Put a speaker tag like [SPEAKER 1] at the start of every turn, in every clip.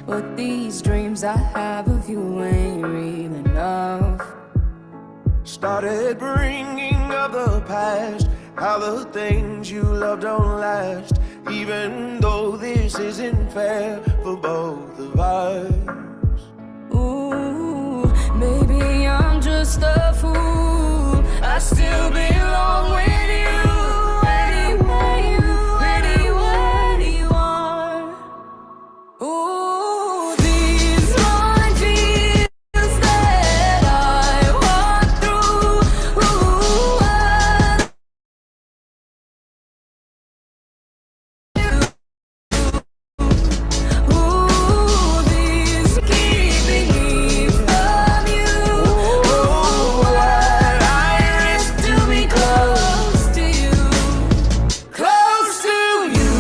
[SPEAKER 1] but these dreams I have of you ain't real enough.
[SPEAKER 2] Started bringing up the past, how the things you love don't last, even though this isn't fair for both of us.
[SPEAKER 1] Ooh, maybe I'm just a fool. I still belong with you. Anywhere you are. Ooh, these minefields that I walk through. These keeping me from you. I risk to be close to you, close to you.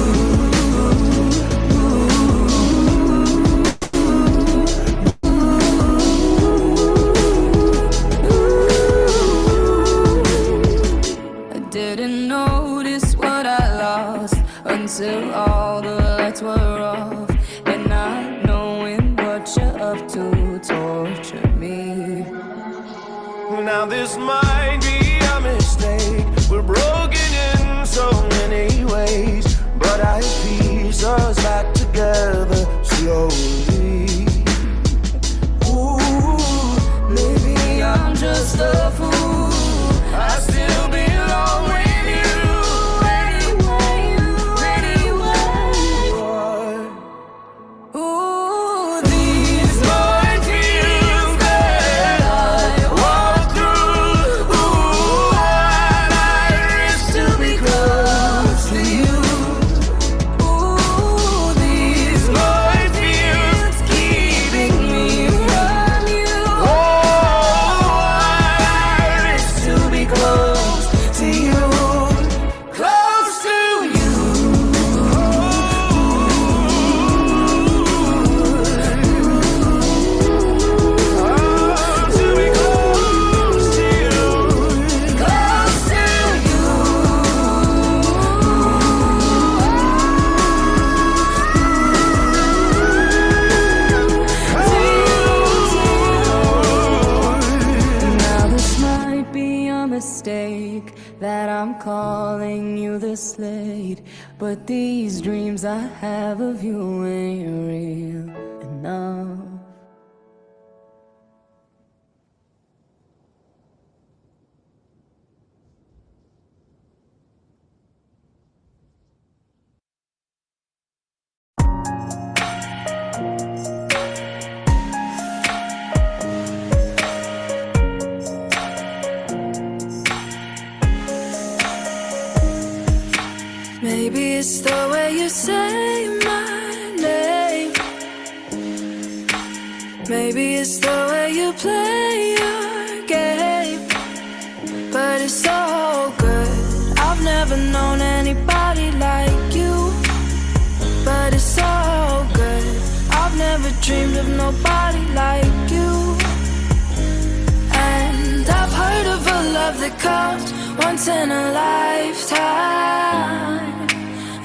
[SPEAKER 1] I didn't notice what I lost until all the lights were off, and not knowing what you're up to tortured me.
[SPEAKER 2] Now this might be a mistake, we're broken in so many ways, but I piece us back together slowly.
[SPEAKER 1] Ooh, maybe I'm just a fool. I still belong with you. Anywhere you are. Ooh, these minefields that I walk through. And I risk to be close to you. Ooh, these minefields keeping me from you. I risk to be close to you, close to you.
[SPEAKER 2] To be close to you.
[SPEAKER 1] Close to you. Now this might be a mistake that I'm calling you this late, but these dreams I have of you ain't real enough. Maybe it's the way you say my name. Maybe it's the way you play your game. But it's so good. I've never known anybody like you. But it's so good. I've never dreamed of nobody like you. And I've heard of a love that comes once in a lifetime.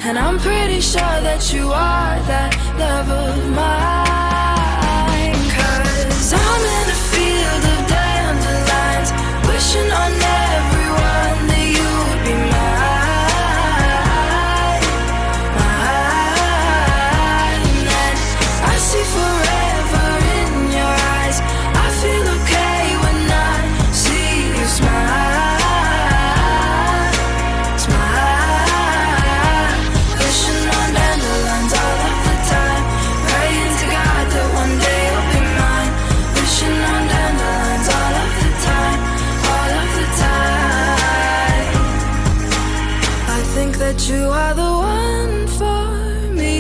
[SPEAKER 1] And I'm pretty sure that you are that love of mine. 'Cause I'm in a field of dandelions, wishing on everyone that you would be mine, mine. And I see forever in your eyes. I feel okay when I see you smile, smile. Wishing on dandelions all of the time, praying to God that one day you'll be mine. Wishing on dandelions all of the time, all of the time. I think that you are the one for me,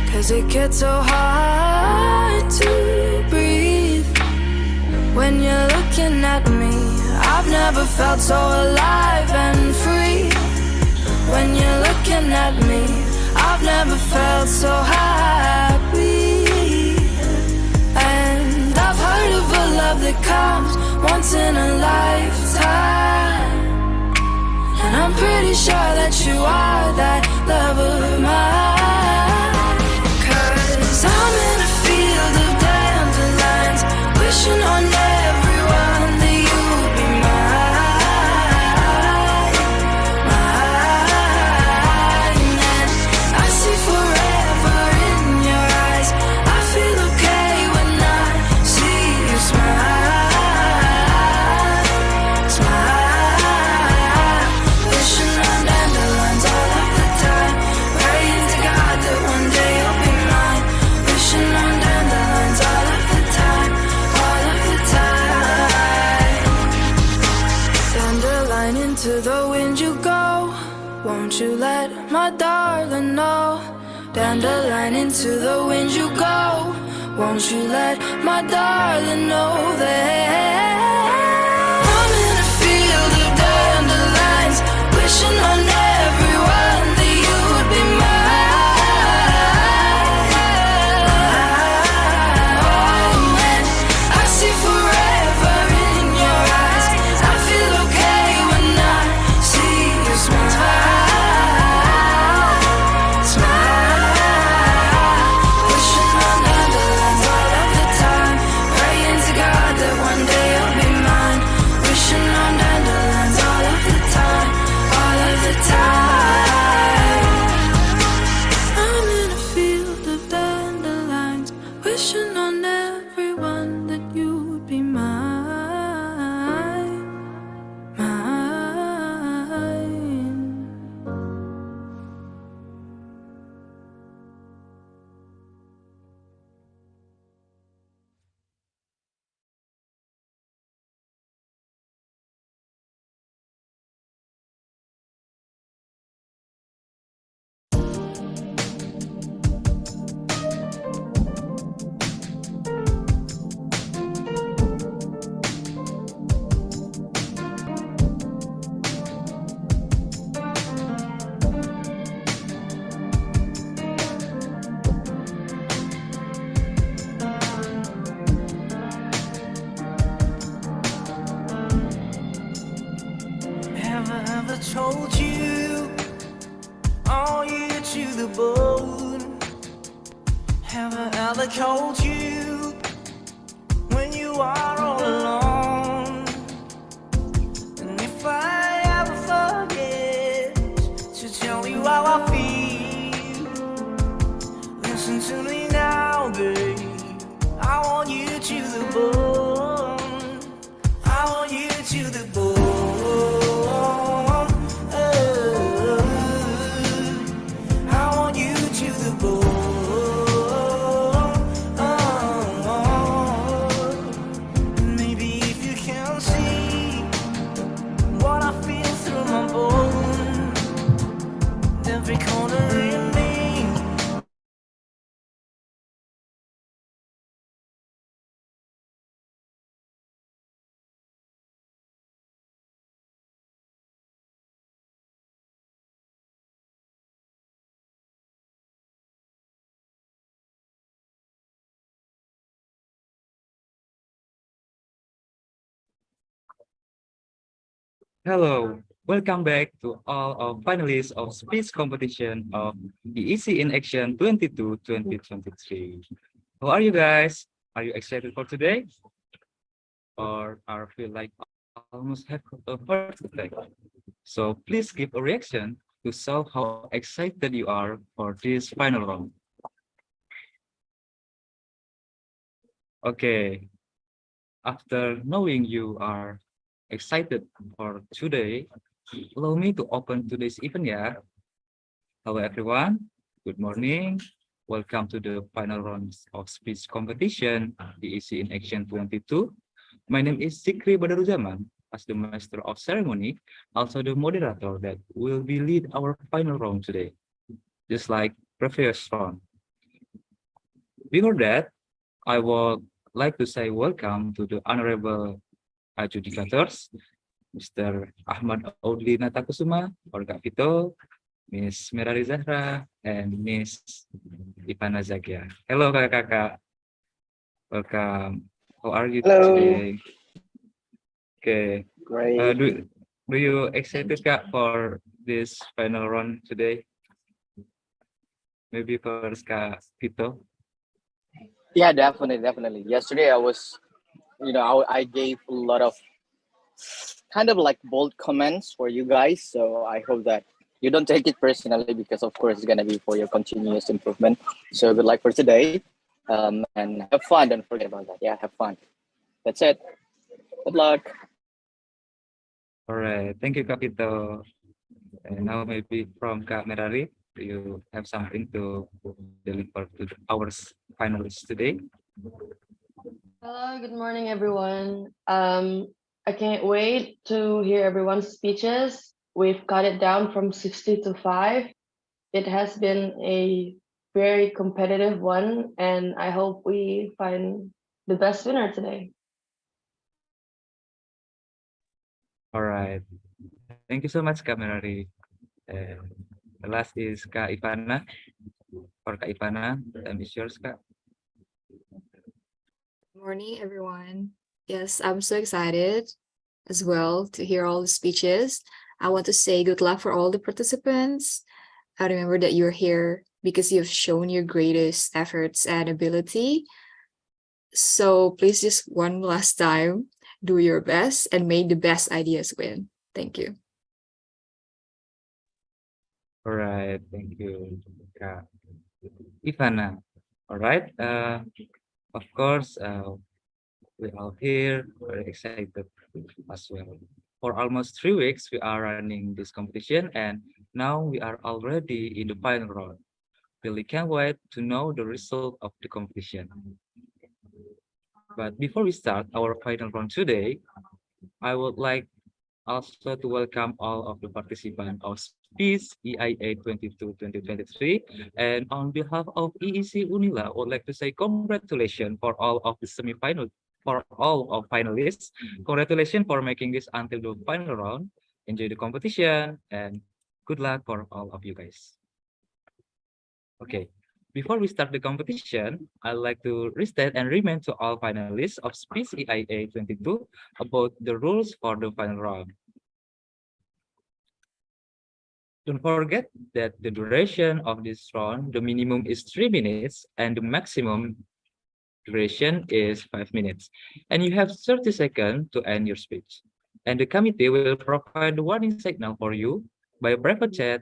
[SPEAKER 1] 'cause it gets so hard to breathe when you're looking at me. I've never felt so alive and free. When you're looking at me, I've never felt so happy. And I've heard of a love that comes once in a lifetime. And And I'm pretty sure that you are that love of mine. you let my darling know? Dandelion into the wind you go. Won't you let my darling know that I'm in a field of dandelions, wishing on everyone that you would be mine. Oh, and I see forever in your eyes. I feel okay when I see you smile. Wishing on everyone that you would be mine, mine.
[SPEAKER 2] Have I ever told you, all you to the bone? Have I ever called you when you are all alone? And if I ever forget to tell you how I feel, listen to me now, babe. I want you to the bone. I want you to the bone.
[SPEAKER 3] Hello, welcome back to all of finalists of speech competition of EEC in Action 22-2023. How are you guys? Are you excited for today? Or are feel like almost have a heart attack? So please give a reaction to show how excited you are for this final round. Okay, after knowing you are excited for today, allow me to open today's event, yeah. Hello everyone, good morning. Welcome to the final round of speech competition, EEC in Action 22. My name is Sikri Badaruzaman, as the Master of Ceremony, also the moderator that will be lead our final round today, just like previous round. Before that, I would like to say welcome to the honorable adjudicators, Mr. Ahmad Audli Natakusuma, or Kak Vito, Miss Merari Zahra, and Miss Ivana Zagia. Hello, kakak-kakak. Welcome. How are you
[SPEAKER 4] Hello.
[SPEAKER 3] today? Okay.
[SPEAKER 4] Great.
[SPEAKER 3] Do you excited, Kak, for this final round today? Maybe first, Kak Vito.
[SPEAKER 4] Yeah, definitely. Yesterday I was, I gave a lot of kind of like bold comments for you guys. So I hope that you don't take it personally because of course it's gonna be for your continuous improvement. So good luck for today. And have fun. Don't forget about that. Yeah, have fun. That's it. Good luck.
[SPEAKER 3] All right. Thank you, Kak Vito. And now maybe from Kak Merari, do you have something to deliver to our finalists today?
[SPEAKER 5] Hello, good morning, everyone. I can't wait to hear everyone's speeches. we've cut it down from 60 to 5. It has been a very competitive one, and I hope we find the best winner today.
[SPEAKER 3] All right. Thank you so much, Kak Merari. The last is Kak Ivana. For Kak Ivana, time is yours, Kak.
[SPEAKER 6] Morning, everyone. Yes, I'm so excited as well to hear all the speeches. I want to say good luck for all the participants. I remember that you're here because you've shown your greatest efforts and ability. So please just one last time, do your best and make the best ideas win. Thank you.
[SPEAKER 3] All right. Thank you, Kak Ivana. All right. Of course, we are here very excited as well. For almost 3 weeks, we are running this competition, and now we are already in the final round. Really can't wait to know the result of the competition. But before we start our final round today, I would like also to welcome all of the participants of SPIS EIA 22-2023. And on behalf of EEC Unila, I would like to say congratulations for all of the semifinal, for all of finalists. Congratulations for making this until the final round. Enjoy the competition and good luck for all of you guys. Okay, before we start the competition, I'd like to restate and remind to all finalists of SPIS EIA 22 about the rules for the final round. Don't forget that the duration of this round, the minimum is 3 minutes and the maximum duration is 5 minutes. And you have 30 seconds to end your speech. And the committee will provide the warning signal for you by private chat,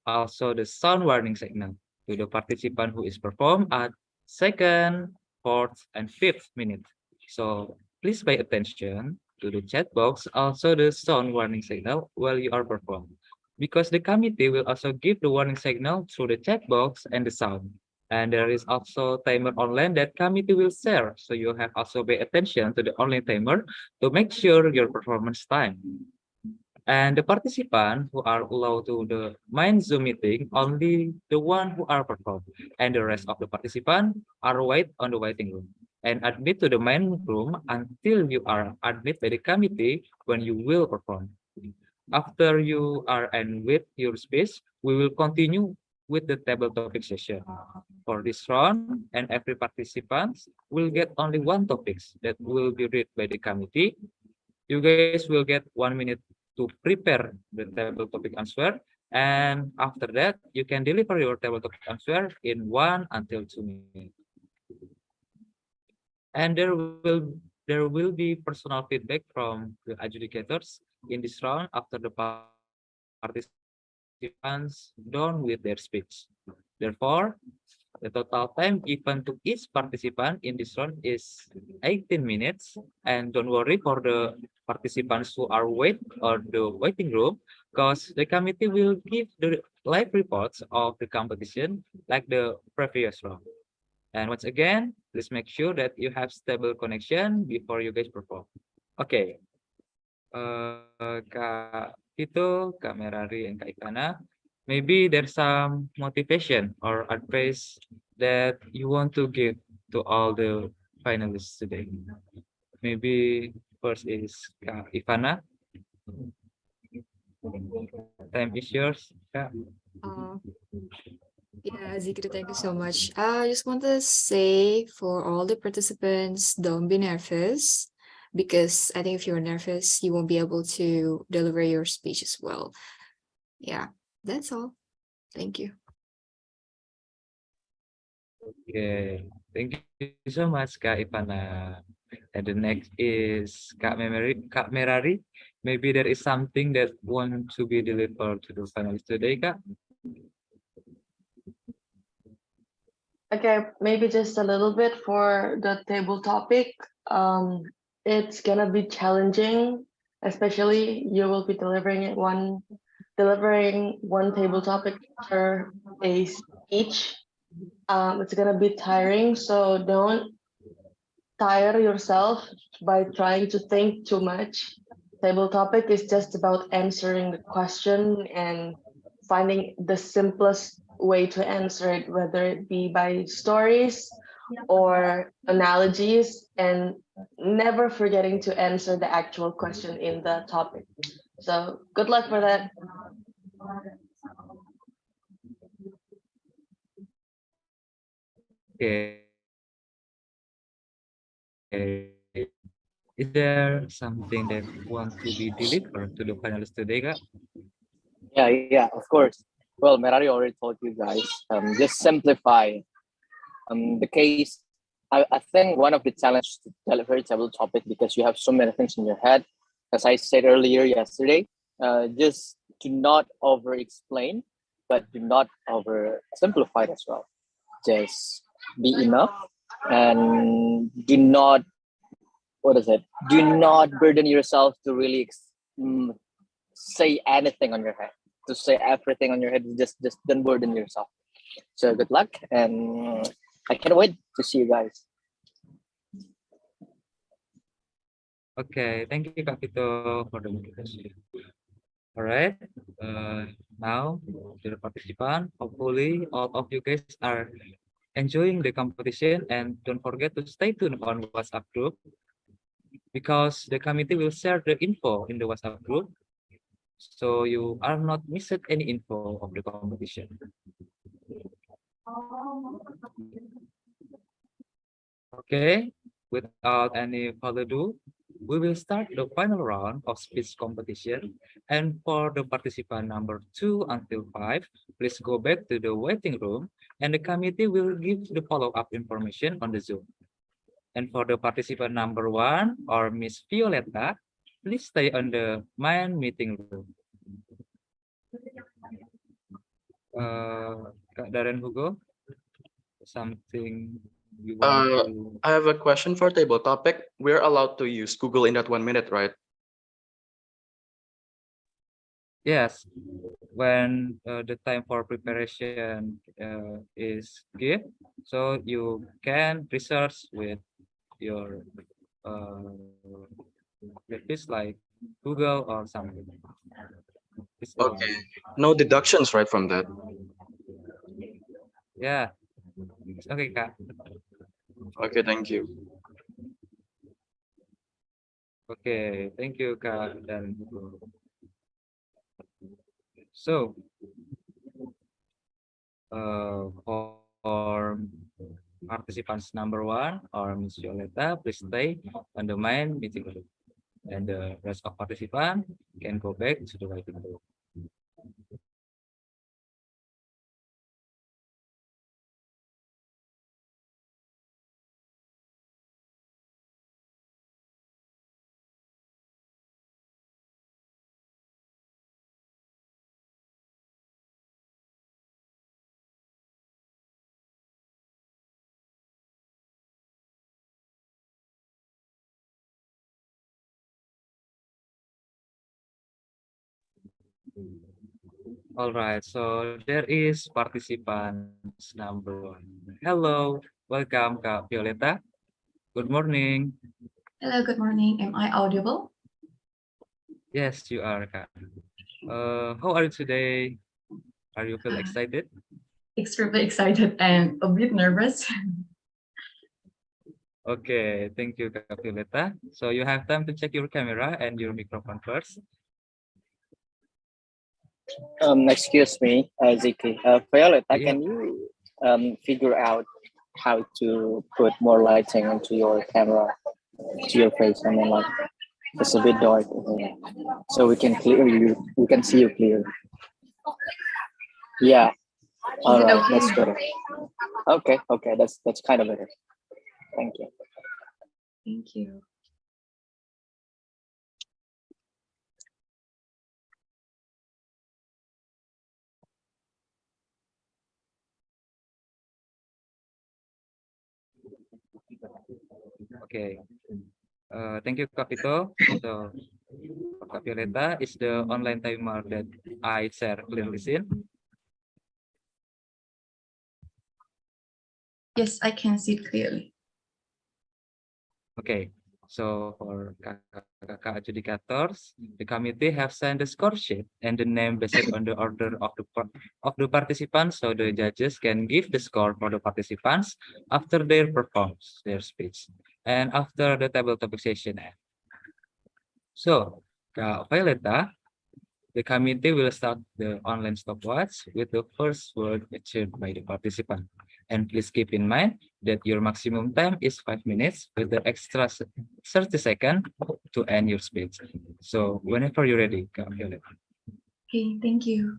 [SPEAKER 3] also the sound warning signal to the participant who is performed at 2nd, 4th, and 5th minute. So please pay attention to the chat box, also the sound warning signal while you are performed, because the committee will also give the warning signal through the chat box and the sound. And there is also timer online that committee will share. So you have also pay attention to the online timer to make sure your performance time. And the participants who are allowed to the main Zoom meeting, only the one who are performed. And the rest of the participants are wait on the waiting room and admit to the main room until you are admitted by the committee when you will perform. After you are end with your speech, we will continue with the table topic session. For this round, and every participant will get only one topic that will be read by the committee. You guys will get 1 minute to prepare the table topic answer. And after that, you can deliver your table topic answer in 1 until 2 minutes. And there will be personal feedback from the adjudicators in this round after the participants done with their speech. Therefore, the total time given to each participant in this round is 18 minutes. And don't worry for the participants who are wait or the waiting room, because the committee will give the live reports of the competition like the previous round. And once again, please make sure that you have stable connection before you guys perform. Okay. Kak Tito, Kak Merari, and Kak Ikana, maybe there's some motivation or advice that you want to give to all the finalists today. Maybe first is Kak Ivana. Time is yours, Kak.
[SPEAKER 6] Yeah, Zikri, thank you so much. I just want to say for all the participants, don't be nervous, because I think if you're nervous, you won't be able to deliver your speech as well. Yeah, that's all. Thank you.
[SPEAKER 3] Okay, thank you so much, Kak Ivana. And the next is Kak Merari. Maybe there is something that want to be delivered to the finalists today, Kak.
[SPEAKER 5] Okay, maybe just a little bit for the table topic. It's gonna be challenging, especially you will be delivering one table topic per a speech. It's gonna be tiring, so don't tire yourself by trying to think too much. table topic is just about answering the question and finding the simplest way to answer it, whether it be by stories or analogies, and never forgetting to answer the actual question in the topic. So good luck for that.
[SPEAKER 3] Okay. Is there something that want to be delivered to the finalists today, Kak?
[SPEAKER 4] Yeah, of course. Well, Merari already told you guys. Just simplify. The case. I think one of the challenges to deliver table topic, because you have so many things in your head. As I said earlier yesterday, just do not over explain, but do not over simplify as well. Just be enough, and do not, what is it? Do not burden yourself to really say anything on your head. To say everything on your head, just don't burden yourself. So good luck, and I can't wait to see you guys.
[SPEAKER 3] Okay, thank you, Kak Vito, for the motivation. All right. Now, to the participant, hopefully all of you guys are enjoying the competition, and don't forget to stay tuned on WhatsApp group, because the committee will share the info in the WhatsApp group, so you are not missing any info of the competition. Okay, without any further ado, we will start the final round of speech competition. And for the participant number 2 until 5, please go back to the waiting room, and the committee will give the follow-up information on the Zoom. And for the participant number 1, or Miss Violeta, please stay on the main meeting room. Kak Darren Hugo, something you want to...
[SPEAKER 7] I have a question for table topic. We're allowed to use Google in that 1 minute, right?
[SPEAKER 3] Yes, when the time for preparation is given, so you can research with your it's like Google or something. It's
[SPEAKER 7] Okay. No deductions, right, from that?
[SPEAKER 3] Yeah. Okay, Kak.
[SPEAKER 7] Okay, thank you.
[SPEAKER 3] Okay, thank you, Kak. Dan so, for participants number 1, or Miss Violeta, please stay on the main meeting room, and the rest of participants can go back to the waiting room. All right, so there is participants number 1. Hello, welcome, Kak Violeta. Good morning.
[SPEAKER 8] Hello, good morning. Am I audible?
[SPEAKER 3] Yes, you are, Kak. How are you today? Are you feel excited?
[SPEAKER 8] Extremely excited and a bit nervous.
[SPEAKER 3] Okay, thank you, Kak Violeta. So you have time to check your camera and your microphone first.
[SPEAKER 4] Excuse me, Ziki. Violeta,
[SPEAKER 3] Yeah.
[SPEAKER 4] can you figure out how to put more lighting onto your camera, to your face? I mean, like, it's a bit dark, so we can see you clearly. Yeah. All right,
[SPEAKER 8] okay?
[SPEAKER 4] that's better. Okay, that's kind of better. Thank you.
[SPEAKER 8] Thank you.
[SPEAKER 3] Okay. Thank you, Kapito. So, Kak Violeta is the online timer that I share clearly seen.
[SPEAKER 8] Yes, I can see it clearly.
[SPEAKER 3] Okay. So for kakak adjudicators, the committee have signed the score sheet and the name based on the order of the participants. So the judges can give the score for the participants after they perform their speech and after the tabletop session. So, Kak Violeta, the committee will start the online stopwatch with the first word achieved by the participant. And please keep in mind that your maximum time is 5 minutes with the extra 30 seconds to end your speech. So whenever you're ready, Kak Violeta.
[SPEAKER 8] Okay, thank you.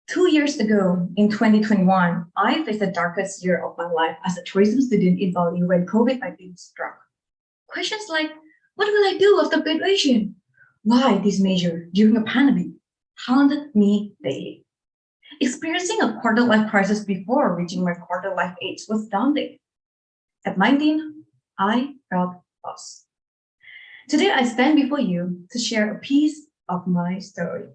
[SPEAKER 8] 2 years ago, in 2021, I faced the darkest year of my life as a tourism student in Bali when COVID-19 struck. Questions like, what will I do after graduation? Why this major during a pandemic haunted me daily. Experiencing a quarter-life crisis before reaching my quarter-life age was daunting. At 19, I felt lost. Today, I stand before you to share a piece of my story.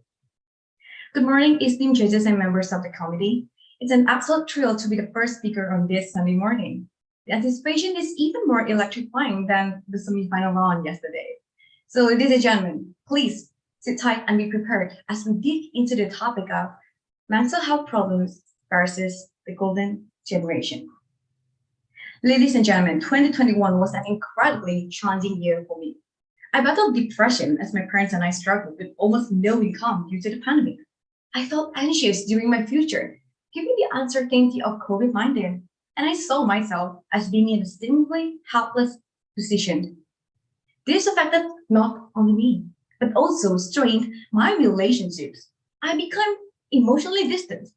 [SPEAKER 8] Good morning, esteemed judges and members of the committee. It's an absolute thrill to be the first speaker on this Sunday morning. The anticipation is even more electrifying than the semi-final round yesterday. So, ladies and gentlemen, please sit tight and be prepared as we dig into the topic of mental health problems versus the golden generation. Ladies and gentlemen, 2021 was an incredibly challenging year for me. I battled depression as my parents and I struggled with almost no income due to the pandemic. I felt anxious during my future, given the uncertainty of COVID-19, and I saw myself as being in a seemingly helpless position. This affected not only me, but also strained my relationships. I became emotionally distant,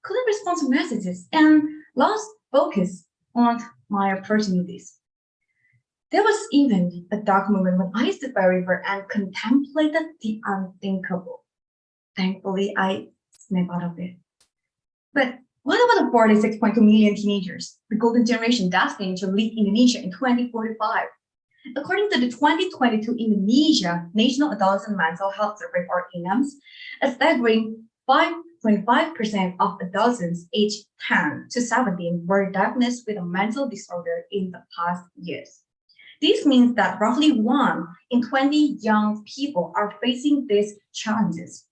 [SPEAKER 8] couldn't respond to messages, and lost focus on my opportunities. There was even a dark moment when I stood by a river and contemplated the unthinkable. Thankfully, I snapped out of it. But what about the 46.2 million teenagers, the golden generation destined to lead Indonesia in 2045? According to the 2022 Indonesia National Adolescent Mental Health Survey, or INAMS, a staggering 5.5% of adolescents aged 10 to 17 were diagnosed with a mental disorder in the past years. This means that roughly 1 in 20 young people are facing these challenges.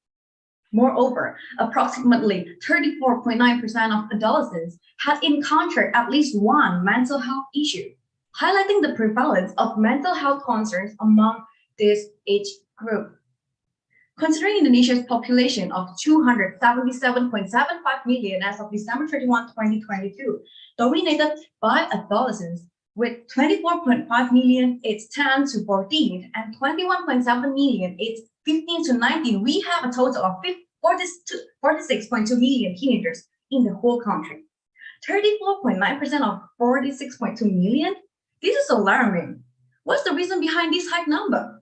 [SPEAKER 8] Moreover, approximately 34.9% of adolescents had encountered at least one mental health issue, highlighting the prevalence of mental health concerns among this age group. Considering Indonesia's population of 277.75 million as of December 31, 2022, dominated by adolescents, with 24.5 million aged 10 to 14 and 21.7 million aged 15 to 19, we have a total of 46.2 million teenagers in the whole country. 34.9% of 46.2 million? This is alarming. What's the reason behind this high number?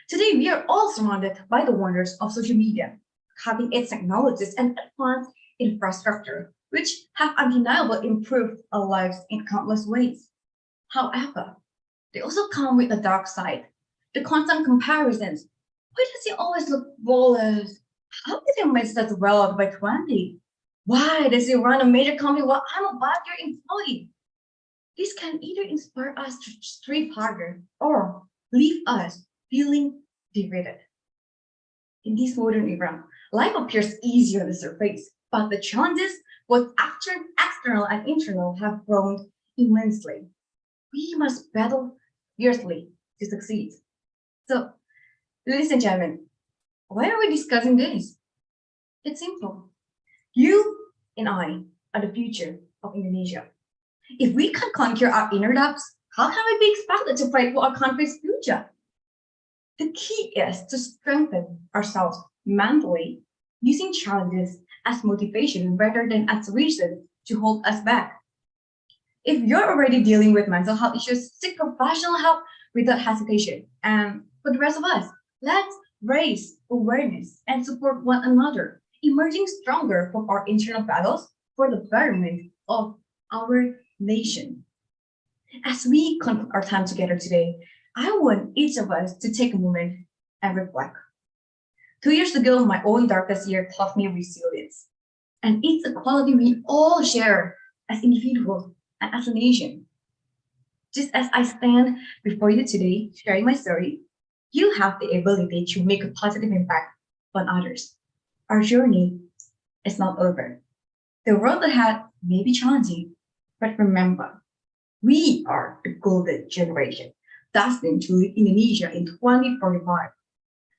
[SPEAKER 8] Today, we are all surrounded by the wonders of social media, cutting-edge technologies and advanced infrastructure, which have undeniably improved our lives in countless ways. However, they also come with a dark side, the constant comparisons. Why does he always look flawless? How did he make such well by 20? Why does he run a major company while I'm a 5-year employee? This can either inspire us to strive harder or leave us feeling defeated. In this modern era, life appears easier on the surface, but the challenges, both external and internal, have grown immensely. We must battle fiercely to succeed. So, ladies and gentlemen, why are we discussing this? It's simple. You and I are the future of Indonesia. If we can't conquer our inner doubts, how can we be expected to fight for our country's future? The key is to strengthen ourselves mentally, using challenges as motivation rather than as reason to hold us back. If you're already dealing with mental health issues, seek professional help without hesitation. And for the rest of us, let's raise awareness and support one another, emerging stronger from our internal battles for the betterment of our nation. As we conclude our time together today, I want each of us to take a moment and reflect. 2 years ago, my own darkest year taught me resilience. And it's a quality we all share as individuals and as a nation. Just as I stand before you today, sharing my story, you have the ability to make a positive impact on others. Our journey is not over. The road ahead may be challenging, but remember, we are the golden generation destined to lead Indonesia in 2045.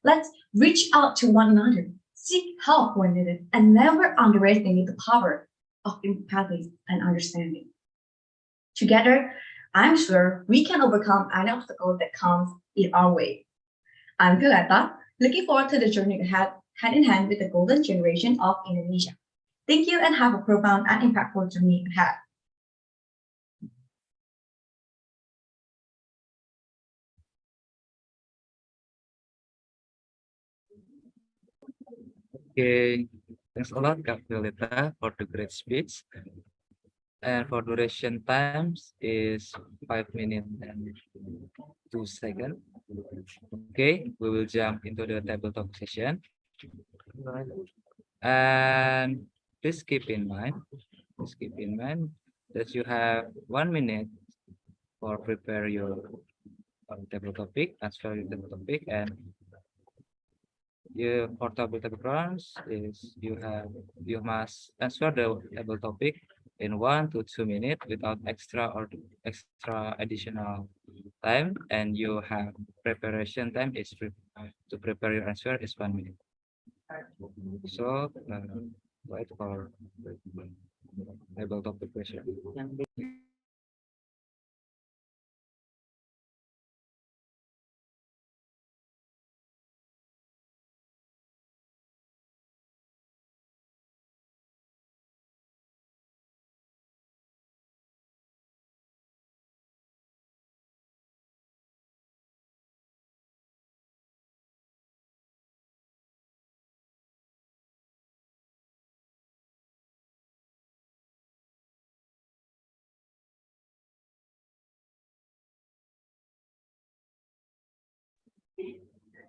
[SPEAKER 8] Let's reach out to one another, seek help when needed, and never underestimate the power of empathy and understanding. Together, I'm sure we can overcome any obstacle that comes in our way. I'm Violeta, looking forward to the journey ahead, hand in hand with the golden generation of Indonesia. Thank you and have a profound and impactful journey ahead.
[SPEAKER 3] Okay, thanks a lot, Kak Violeta, for the great speech. And for duration times is 5 minutes and 2 seconds. Okay, we will jump into the table talk session. And please keep in mind that you have 1 minute for prepare your table topic, answer your table topic, and your for table rounds is you must answer the table topic in 1 to 2 minutes without extra additional time, and you have preparation time is to prepare your answer is 1 minute. So wait for table topic question.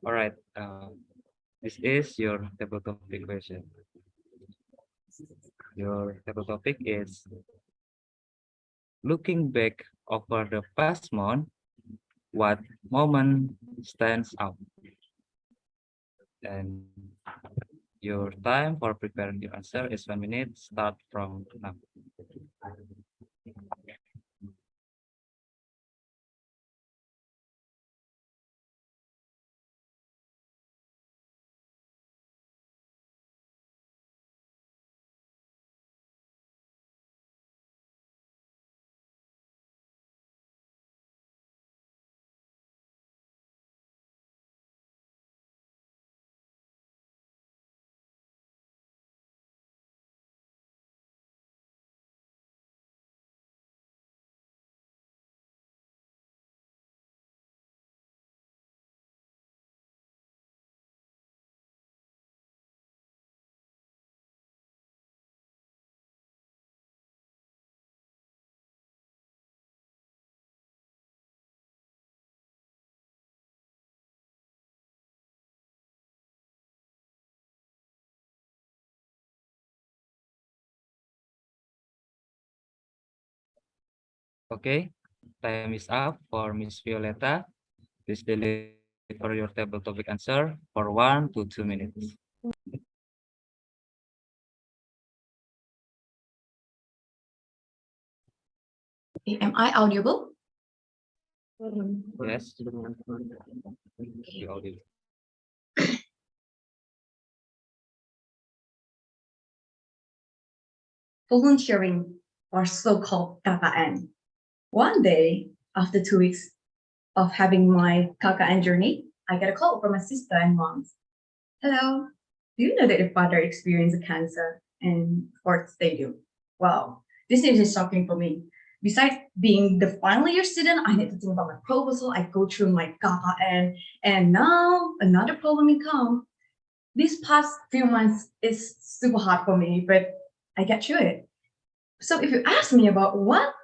[SPEAKER 3] All right, this is your table topic question. Your table topic is looking back over the past month, what moment stands out? And your time for preparing your answer is 1 minute. Start from now. Okay, time is up for Miss Violeta. Please deliver your table topic answer for 1 to 2 minutes.
[SPEAKER 8] Am I audible?
[SPEAKER 3] Yes. You audible.
[SPEAKER 8] Volunteering, or so-called KKN. One day, after 2 weeks of having my KKN journey, I get a call from my sister and mom. Hello, do you know that your father experienced a cancer in fourth stadium? Wow, this news is shocking for me. Besides being the final year student, I need to think about my proposal. I go through my KKN, and now another problem will come. These past few months is super hard for me, but I get through it. So if you ask me about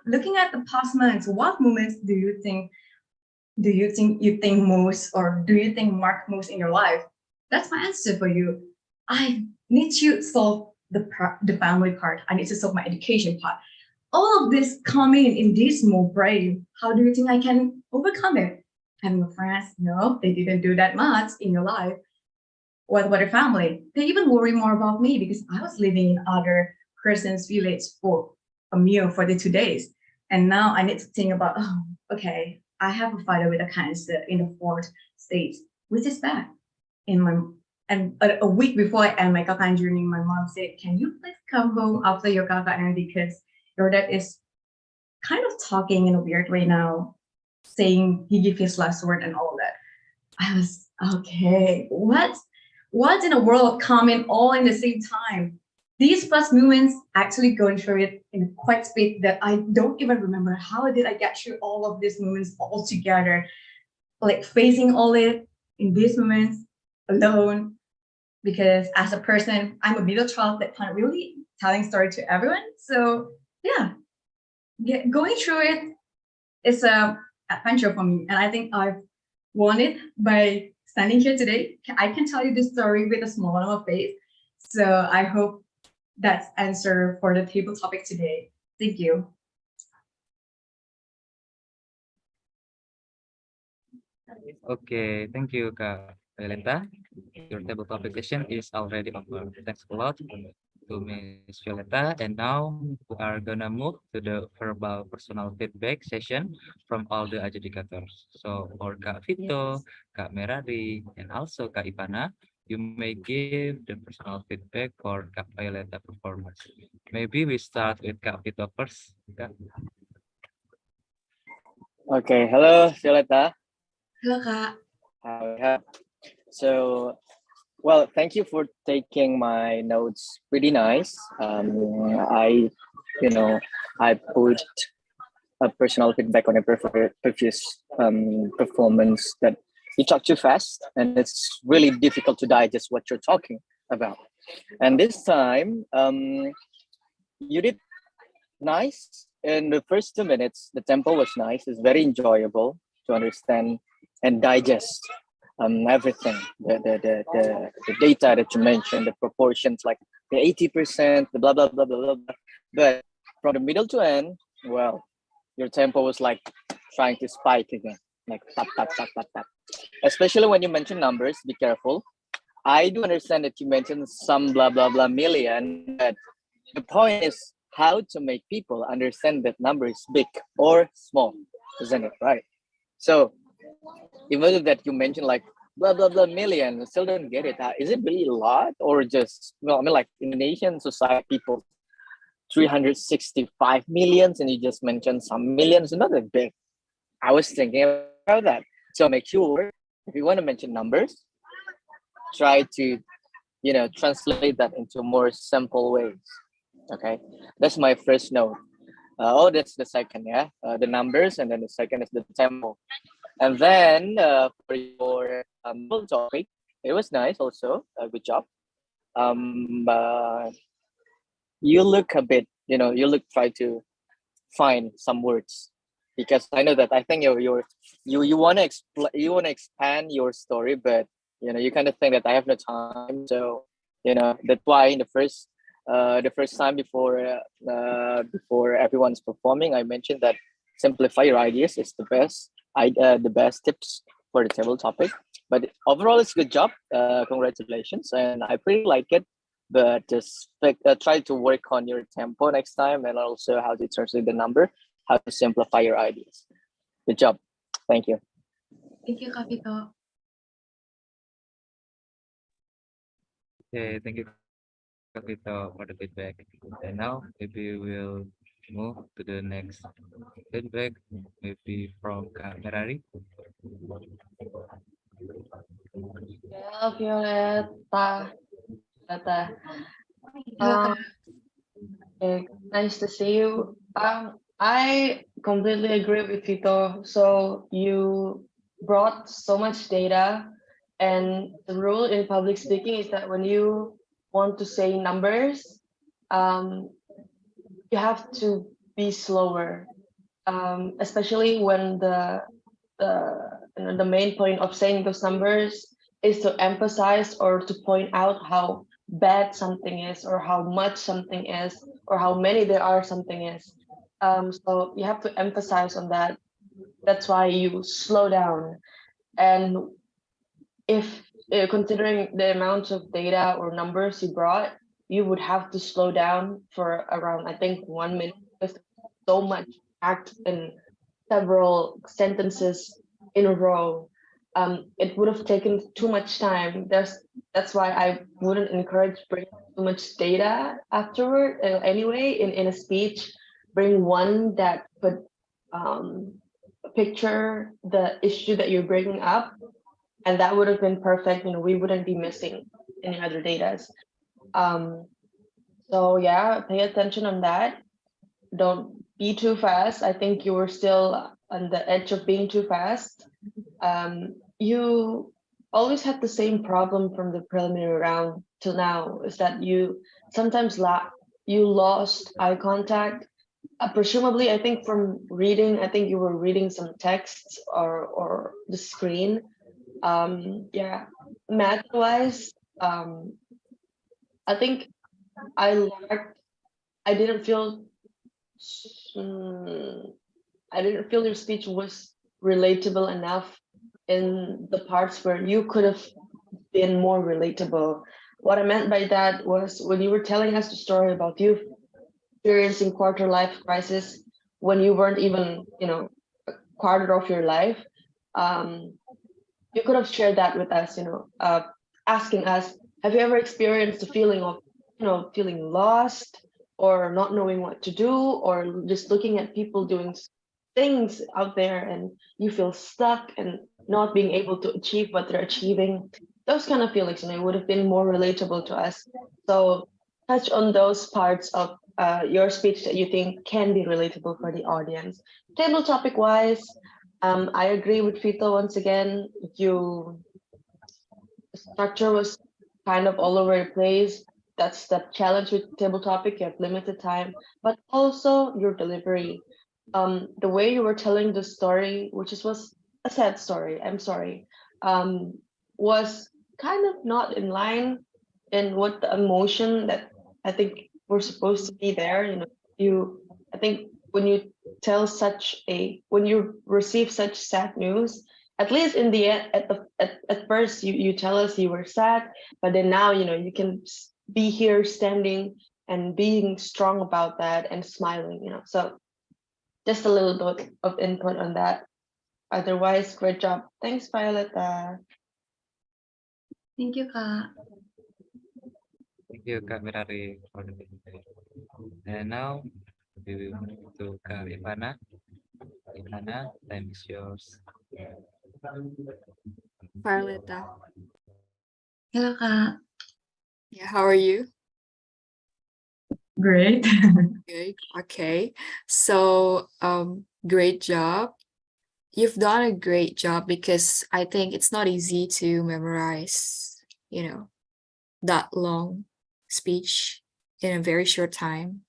[SPEAKER 8] looking at the past months, what moments do you think most, or do you think mark most in your life? That's my answer for you. I need to solve the family part. I need to solve my education part. All of this coming in this small brain. How do you think I can overcome it? Having a friends? No, they didn't do that much in your life. What about your family? They even worry more about me because I was living in other person's village for a meal for the 2 days. And now I need to think about, oh, okay, I have a father with a cancer in the fourth stage, which is bad. In my and a week before I end my kakak journey, my mom said, "Can you please come home after your kakak because your dad is kind of talking in a weird way now, saying he gave his last word and all that." I was okay. What in the world coming all in the same time? These past moments actually going through it in quite speed that I don't even remember. How did I get through all of these moments all together? Like facing all it in these moments alone. Because as a person, I'm a middle child that can't really telling story to everyone. So yeah, going through it is a adventure for me. And I think I've won it by standing here today. I can tell you this story with a smile on my face. So I hope that's answer for the table topic today. Thank you.
[SPEAKER 3] Okay, thank you, Kak Violeta. Your table topic session is already over. Thanks a lot to Miss Violeta. And now we are gonna move to the verbal personal feedback session from all the adjudicators. So for Kak Vito, Kak Merari, and also Kak Ivana, you may give the personal feedback for Kak Violeta performance. Maybe we start with Kak Vito first. Kak.
[SPEAKER 4] Okay, hello, Violeta.
[SPEAKER 8] Hello, Kak.
[SPEAKER 4] So, well, thank you for taking my notes. Pretty nice. You know, I put a personal feedback on a previous performance that you talk too fast, and it's really difficult to digest what you're talking about. And this time, you did nice. In the first 2 minutes, the tempo was nice. It's very enjoyable to understand and digest everything. The data that you mentioned, the proportions, like the 80%, the blah blah blah blah blah. But from the middle to end, well, your tempo was like trying to spike again, like tap tap tap tap tap. Especially when you mention numbers, be careful. I do understand that you mentioned some blah blah blah million, but the point is how to make people understand that number is big or small, isn't it? Right. So even that you mentioned like blah blah blah million, I still don't get it. Is it really a lot or just well? I mean, like Indonesian society, people 365 millions, and you just mentioned some millions, not that big. I was thinking about that. So make sure if you want to mention numbers, try to translate that into more simple ways. Okay, that's my first note. That's the second, yeah. The numbers, and then the second is the tempo. And then for your whole topic, it was nice also. Good job. You look a bit, try to find some words because I know that I think you want to expand your story, but you kind of think that I have no time. So that's why in the first time before everyone's performing, I mentioned that simplify your ideas is the best tips for the table topic. But overall, it's a good job. Congratulations, and I pretty like it. But just try to work on your tempo next time, and also how to translate the number, how to simplify your ideas. Good job. Thank you.
[SPEAKER 8] Thank you, Kak Vito.
[SPEAKER 3] Okay, thank you, Kak Vito, for the feedback. And now maybe we'll move to the next feedback, maybe from Kak Merari.
[SPEAKER 5] Yeah, Violeta.
[SPEAKER 8] Hello, Kak.
[SPEAKER 5] Okay, nice to see you. I completely agree with Vito. So you brought so much data, and the rule in public speaking is that when you want to say numbers, you have to be slower, especially when the main point of saying those numbers is to emphasize or to point out how bad something is, or how much something is, or how many there are something is. So you have to emphasize on that. That's why you slow down. And if considering the amount of data or numbers you brought, you would have to slow down for around, I think, 1 minute, because so much act in several sentences in a row. It would have taken too much time. That's why I wouldn't encourage bringing too much data afterward. Anyway, in a speech, bring one that could picture the issue that you're bringing up, and that would have been perfect. We wouldn't be missing any other data. So yeah, pay attention on that. Don't be too fast. I think you were still on the edge of being too fast. You always had the same problem from the preliminary round till now, is that you sometimes you lost eye contact. Presumably, I think from reading, I think you were reading some texts or the screen. Yeah, math wise, I think I lacked. I didn't feel. I didn't feel your speech was relatable enough in the parts where you could have been more relatable. What I meant by that was when you were telling us the story about you experiencing quarter life crisis when you weren't even, a quarter of your life. You could have shared that with us, asking us, have you ever experienced the feeling of, feeling lost or not knowing what to do, or just looking at people doing things out there and you feel stuck and not being able to achieve what they're achieving? Those kind of feelings, would have been more relatable to us. So touch on those parts of your speech that you think can be relatable for the audience. Table topic wise, I agree with Fito once again. Structure was kind of all over the place. That's the challenge with table topic. You have limited time, but also your delivery. The way you were telling the story, which was a sad story, I'm sorry, was kind of not in line in what the emotion that I think we're supposed to be there. I think when you when you receive such sad news, at least in the end, at first you tell us you were sad, but then now you can be here standing and being strong about that and smiling. So just a little bit of input on that. Otherwise, great job. Thanks, Violeta.
[SPEAKER 8] Thank you, Kak.
[SPEAKER 3] Thank you, Kak Mirari, for the detail. And now we will move to Kak Ivana. Ivana, time is yours.
[SPEAKER 6] Violeta.
[SPEAKER 8] Hello, Kak.
[SPEAKER 6] Yeah, how are you?
[SPEAKER 8] Great.
[SPEAKER 6] Good. Okay. So, great job. You've done a great job because I think it's not easy to memorize, that long speech in a very short time.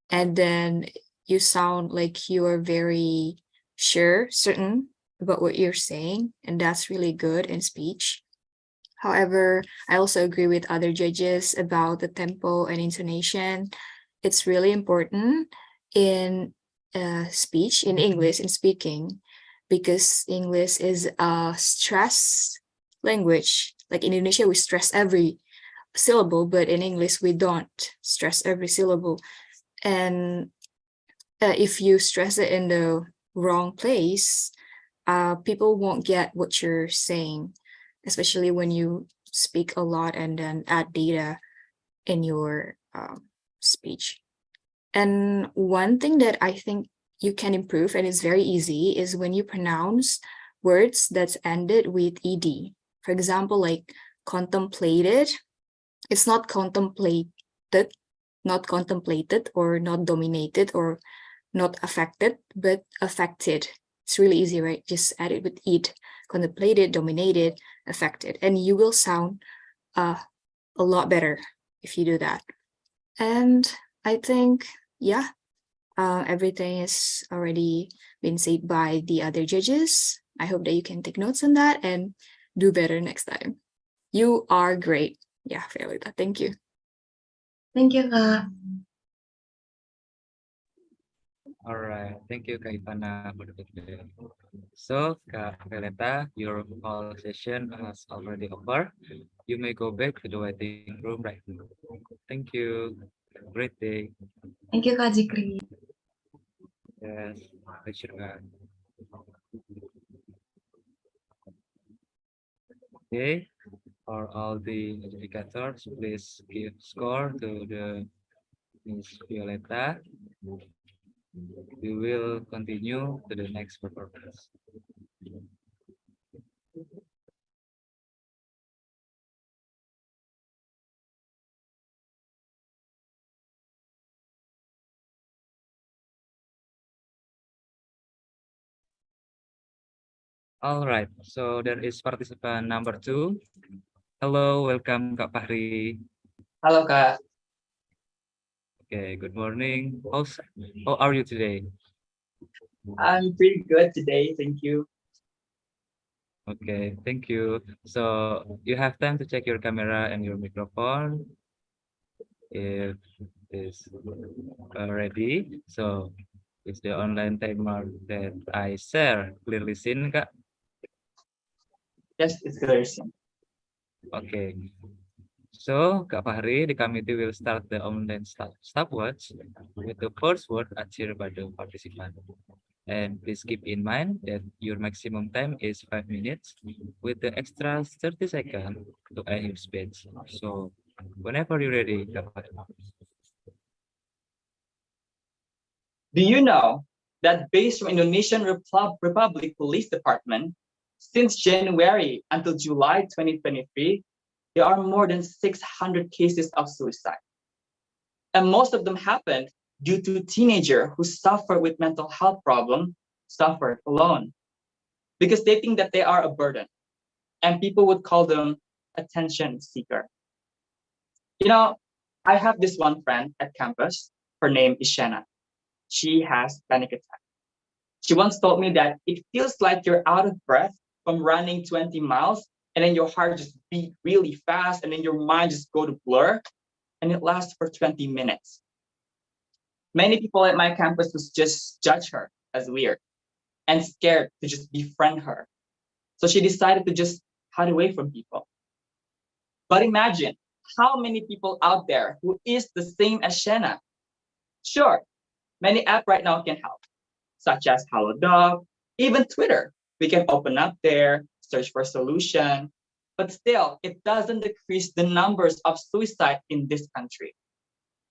[SPEAKER 6] And then you sound like you are very certain about what you're saying, and that's really good in speech. However, I also agree with other judges about the tempo and intonation. It's really important in speech, in English, in speaking, because English is a stress language. Like in Indonesia, we stress every syllable, but in English, we don't stress every syllable. And if you stress it in the wrong place, people won't get what you're saying, especially when you speak a lot and then add data in your speech. And one thing that I think you can improve, and it's very easy, is when you pronounce words that's ended with ed. For example, like contemplated, it's not contemplated, not contemplated, or not dominated, or not affected, but affected. It's really easy, right? Just add it with ed. Contemplated, dominated, affected, and you will sound a lot better if you do that. And I think, yeah, everything is already been said by the other judges. I hope that you can take notes on that and do better next time. You are great. Yeah, Violeta, thank you.
[SPEAKER 8] Thank you, Kak.
[SPEAKER 3] All right, thank you, Kak Ivana, for the feedback. So, Kak Violeta, your whole session has already over. You may go back to the waiting room right now. Thank you. Have a great day.
[SPEAKER 8] Thank you, Kak Jikri.
[SPEAKER 3] Yes, pleasure, Kak. Okay, for all the indicators, please give score to the Miss Violeta. We will continue to the next performance. All right, so there is participant number 2. Hello, welcome Kak Fahri.
[SPEAKER 9] Halo Kak,
[SPEAKER 3] Okay, good morning. How are you today?
[SPEAKER 9] I'm pretty good today, thank you.
[SPEAKER 3] Okay, thank you. So you have time to check your camera and your microphone if it's ready. So it's the online timer that I share clearly seen, Kak?
[SPEAKER 9] Yes, it's clear.
[SPEAKER 3] Okay. So, Kak Fahri, the committee will start the online stopwatch with the first word uttered by the participant. And please keep in mind that your maximum time is 5 minutes with the extra 30 seconds to end your speech. So, whenever you're ready, Kak Fahri.
[SPEAKER 9] Do you know that based on Indonesian Republic Police Department, since January until July 2023, there are more than 600 cases of suicide. And most of them happened due to teenagers who suffer with mental health problems, suffered alone, because they think that they are a burden, and people would call them attention seeker. You know, I have this one friend at campus. Her name is Shanna. She has panic attack. She once told me that it feels like you're out of breath from running 20 miles, and then your heart just beat really fast, and then your mind just go to blur, and it lasts for 20 minutes. Many people at my campus would just judge her as weird and scared to just befriend her. So she decided to just hide away from people. But imagine how many people out there who is the same as Shanna. Sure, many apps right now can help, such as HelloDoc, even Twitter. We can open up there, search for solution, but still, it doesn't decrease the numbers of suicide in this country.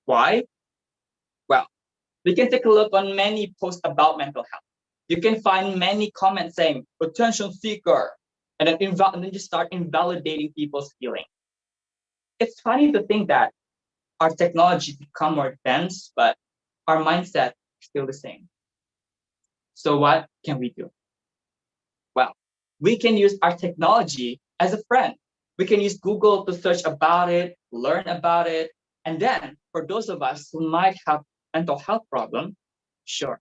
[SPEAKER 9] Why? Well, we can take a look on many posts about mental health. You can find many comments saying attention seeker, and then you start invalidating people's feeling. It's funny to think that our technology become more advanced, but our mindset is still the same. So what can we do? Well, we can use our technology as a friend. We can use Google to search about it, learn about it, and then for those of us who might have mental health problem, sure.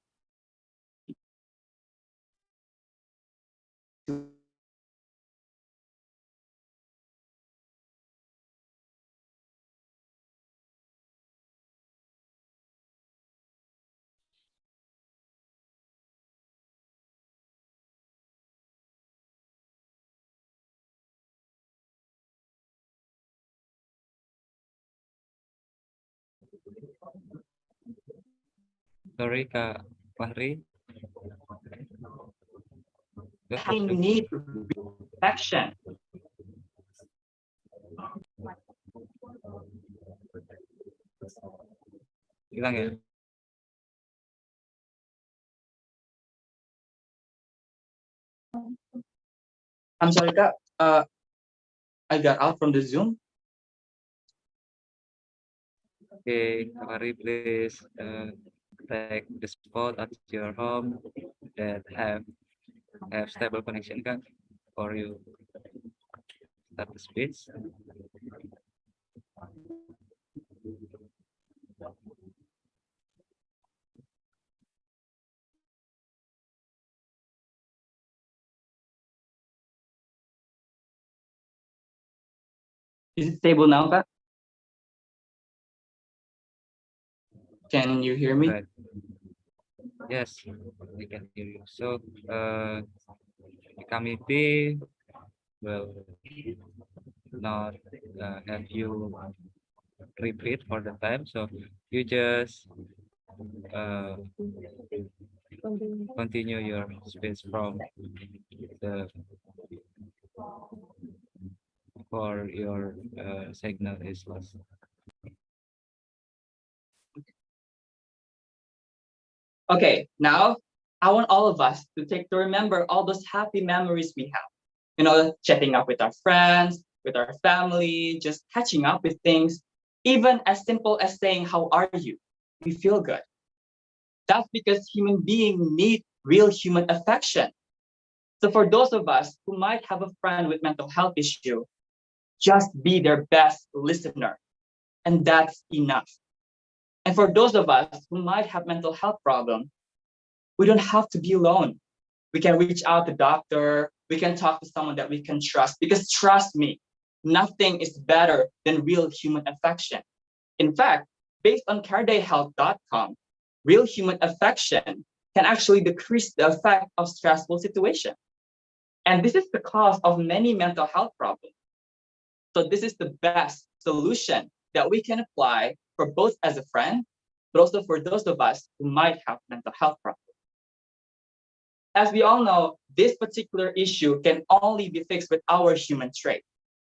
[SPEAKER 3] Sorry, Kak Fahri.
[SPEAKER 9] I need reflection.
[SPEAKER 3] Hilang ya?
[SPEAKER 9] I'm sorry, Kak. I got out from the Zoom.
[SPEAKER 3] Okay, Kak Fahri, please take the spot at your home that have stable connection, Kak, for you start the speech.
[SPEAKER 9] Is it stable now, Kak? Can you hear me?
[SPEAKER 3] Right. Yes, I can hear you. So, the committee will not have you repeat for the time. So you just uh, continue your speech from the for your signal is lost.
[SPEAKER 9] Okay, now I want all of us to remember all those happy memories we have. You know, chatting up with our friends, with our family, just catching up with things, even as simple as saying, "How are you?" We feel good. That's because human beings need real human affection. So for those of us who might have a friend with mental health issue, just be their best listener, and that's enough. And for those of us who might have mental health problem, we don't have to be alone. We can reach out to doctor, we can talk to someone that we can trust, because trust me, nothing is better than real human affection. In fact, based on caredayhealth.com, real human affection can actually decrease the effect of stressful situation. And this is the cause of many mental health problems. So this is the best solution that we can apply for both as a friend, but also for those of us who might have mental health problems. As we all know, this particular issue can only be fixed with our human trait,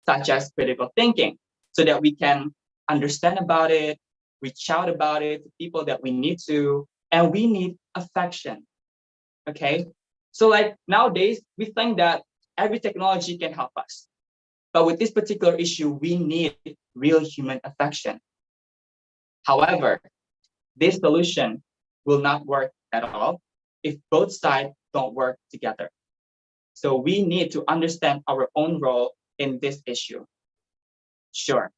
[SPEAKER 9] such as critical thinking, so that we can understand about it, reach out about it to people that we need to, and we need affection. Okay? So like nowadays, we think that every technology can help us. But with this particular issue, we need real human affection. However, this solution will not work at all if both sides don't work together. So we need to understand our own role in this issue. Sure,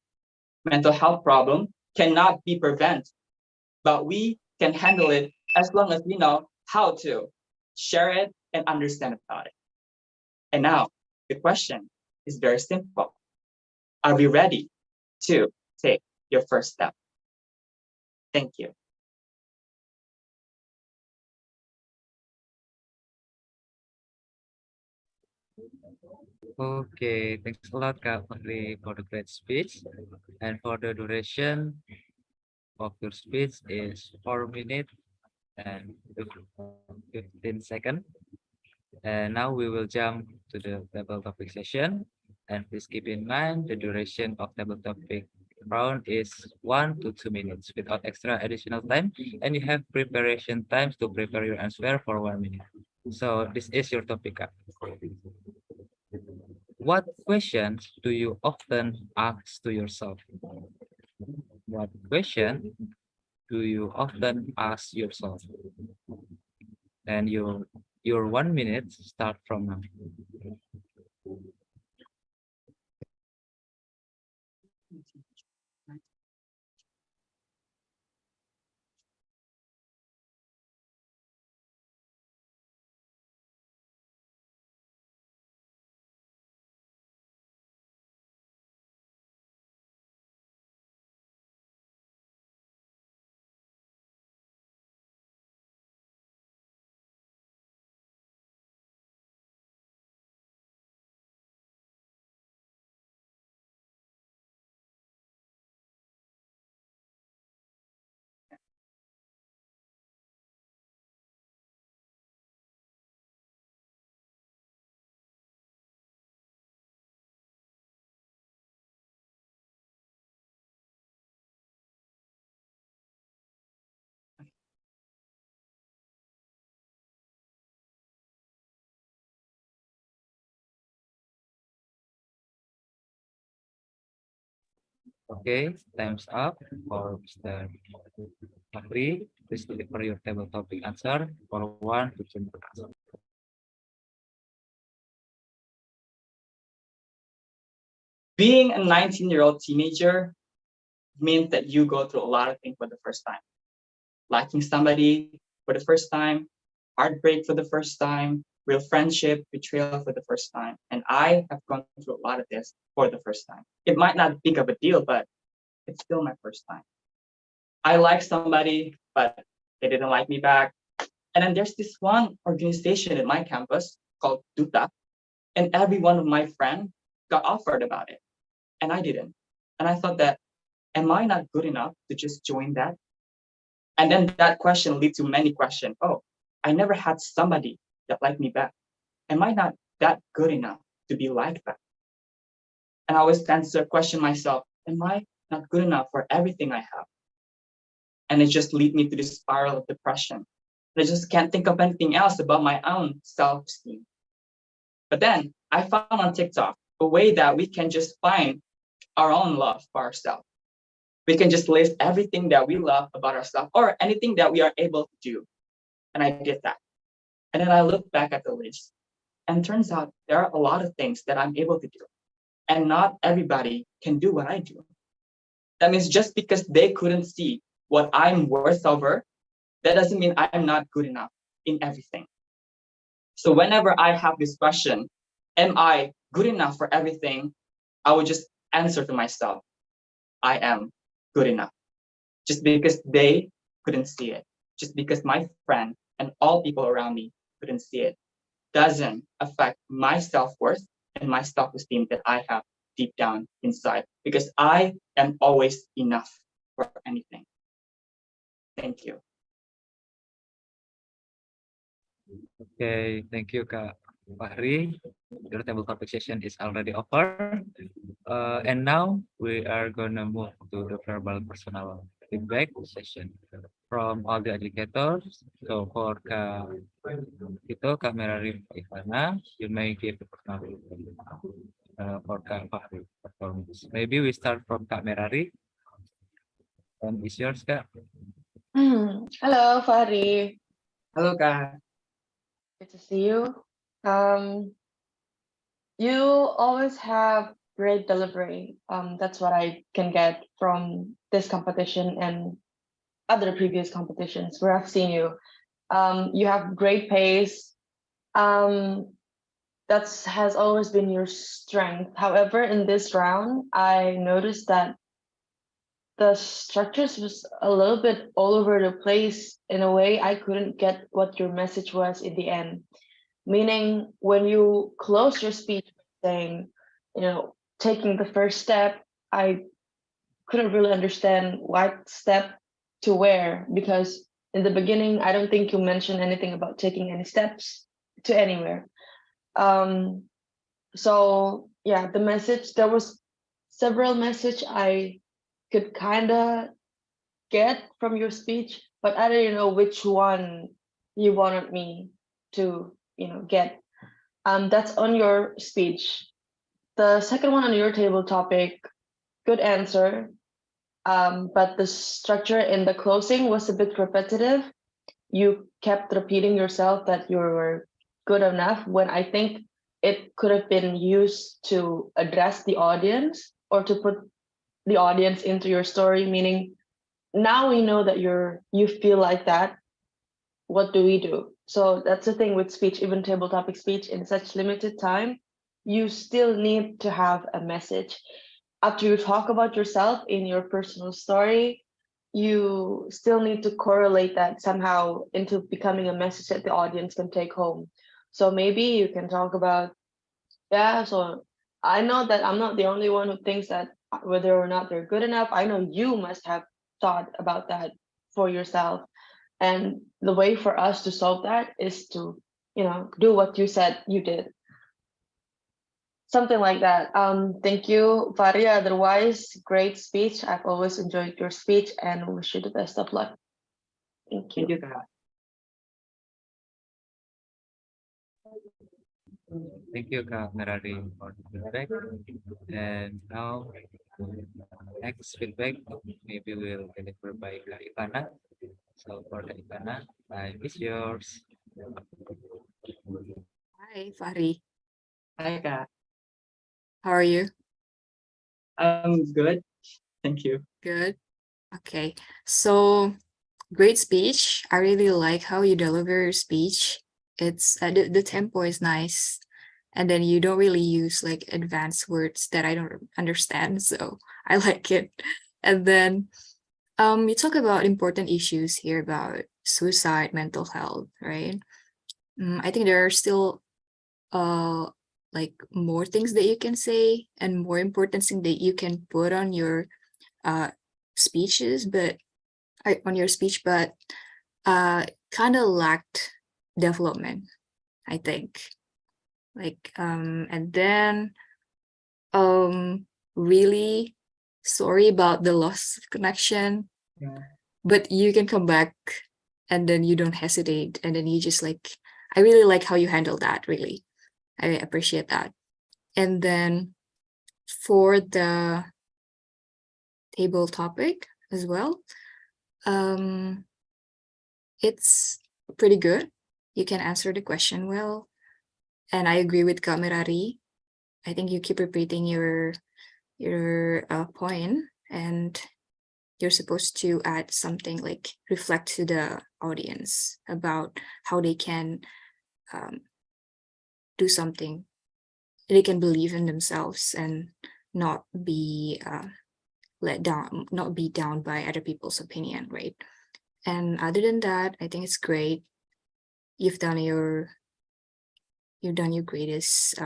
[SPEAKER 9] mental health problem cannot be prevented, but we can handle it as long as we know how to share it and understand about it. And now the question is very simple. Are we ready to take your first step? Thank you.
[SPEAKER 3] Okay, thanks a lot, Kak Fahri, for the great speech. And for the duration of your speech is 4 minutes and 15 seconds. And now we will jump to the table topic session. And please keep in mind the duration of table topic round is 1 to 2 minutes without extra additional time. And you have preparation times to prepare your answer for 1 minute. So this is your topic, Kak. What questions do you often ask to yourself? What question do you often ask yourself? And your 1 minute start from now. Okay, time's up for Mr. Fahri. Please deliver your table topic answer for 1 to 2 minutes.
[SPEAKER 9] Being a 19-year-old teenager means that you go through a lot of things for the first time. Liking somebody for the first time, heartbreak for the first time, real friendship, betrayal for the first time. And I have gone through a lot of this for the first time. It might not be big of a deal, but it's still my first time. I like somebody, but they didn't like me back. And then there's this one organization at my campus called Duta, and every one of my friends got offered about it, and I didn't. And I thought that, am I not good enough to just join that? And then that question leads to many questions. Oh, I never had somebody that liked me back. Am I not that good enough to be liked back? And I always tend to question myself, am I not good enough for everything I have? And it just leads me to this spiral of depression. I just can't think of anything else about my own self-esteem. But then I found on TikTok a way that we can just find our own love for ourselves. We can just list everything that we love about ourselves or anything that we are able to do. And I did that. And then I looked back at the list, and turns out there are a lot of things that I'm able to do. And not everybody can do what I do. That means just because they couldn't see what I'm worth over, that doesn't mean I'm not good enough in everything. So whenever I have this question, am I good enough for everything? I would just answer to myself, I am good enough. Just because they couldn't see it, just because my friend and all people around me couldn't see it, doesn't affect my self-worth and my self-esteem that I have deep down inside, because I am always enough for anything. Thank you.
[SPEAKER 3] Okay, thank you, Kak Fahri. Your table topic session is already over. And now we are gonna move to the verbal personal feedback session from all the educators. So for Kak Merari Ivana, you may give the personal feedback for Kak Fahri performance. Maybe we start from Kak Merari. And it's yours, Kak.
[SPEAKER 5] Hello, Fahri.
[SPEAKER 9] Hello, Kak.
[SPEAKER 5] Good to see you. You always have great delivery. That's what I can get from this competition and other previous competitions where I've seen you. You have great pace. That has always been your strength. However, in this round, I noticed that the structures was a little bit all over the place. In a way, I couldn't get what your message was in the end. Meaning, when you close your speech saying, taking the first step, I couldn't really understand what step to where, because in the beginning, I don't think you mentioned anything about taking any steps to anywhere. So yeah, the message, there was several message I could kind of get from your speech, but I didn't know which one you wanted me to get. That's on your speech. The second one on your table topic, good answer, but the structure in the closing was a bit repetitive. You kept repeating yourself that you were good enough, when I think it could have been used to address the audience or to put the audience into your story, meaning now we know that you feel like that. What do we do? So that's the thing with speech, even table topic speech, in such limited time, you still need to have a message. After you talk about yourself in your personal story, you still need to correlate that somehow into becoming a message that the audience can take home. So maybe you can talk about, so I know that I'm not the only one who thinks that whether or not they're good enough. I know you must have thought about that for yourself. And the way for us to solve that is to, do what you said you did. Something like that. Thank you, Faria. Otherwise, great speech. I've always enjoyed your speech and wish you the best of luck. Thank you.
[SPEAKER 9] Thank you, Kak.
[SPEAKER 3] Thank you, Kak Merari, for the feedback. And now, next feedback maybe will delivered by Kak Ivana. So for Kak Ivana, time is yours.
[SPEAKER 6] Hi, Fahri.
[SPEAKER 9] Hi, Kak.
[SPEAKER 6] How are you?
[SPEAKER 9] I'm good. Thank you.
[SPEAKER 6] Good. Okay. So great speech. I really like how you deliver your speech. It's the tempo is nice, and then you don't really use like advanced words that I don't understand, so I like it. And then you talk about important issues here about suicide, mental health, right? I think there are still like more things that you can say and more important things that you can put on your speeches, but on your speech, but kind of lacked development, I think. Like and then really sorry about the loss of connection, but you can come back and then you don't hesitate, and then you just like, I really like how you handle that, really. I appreciate that. And then for the table topic as well, it's pretty good. You can answer the question well. And I agree with Kak Merari. I think you keep repeating your point, and you're supposed to add something like reflect to the audience about how they can do something. They can believe in themselves and not be let down, not be down by other people's opinion, right? And other than that, I think it's great. You've done your greatest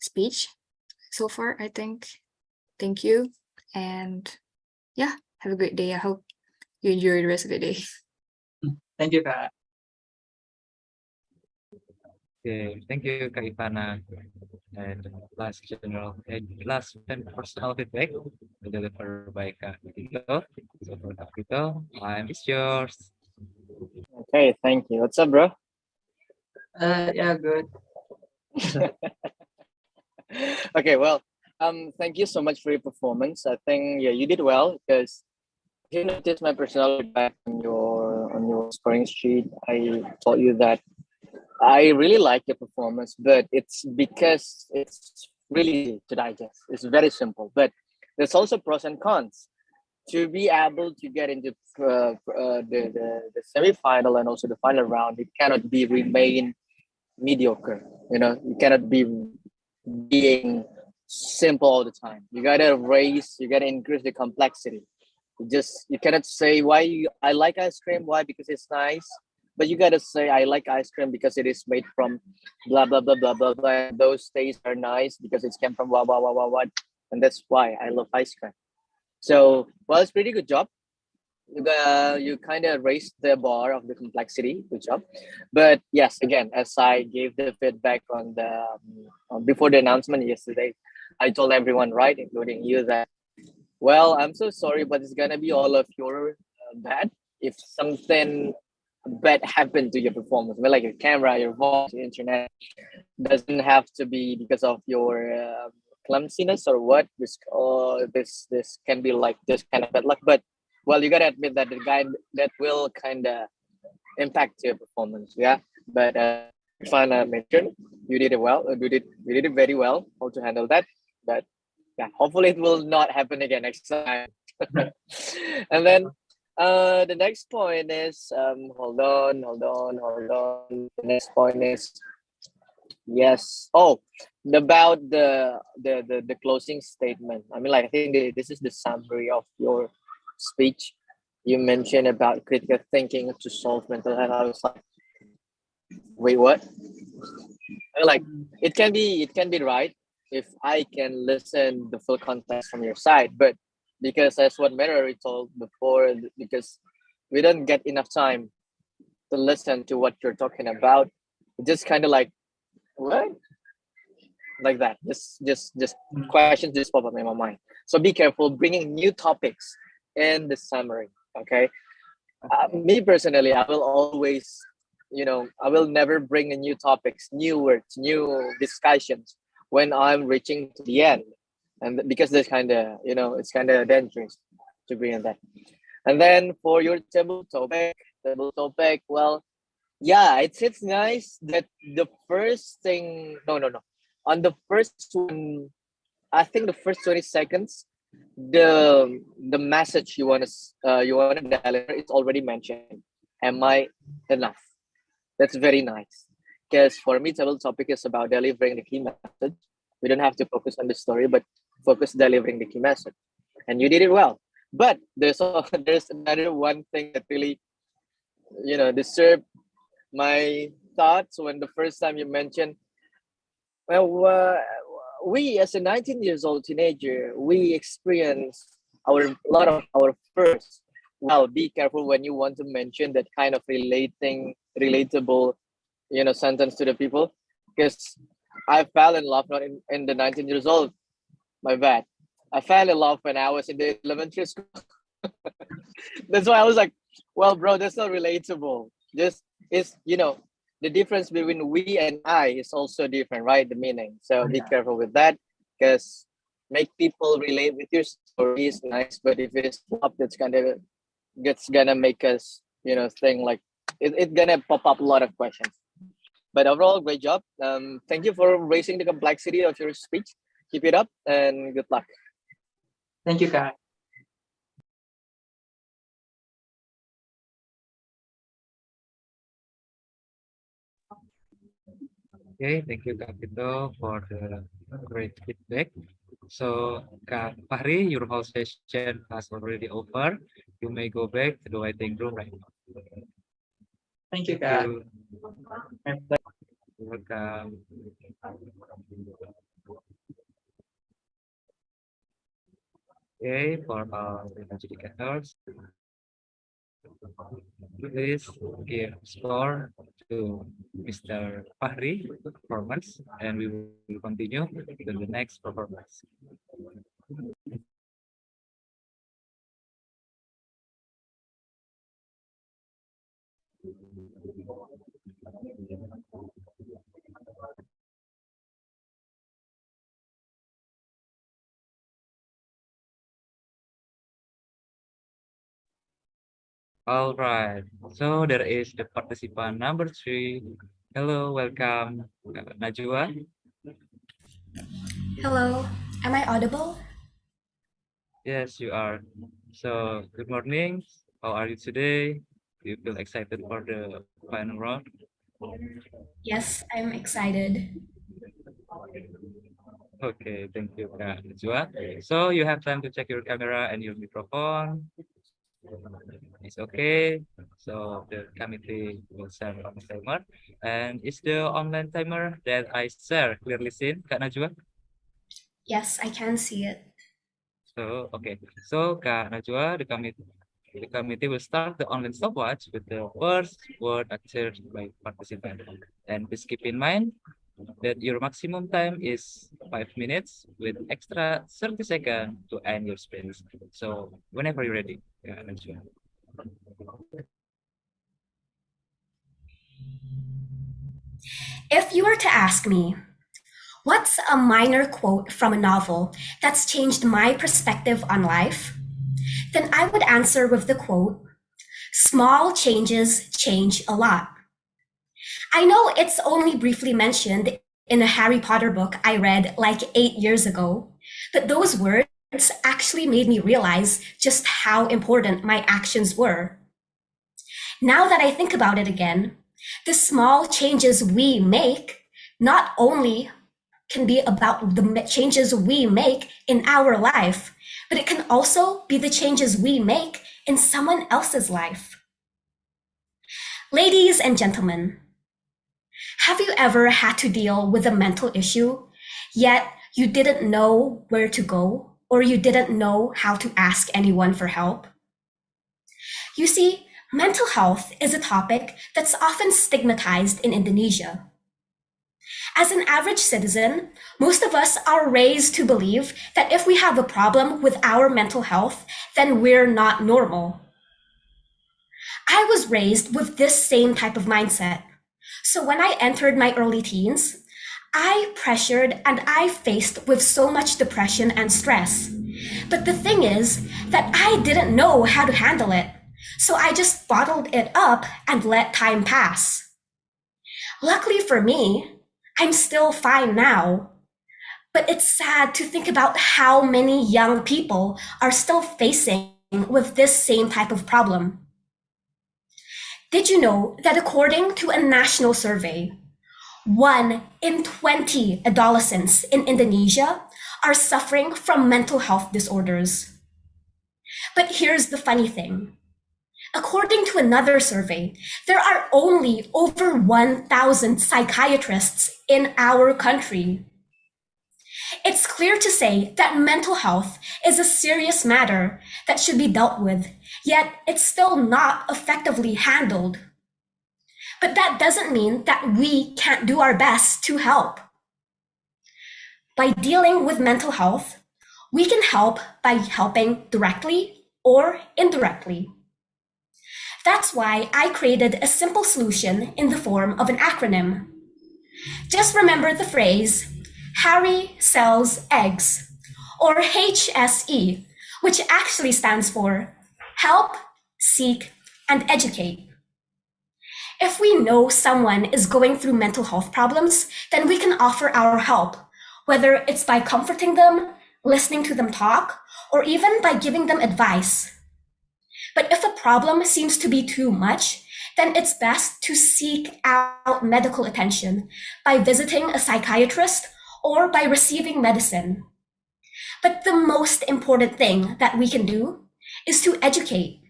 [SPEAKER 6] speech so far, I think. Thank you. And yeah, have a great day. I hope you enjoy the rest of the day.
[SPEAKER 9] Thank you, Kak.
[SPEAKER 3] Okay, thank you, Kak Ivana. And last and personal feedback delivered by Kak Vito. So for Kak Vito, time is yours.
[SPEAKER 4] Okay, thank you. What's up, bro?
[SPEAKER 9] Yeah, good.
[SPEAKER 4] Okay, well, thank you so much for your performance. I think you did well, because if you notice my personal feedback on your scoring sheet, I told you that I really like your performance, but it's because it's really easy to digest. It's very simple, but there's also pros and cons. To be able to get into the semi-final and also the final round, it cannot remain mediocre. You cannot be being simple all the time. You gotta increase the complexity. You cannot say I like ice cream. Why? Because it's nice. But you gotta say I like ice cream because it is made from blah blah blah blah blah blah. Those tastes are nice because it came from blah blah blah blah blah. And that's why I love ice cream. So, well, it's pretty good job. You kind of raised the bar of the complexity. Good job. But yes, again, as I gave the feedback on the before the announcement yesterday, I told everyone, right, including you, that well, I'm so sorry, but it's gonna be all of your bad if something bad happened to your performance. Well, like your camera, your voice, your internet, doesn't have to be because of your clumsiness or what. This can be like this kind of bad luck. But well, you gotta admit that the guy that will kind of impact your performance. Yeah, but Fana mentioned you did it well. You did it very well. How to handle that, but yeah, hopefully it will not happen again next time. And then the next point is hold on. The next point is yes. Oh, about the closing statement. I mean, like I think this is the summary of your speech. You mentioned about critical thinking to solve mental health. I was like, wait, what? Like it can be right if I can listen the full context from your side, but because as what Mary told before, because we don't get enough time to listen to what you're talking about, it just kind of like what, like that. Just questions just pop up in my mind. So be careful bringing new topics in the summary. Okay, me personally, I will always, I will never bring in new topics, new words, new discussions when I'm reaching to the end, and because that's kind of, it's kind of dangerous to bring in that. And then for your table topic, well, yeah, it's nice that the first thing, no, on the first one, I think the first 20 seconds, the message you want to deliver is already mentioned. Am I enough? That's very nice. Because for me, table topic is about delivering the key message. We don't have to focus on the story, but focus delivering the key message. And you did it well. But there's also, there's another one thing that really, disturbed my thoughts when the first time you mentioned, well, we as a 19 years old teenager, we experience a lot of our first. Well, be careful when you want to mention that kind of relatable, sentence to the people, because I fell in love not in the 19 years old. My bad. I fell in love when I was in the elementary school. That's why I was like, well, bro, that's not relatable. Just it's the difference between we and I is also different, right? The meaning. So be careful with that, because make people relate with your story is nice, but if it is flop, that's gonna make us, think like it's gonna pop up a lot of questions. But overall, great job. Thank you for raising the complexity of your speech. Keep it up and good luck.
[SPEAKER 9] Thank you, Kak.
[SPEAKER 3] Okay, thank you, Kak Vito, for the great feedback. So, Kak Fahri, your whole session has already over. You may go back to the waiting room right now.
[SPEAKER 9] Thank you,
[SPEAKER 3] Thank
[SPEAKER 9] Kak.
[SPEAKER 3] you.
[SPEAKER 9] My pleasure.
[SPEAKER 3] You're welcome. Okay, for our adjudicators, please give score to Mr. Fahri performance, and we will continue to the next performance. All right, so there is the participant number 3. Hello, welcome, Najwa.
[SPEAKER 10] Hello, am I audible?
[SPEAKER 3] Yes, you are. So, good morning. How are you today? Do you feel excited for the final round?
[SPEAKER 10] Yes, I'm excited.
[SPEAKER 3] Okay, thank you, Kak Najwa. So, you have time to check your camera and your microphone. It's okay. So, the committee will share on timer. And is the online timer that I share clearly seen, Kak Najwa?
[SPEAKER 10] Yes, I can see it.
[SPEAKER 3] So, okay. So, Kak Najwa, the committee will start the online stopwatch with the first word uttered by participant. And please keep in mind that your maximum time is 5 minutes with extra 30 seconds to end your speech. So, whenever you're ready, Kak Najwa.
[SPEAKER 10] If you were to ask me, what's a minor quote from a novel that's changed my perspective on life? Then I would answer with the quote, small changes change a lot. I know it's only briefly mentioned in a Harry Potter book I read like 8 years ago, but those words actually made me realize just how important my actions were. Now that I think about it again, the small changes we make not only can be about the changes we make in our life, but it can also be the changes we make in someone else's life. Ladies and gentlemen, have you ever had to deal with a mental issue, yet you didn't know where to go or you didn't know how to ask anyone for help? You see, mental health is a topic that's often stigmatized in Indonesia. As an average citizen, most of us are raised to believe that if we have a problem with our mental health, then we're not normal. I was raised with this same type of mindset. So when I entered my early teens, I pressured and I faced with so much depression and stress. But the thing is that I didn't know how to handle it. So I just bottled it up and let time pass. Luckily for me, I'm still fine now. But it's sad to think about how many young people are still facing with this same type of problem. Did you know that according to a national survey, 1 in 20 adolescents in Indonesia are suffering from mental health disorders? But here's the funny thing. According to another survey, there are only over 1,000 psychiatrists in our country. It's clear to say that mental health is a serious matter that should be dealt with, yet it's still not effectively handled. But that doesn't mean that we can't do our best to help. By dealing with mental health, we can help by helping directly or indirectly. That's why I created a simple solution in the form of an acronym. Just remember the phrase, Harry sells eggs, or HSE, which actually stands for help, seek, and educate. If we know someone is going through mental health problems, then we can offer our help, whether it's by comforting them, listening to them talk, or even by giving them advice. But if a problem seems to be too much, then it's best to seek out medical attention by visiting a psychiatrist or by receiving medicine. But the most important thing that we can do is to educate.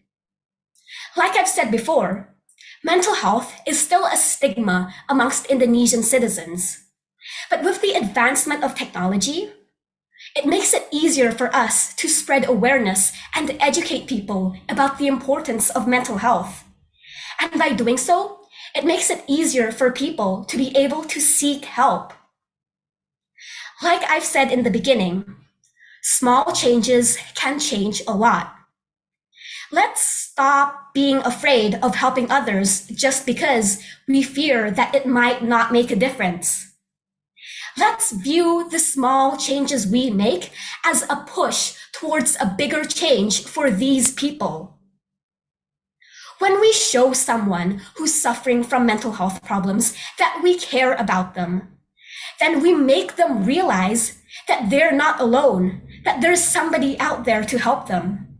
[SPEAKER 10] Like I've said before, mental health is still a stigma amongst Indonesian citizens. But with the advancement of technology, it makes it easier for us to spread awareness and educate people about the importance of mental health. And by doing so, it makes it easier for people to be able to seek help. Like I've said in the beginning, small changes can change a lot. Let's stop being afraid of helping others just because we fear that it might not make a difference. Let's view the small changes we make as a push towards a bigger change for these people. When we show someone who's suffering from mental health problems that we care about them, then we make them realize that they're not alone, that there's somebody out there to help them.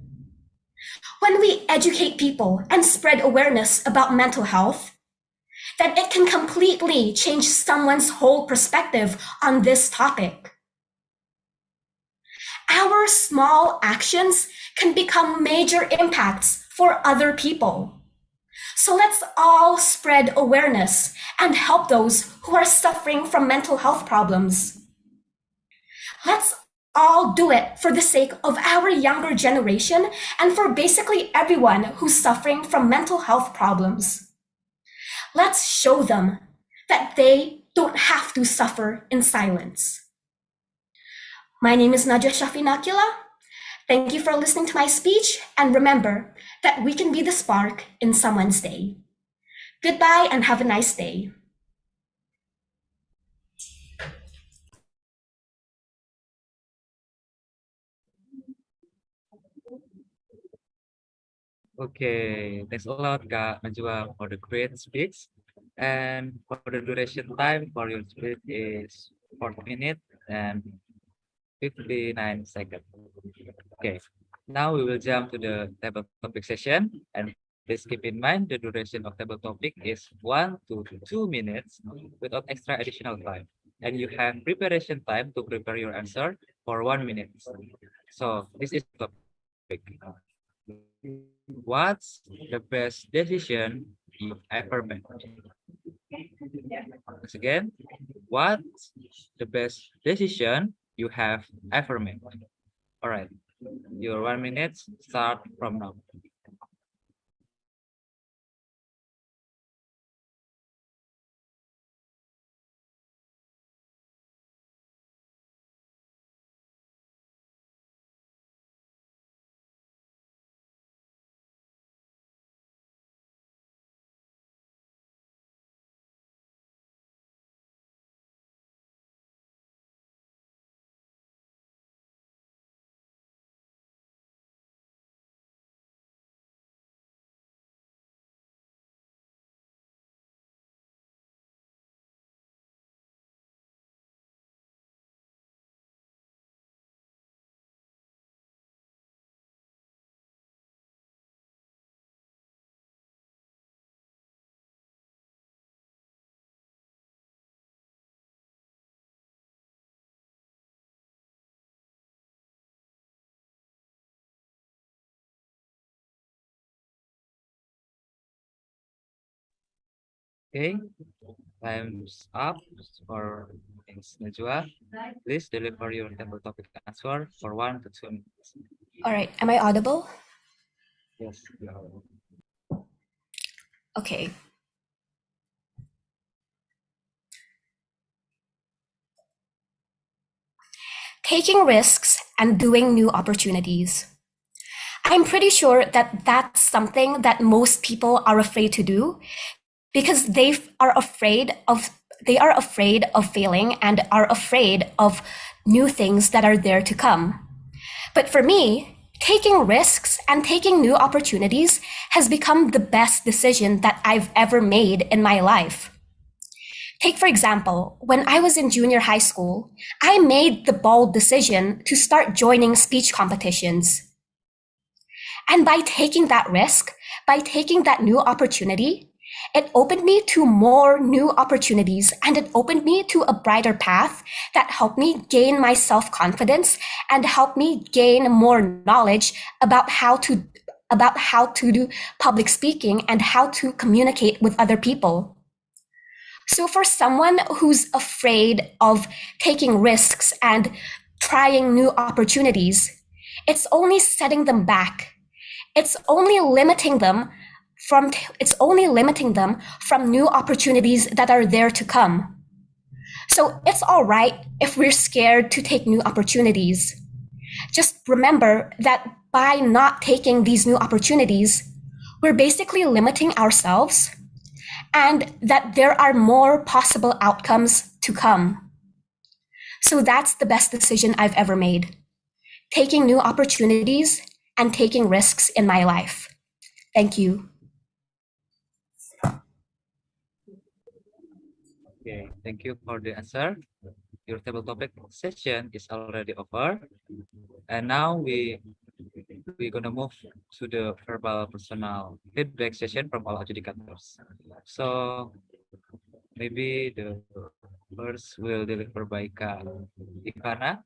[SPEAKER 10] When we educate people and spread awareness about mental health, then it can completely change someone's whole perspective on this topic. Our small actions can become major impacts for other people. So let's all spread awareness and help those who are suffering from mental health problems. Let's all do it for the sake of our younger generation and for basically everyone who's suffering from mental health problems. Let's show them that they don't have to suffer in silence. My name is Najwa Shafinakila. Thank you for listening to my speech, and remember that we can be the spark in someone's day. Goodbye and have a nice day.
[SPEAKER 3] Okay, thanks a lot, Kak Najwa, for the great speech. And for the duration time for your speech is 40 minutes and 59 seconds. Okay, now we will jump to the table topic session. And please keep in mind the duration of table topic is 1 to 2 minutes without extra additional time. And you have preparation time to prepare your answer for 1 minute. So this is the topic. What's the best decision you ever made? Once again, what's the best decision you have ever made? All right, your 1 minute start from now. Okay, time's up for Ms. Najwa. Please deliver your table topic answer for 1 to 2 minutes.
[SPEAKER 10] All right, am I audible?
[SPEAKER 3] Yes. you are.
[SPEAKER 10] Okay. Taking risks and doing new opportunities. I'm pretty sure that that's something that most people are afraid to do because they are afraid of failing and are afraid of new things that are there to come. But for me, taking risks and taking new opportunities has become the best decision that I've ever made in my life. Take, for example, when I was in junior high school, I made the bold decision to start joining speech competitions. And by taking that risk, by taking that new opportunity, it opened me to more new opportunities and it opened me to a brighter path that helped me gain my self-confidence and helped me gain more knowledge about how to do public speaking and how to communicate with other people. So for someone who's afraid of taking risks and trying new opportunities, it's only setting them back. It's only limiting them from new opportunities that are there to come. So it's all right if we're scared to take new opportunities. Just remember that by not taking these new opportunities, we're basically limiting ourselves and that there are more possible outcomes to come. So that's the best decision I've ever made. Taking new opportunities and taking risks in my life. Thank you.
[SPEAKER 3] Okay, thank you for the answer. Your table topic session is already over. And now we're gonna move to the verbal personal feedback session from all adjudicators. So maybe the first will deliver by Kak Ivana.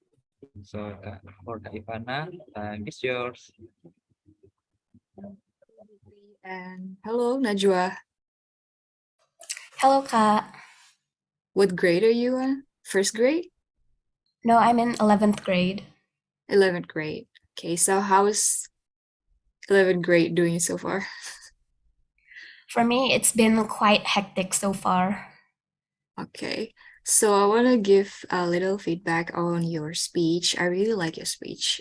[SPEAKER 3] So for Kak Ivana, time is yours.
[SPEAKER 6] And hello, Najwa.
[SPEAKER 10] Hello, Ka.
[SPEAKER 6] What grade are you in? First grade?
[SPEAKER 10] No, I'm in 11th grade.
[SPEAKER 6] 11th grade. Okay, so how's 11th grade doing so far?
[SPEAKER 10] For me, it's been quite hectic so far.
[SPEAKER 6] Okay, so I want to give a little feedback on your speech. I really like your speech.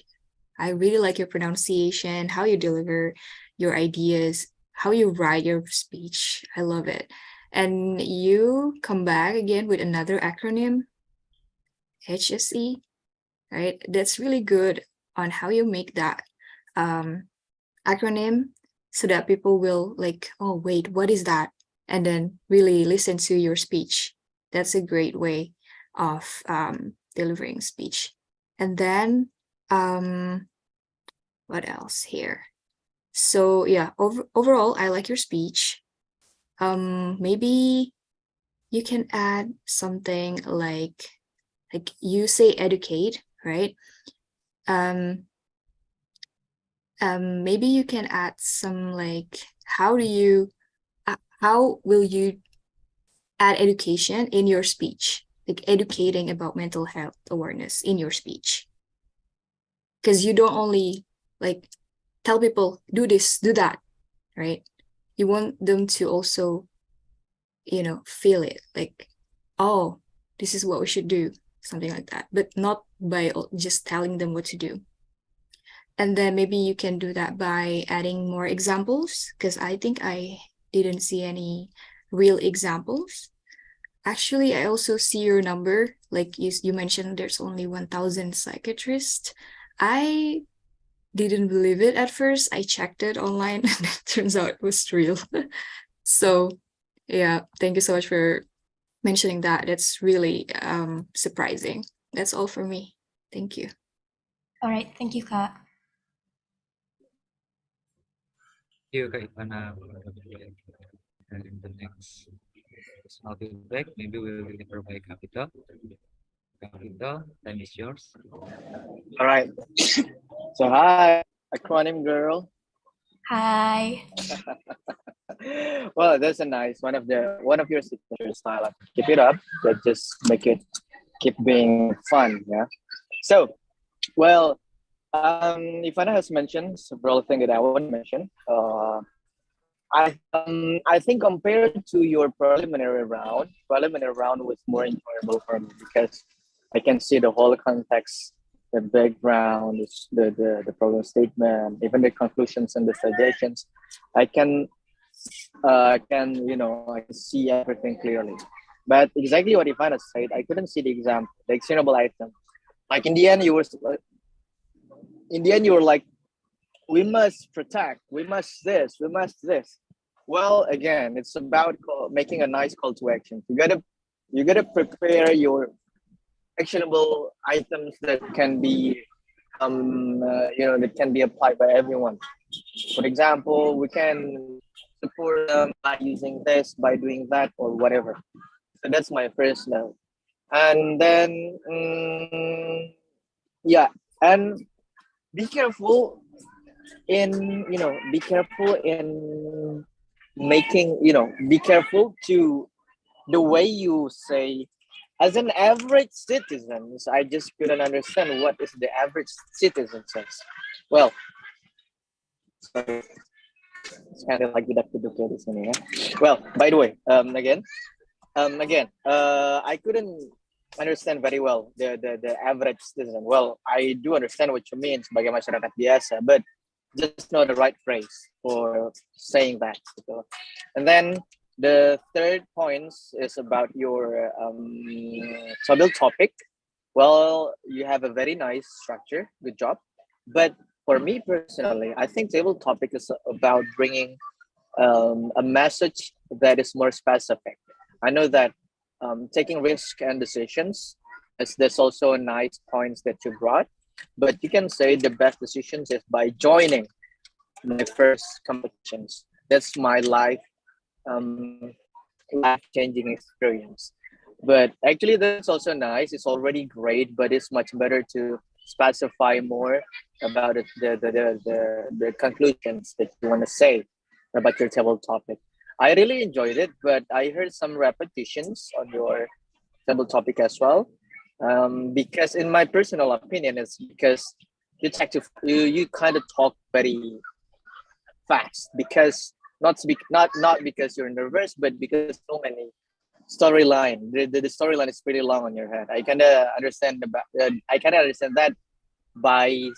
[SPEAKER 6] I really like your pronunciation, how you deliver your ideas, how you write your speech. I love it. And you come back again with another acronym, HSE, right? That's really good on how you make that acronym so that people will like, oh, wait, what is that? And then really listen to your speech. That's a great way of delivering speech. And then what else here? So yeah, overall, I like your speech. Maybe you can add something like you say educate, right? Maybe you can add some like how will you add education in your speech, like educating about mental health awareness in your speech, because you don't only like tell people do this, do that, right? You want them to also, feel it, like, oh, this is what we should do, something like that, but not by just telling them what to do. And then maybe you can do that by adding more examples, because I think I didn't see any real examples. Actually, I also see your number, like you mentioned there's only 1,000 psychiatrists. I didn't believe it at first. I checked it online and it turns out it was real. So yeah, thank you so much for mentioning that. That's really surprising. That's all for me. Thank you.
[SPEAKER 10] All right, thank you, Ka.
[SPEAKER 3] Thank you, Kak Ivana. And the next personal feedback, maybe we'll deliver by Capito. Capito, time is yours.
[SPEAKER 4] All right. So hi, acronym girl.
[SPEAKER 10] Hi.
[SPEAKER 4] Well, that's a nice one of your signature style. Keep it up, but just make it keep being fun. Yeah. So, well, Ivana has mentioned several things that I want to mention. I think compared to your preliminary round was more enjoyable for me because I can see the whole context, the background, the problem statement, even the conclusions and the suggestions. I I can see everything clearly. But exactly what Ivana said, I couldn't see the example, the actionable item. Like in the end you were like, we must protect, we must this. Well, again, it's about making a nice call to action. You gotta prepare your actionable items that can be that can be applied by everyone. For example, we can support them by using this, by doing that, or whatever. So that's my first note. And then, yeah, and be careful be careful in making, be careful to the way you say. As an average citizen, I just couldn't understand what is the average citizen says. Well, sorry, it's kind of like tidak kedua di sini ya. Well, by the way, I couldn't understand very well the average citizen. Well, I do understand what you mean sebagai masyarakat biasa, but just know the right phrase for saying that. And then the third point is about your table topic. Well, you have a very nice structure. Good job. But for me personally, I think table topic is about bringing a message that is more specific. I know that taking risk and decisions is there's also a nice points that you brought, but you can say the best decisions is by joining my first competitions. That's my life changing experience. But actually, that's also nice. It's already great, but it's much better to specify more about it, the conclusions that you want to say about your table topic. I really enjoyed it, but I heard some repetitions on your table topic as well. Because in my personal opinion, it's because you kind of talk very fast because not because you're nervous, but because so many storyline. The storyline is pretty long on your head. I kind of understand that by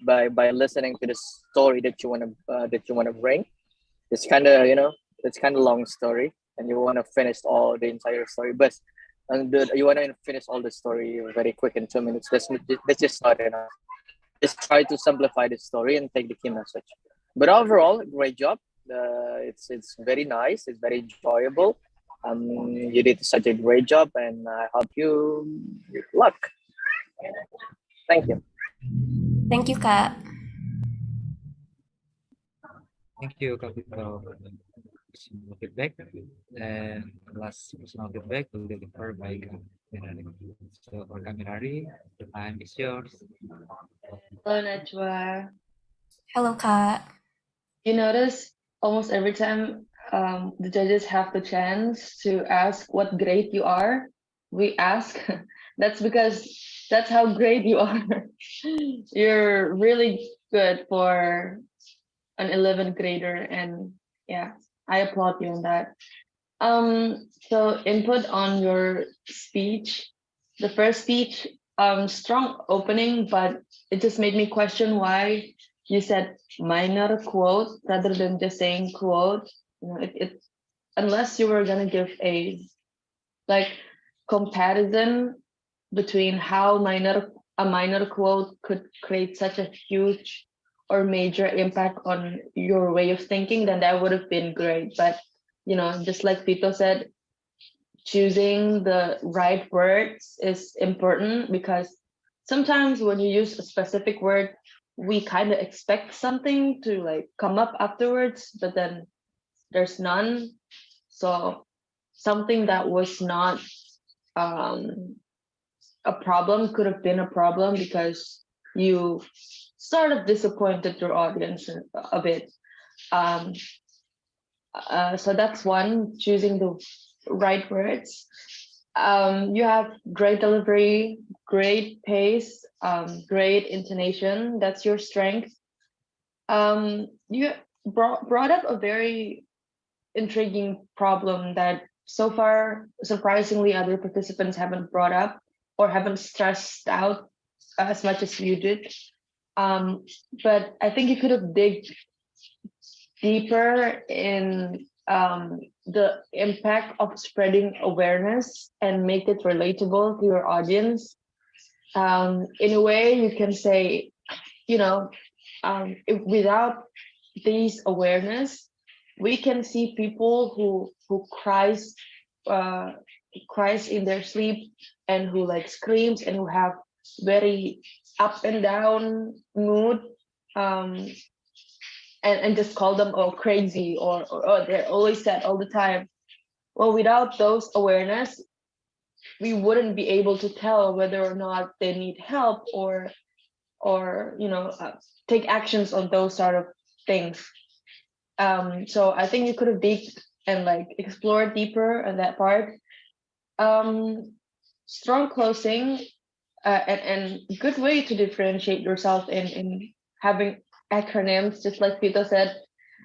[SPEAKER 4] by listening to the story that you want to bring. It's kind of it's kind of long story, and you want to finish all the entire story, but you want to finish all the story very quick in 2 minutes. That's just not enough. Just try to simplify the story and take the key message. But overall, great job. It's very nice. It's very enjoyable. You did such a great job, and I hope you good luck. Thank you.
[SPEAKER 10] Thank you, Kak.
[SPEAKER 3] Thank you, Kak Vito, for the personal feedback. And last personal feedback will be delivered by Kamirari. So for Kamirari, the time is yours.
[SPEAKER 5] Hello, Najwa.
[SPEAKER 10] Hello, Kak.
[SPEAKER 5] You notice almost every time the judges have the chance to ask what grade you are, we ask. That's because that's how great you are. You're really good for an 11th grader, and yeah, I applaud you on that. So input on your speech. The first speech, strong opening, but it just made me question why you said minor quote rather than just saying quote. Unless you were gonna give a like comparison between how a minor quote could create such a huge or major impact on your way of thinking, then that would have been great. But just like Tito said, choosing the right words is important because sometimes when you use a specific word, we kind of expect something to like come up afterwards, but then there's none. So something that was not a problem could have been a problem because you sort of disappointed your audience a bit. So that's one, choosing the right words. You have great delivery, great pace, great intonation. That's your strength. You brought up a very intriguing problem that so far, surprisingly, other participants haven't brought up or haven't stressed out as much as you did. But I think you could have dig deeper in the impact of spreading awareness and make it relatable to your audience. In a way, you can say, you know, without these awareness, we can see people who cries in their sleep, and who like screams, and who have very up and down mood, um, and just call them crazy, or they're always sad all the time. Well, without those awareness, we wouldn't be able to tell whether or not they need help, or take actions on those sort of things. So I think you could have digged and like explored deeper on that part. Strong closing, and good way to differentiate yourself in having acronyms, just like Vito said,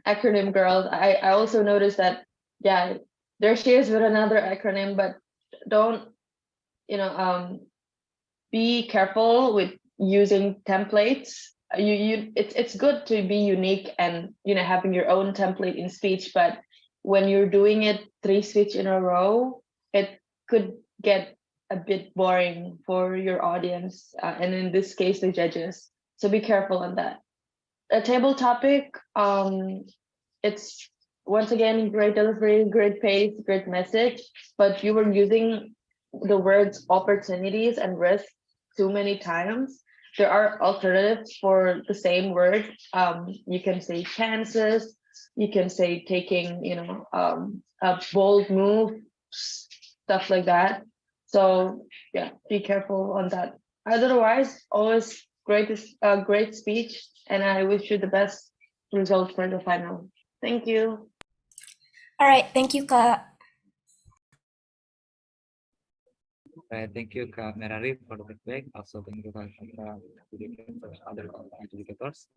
[SPEAKER 5] acronym girls. I also noticed that, yeah, there she is with another acronym, but don't, be careful with using templates. It's good to be unique and having your own template in speech, but when you're doing it 3 speech in a row, it could get a bit boring for your audience, and in this case the judges. So be careful on that. A table topic, it's once again great delivery, great pace, great message, but you were using the words opportunities and risk too many times. There are alternatives for the same word. You can say chances, you can say taking, a bold move, stuff like that. So yeah, be careful on that. Otherwise, always great speech, and I wish you the best result for the final. Thank you.
[SPEAKER 10] All right, thank you, Kak.
[SPEAKER 3] Thank you, Kak Merari, for the feedback. Also, thank you, Kak for other educators.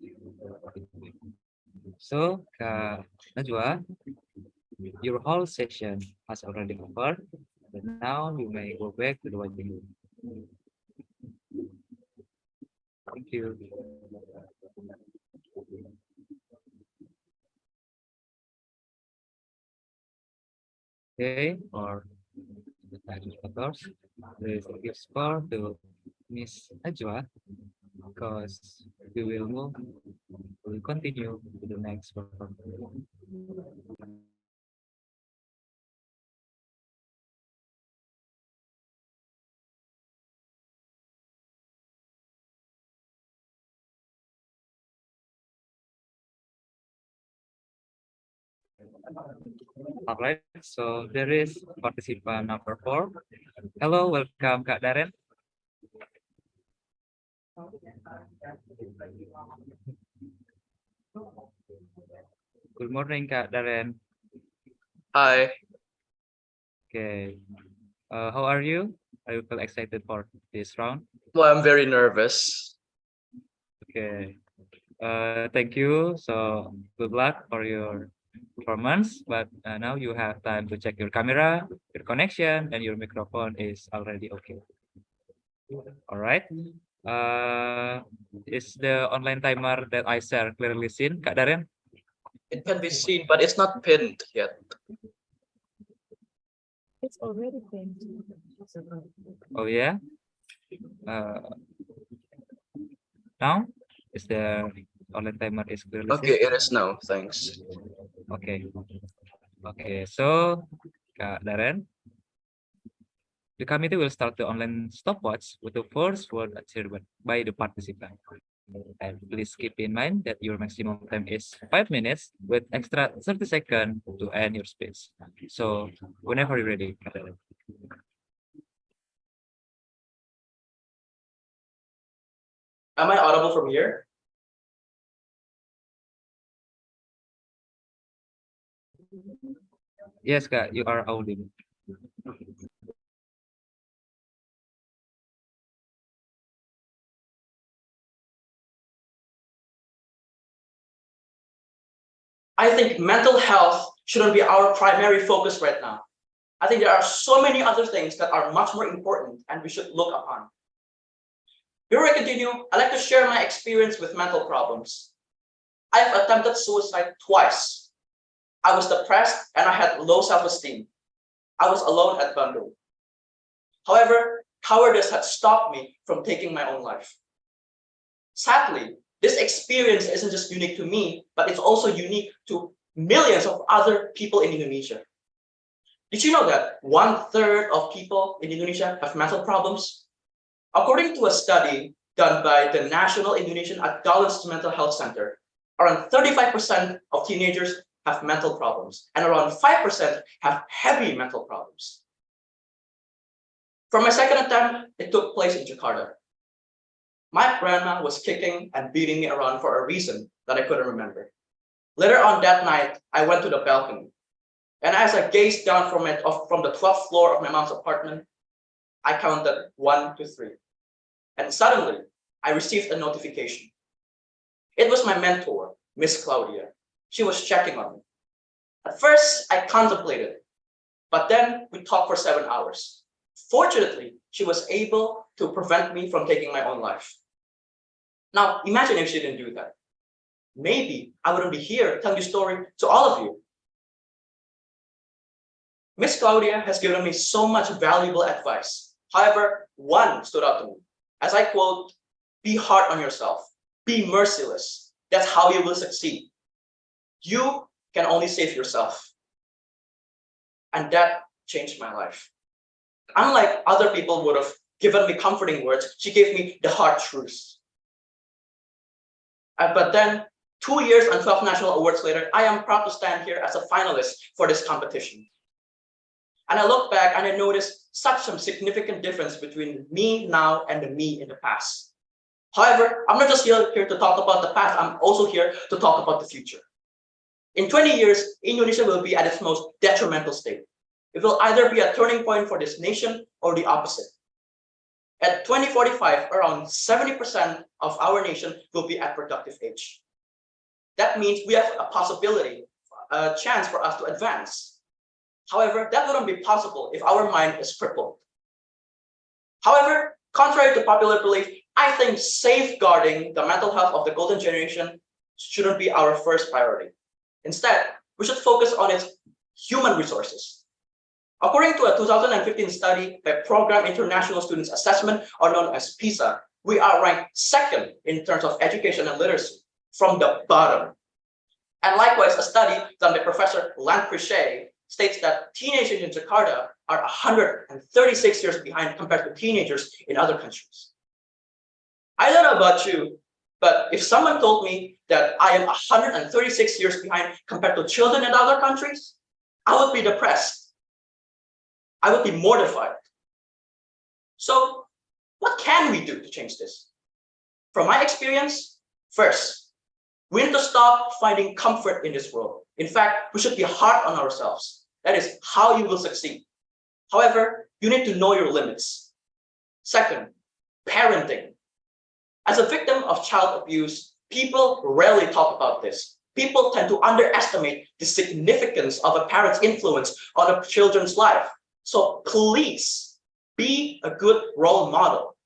[SPEAKER 3] So, Kak Najwa, your whole session has already over. But now you may go back to the waiting room. Thank you. Okay, or the educators, please give score to Miss Najwa, because we will continue to the next performance. All right, so there is participant number 4. Hello, welcome, Kak Darren. Good morning, Kak Darren.
[SPEAKER 7] Hi.
[SPEAKER 3] Okay, how are you? Are you feel excited for this round?
[SPEAKER 7] Well, I'm very nervous.
[SPEAKER 3] Okay, thank you. So good luck for your performance. But now you have time to check your camera, your connection, and your microphone is already okay. All right. Is the online timer that I share clearly seen, Kak Darren?
[SPEAKER 7] It can be seen, but it's not pinned yet.
[SPEAKER 6] It's already pinned.
[SPEAKER 3] Oh yeah. Now is the online timer is clearly
[SPEAKER 7] Okay,
[SPEAKER 3] seen?
[SPEAKER 7] it is now. Thanks.
[SPEAKER 3] Okay. Okay. So, Kak Darren, the committee will start the online stopwatch with the first word achieved by the participant. And please keep in mind that your maximum time is 5 minutes with extra 30 seconds to end your speech. So whenever you're ready.
[SPEAKER 7] Am I audible from here?
[SPEAKER 3] Yes, Kak, you are audible.
[SPEAKER 11] I think mental health shouldn't be our primary focus right now. I think there are so many other things that are much more important and we should look upon. Before I continue, I'd like to share my experience with mental problems. I've attempted suicide twice. I was depressed and I had low self-esteem. I was alone at Bandung. However, cowardice had stopped me from taking my own life. Sadly, this experience isn't just unique to me, but it's also unique to millions of other people in Indonesia. Did you know that 1/3 of people in Indonesia have mental problems? According to a study done by the National Indonesian Adolescent Mental Health Center, around 35% of teenagers have mental problems, and around 5% have heavy mental problems. For my second attempt, it took place in Jakarta. My grandma was kicking and beating me around for a reason that I couldn't remember. Later on that night, I went to the balcony, and as I gazed down from the 12th floor of my mom's apartment, I counted 1 to 3. And suddenly, I received a notification. It was my mentor, Miss Claudia. She was checking on me. At first, I contemplated, but then we talked for 7 hours. Fortunately, she was able to prevent me from taking my own life. Now, imagine if she didn't do that. Maybe I wouldn't be here telling this story to all of you. Miss Claudia has given me so much valuable advice. However, one stood out to me. As I quote, "Be hard on yourself. Be merciless. That's how you will succeed. You can only save yourself." And that changed my life. Unlike other people would have given me comforting words, she gave me the hard truths. But then, 2 years and 12 national awards later, I am proud to stand here as a finalist for this competition. And I look back and I notice such a significant difference between me now and the me in the past. However, I'm not just here to talk about the past, I'm also here to talk about the future. In 20 years, Indonesia will be at its most detrimental state. It will either be a turning point for this nation or the opposite. At 2045, around 70% of our nation will be at productive age. That means we have a possibility, a chance for us to advance. However, that wouldn't be possible if our mind is crippled. However, contrary to popular belief, I think safeguarding the mental health of the golden generation shouldn't be our first priority. Instead, we should focus on its human resources. According to a 2015 study by Program International Students Assessment, or known as PISA, we are ranked second in terms of education and literacy, from the bottom. And likewise, a study done by Professor Lan Prishay states that teenagers in Jakarta are 136 years behind compared to teenagers in other countries. I don't know about you, but if someone told me that I am 136 years behind compared to children in other countries, I would be depressed. I would be mortified. So what can we do to change this? From my experience, first, we need to stop finding comfort in this world. In fact, we should be hard on ourselves. That is how you will succeed. However, you need to know your limits. Second, parenting. As a victim of child abuse, people rarely talk about this. People tend to underestimate the significance of a parent's influence on a children's life. So please be a good role model.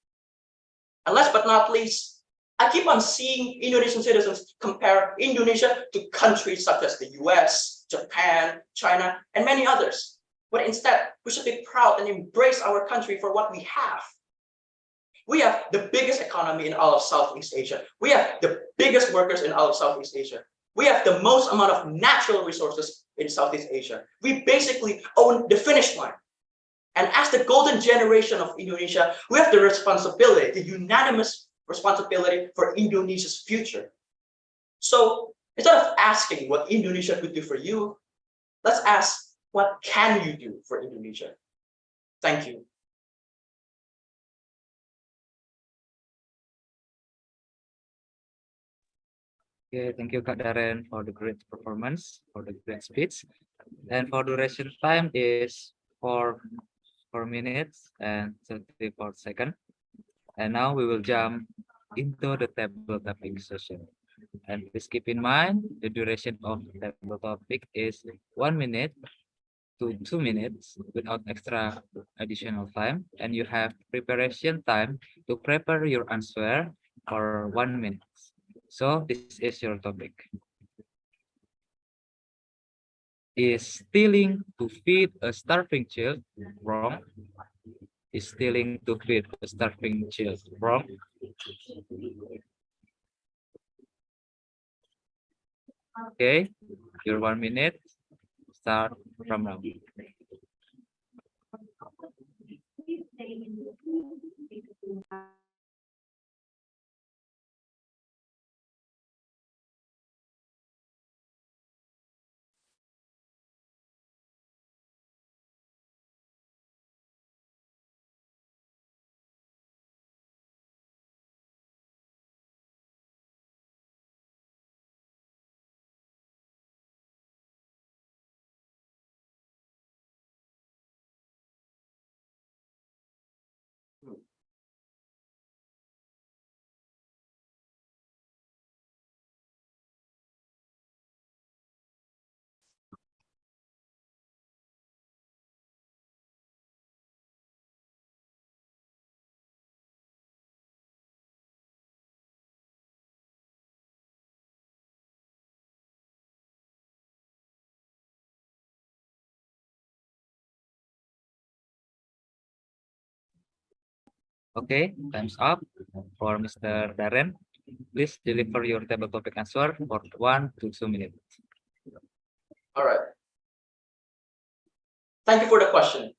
[SPEAKER 11] And last but not least, I keep on seeing Indonesian citizens compare Indonesia to countries such as the US, Japan, China, and many others. But instead, we should be proud and embrace our country for what we have. We have the biggest economy in all of Southeast Asia. We have the biggest workers in all of Southeast Asia. We have the most amount of natural resources in Southeast Asia. We basically own the finish line. And as the golden generation of Indonesia, we have the responsibility, the unanimous responsibility for Indonesia's future. So instead of asking what Indonesia could do for you, let's ask, what can you do for Indonesia? Thank you.
[SPEAKER 3] Okay, thank you, Kak Darren, for the great performance, for the great speech. And for duration time is 4 minutes and 34 seconds. And now we will jump into the table topic session. And please keep in mind the duration of the table topic is 1 minute to 2 minutes without extra additional time. And you have preparation time to prepare your answer for 1 minute. So this is your topic. Is stealing to feed a starving child wrong? Is stealing to feed a starving child wrong? Okay, your 1 minute start from now. Okay, time's up for Mr. Darren. Please deliver your table topic answer for 1 to 2 minutes.
[SPEAKER 11] All right. Thank you for the question.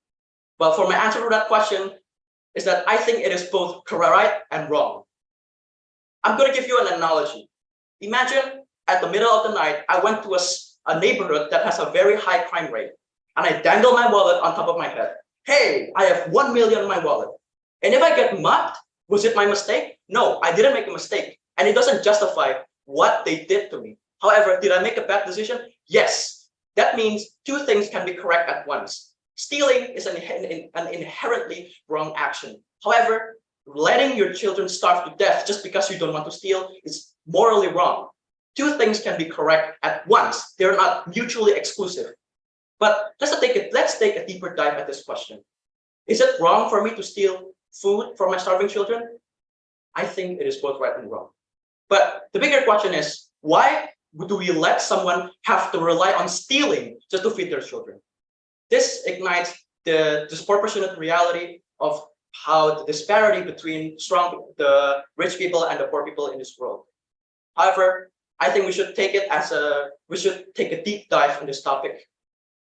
[SPEAKER 11] Well, for my answer to that question is that I think it is both right and wrong. I'm going to give you an analogy. Imagine at the middle of the night, I went to a neighborhood that has a very high crime rate, and I dangle my wallet on top of my head. Hey, I have 1 million in my wallet. And if I get mugged, was it my mistake? No, I didn't make a mistake. And it doesn't justify what they did to me. However, did I make a bad decision? Yes. That means two things can be correct at once. Stealing is an inherently wrong action. However, letting your children starve to death just because you don't want to steal is morally wrong. Two things can be correct at once. They're not mutually exclusive. But let's take a deeper dive at this question. Is it wrong for me to steal food from my starving children? I think it is both right and wrong. But the bigger question is, why do we let someone have to rely on stealing just to feed their children? This ignites the disproportionate reality of how the disparity between the rich people and the poor people in this world. However, I think we should take a deep dive on this topic.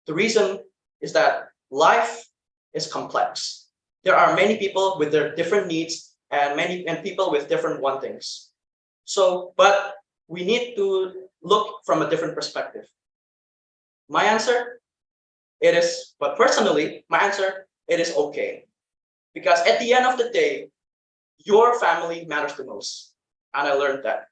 [SPEAKER 11] The reason is that life is complex. There are many people with their different needs and people with different wantings. But we need to look from a different perspective. My answer, personally, my answer, it is okay. Because at the end of the day, your family matters the most. And I learned that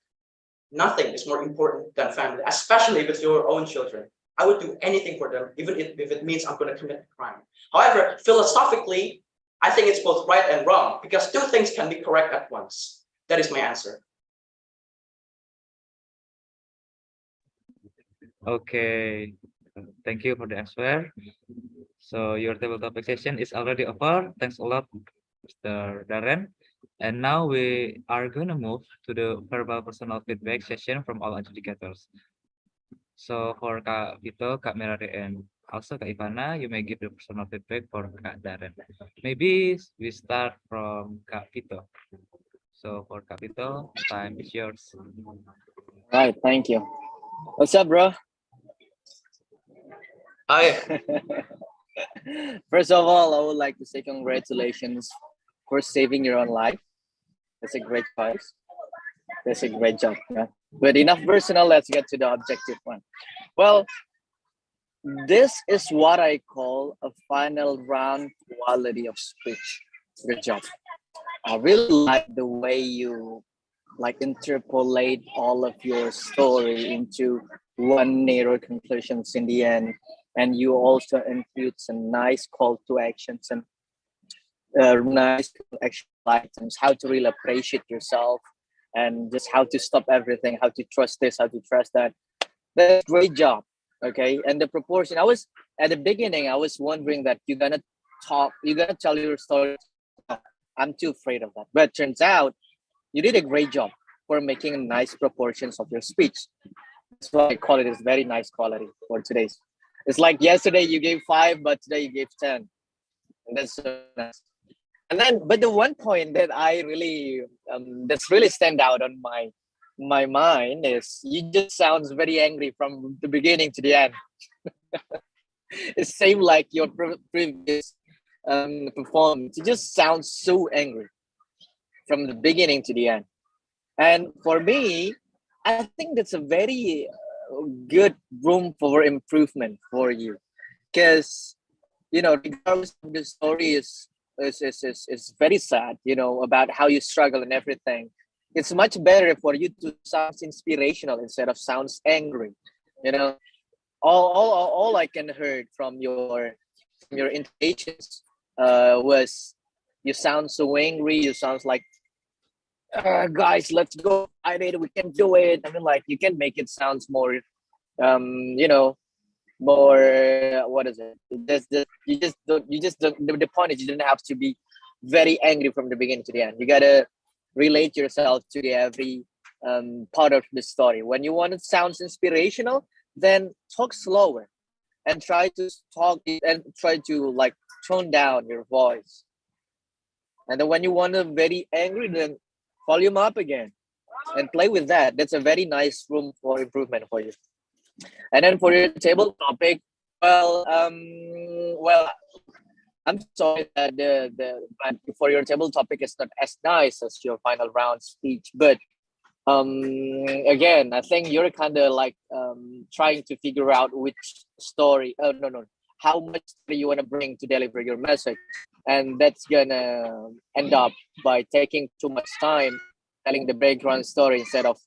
[SPEAKER 11] nothing is more important than family, especially with your own children. I would do anything for them, even if it means I'm going to commit a crime. However, philosophically, I think it's both right and wrong because two things can be correct at once. That is my answer.
[SPEAKER 3] Okay, thank you for the answer. So your table topic session is already over. Thanks a lot, Mr. Darren. And now we are going to move to the verbal personal feedback session from all adjudicators. So for Kak Vito, Kak Merari, and also Kak Ivana, you may give the personal feedback for Kak Darren. Maybe we start from Kak Vito. So for Kak Vito, time is yours.
[SPEAKER 4] All right, thank you. What's up, bro?
[SPEAKER 7] Hi.
[SPEAKER 4] First of all, I would like to say congratulations for saving your own life. That's a great choice. That's a great job. Yeah. But enough personal, let's get to the objective one. Well, this is what I call a final round quality of speech. Good job. I really like the way you like interpolate all of your story into one narrow conclusions in the end, and you also include some nice call to actions and nice action items, how to really appreciate yourself, and just how to stop everything, how to trust this, how to trust that. That's great job. Okay, and the proportion, I was at the beginning, I was wondering that you're gonna tell your story. I'm too afraid of that, but turns out you did a great job for making nice proportions of your speech. That's why I call it is very nice quality for today's. It's like yesterday you gave 5, but today you gave 10. And that's so nice. And then, but the one point that I really that's really stand out on my mind is you just sounds very angry from the beginning to the end. It seemed like your previous performance. It just sounds so angry from the beginning to the end. And for me, I think that's a very good room for improvement for you, because regardless of the story is very sad, about how you struggle and everything. It's much better for you to sound inspirational instead of sounds angry. You know, all I can heard from your intonations was you sound so angry. You sound like, guys, let's go. I mean, we can do it. I mean, like you can make it sounds more, more. What is it? You just don't. The point is you don't have to be very angry from the beginning to the end. You gotta relate yourself to the every part of the story. When you want it sounds inspirational, then talk slower and try to talk and try to like tone down your voice. And then when you want to very angry, then volume up again and play with that. That's a very nice room for improvement for you. And then for your table topic, well, I'm sorry that but for your table topic is not as nice as your final round speech, but again, I think you're kind of like trying to figure out which story. Oh no, how much story you want to bring to deliver your message, and that's gonna end up by taking too much time telling the background story instead of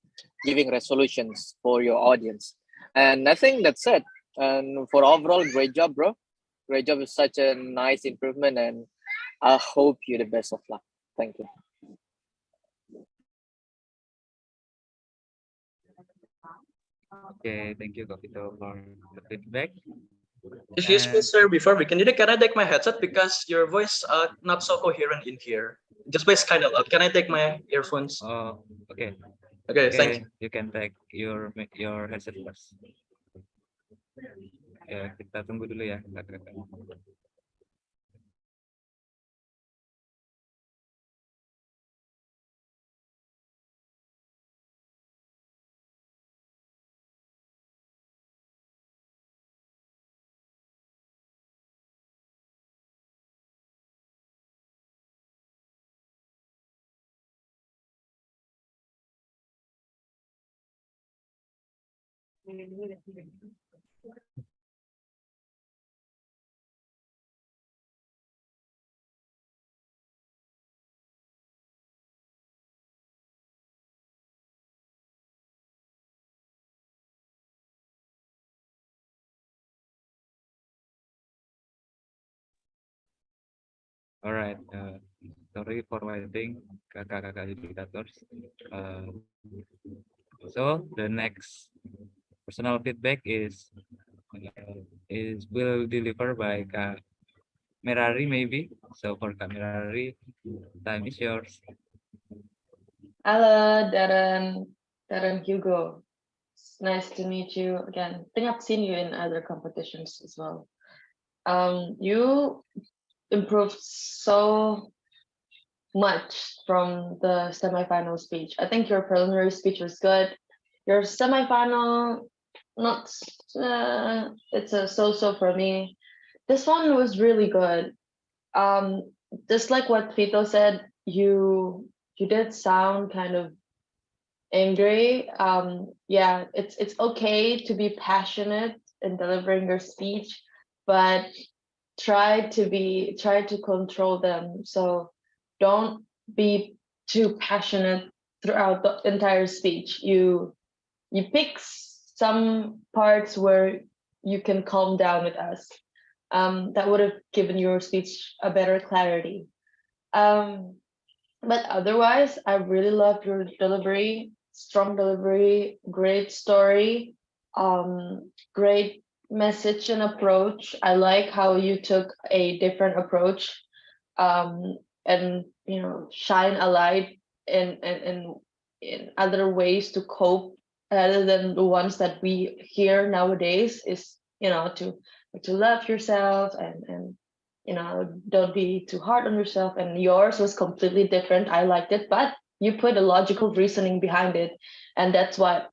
[SPEAKER 4] giving resolutions for your audience. And I think that's it. And for overall, great job, bro. Great job. Is such a nice improvement, and I hope you the best of luck. Thank you.
[SPEAKER 3] Okay, thank you, Kapito, for the feedback.
[SPEAKER 7] Excuse me,
[SPEAKER 3] And
[SPEAKER 7] sir. Before we continue, can I take my headset because your voice not so coherent in here? Just voice kind of loud. Can I take my earphones?
[SPEAKER 3] okay,
[SPEAKER 7] Okay, thank you.
[SPEAKER 3] you can take your headset first. Ya, kita tunggu dulu ya, kakak-kakak. Alright, sorry for waiting, kakak-kakak educators. So the next personal feedback is will deliver by Kak Merari maybe. So for Kak Merari, time is yours.
[SPEAKER 5] Hello, Darren Hugo. It's nice to meet you again. I think I've seen you in other competitions as well. You improved so much from the semifinal speech. I think your preliminary speech was good. Your semifinal, not it's a so-so for me. This one was really good. Just like what Vito said, you did sound kind of angry. Yeah, it's okay to be passionate in delivering your speech, but try to control them. So don't be too passionate throughout the entire speech. You pick some parts where you can calm down with us. That would have given your speech a better clarity. But otherwise, I really loved your delivery, strong delivery, great story, great message and approach. I like how you took a different approach, and shine a light in other ways to cope other than the ones that we hear nowadays, is to love yourself, and don't be too hard on yourself. And yours was completely different. I liked it, but you put a logical reasoning behind it, and that's what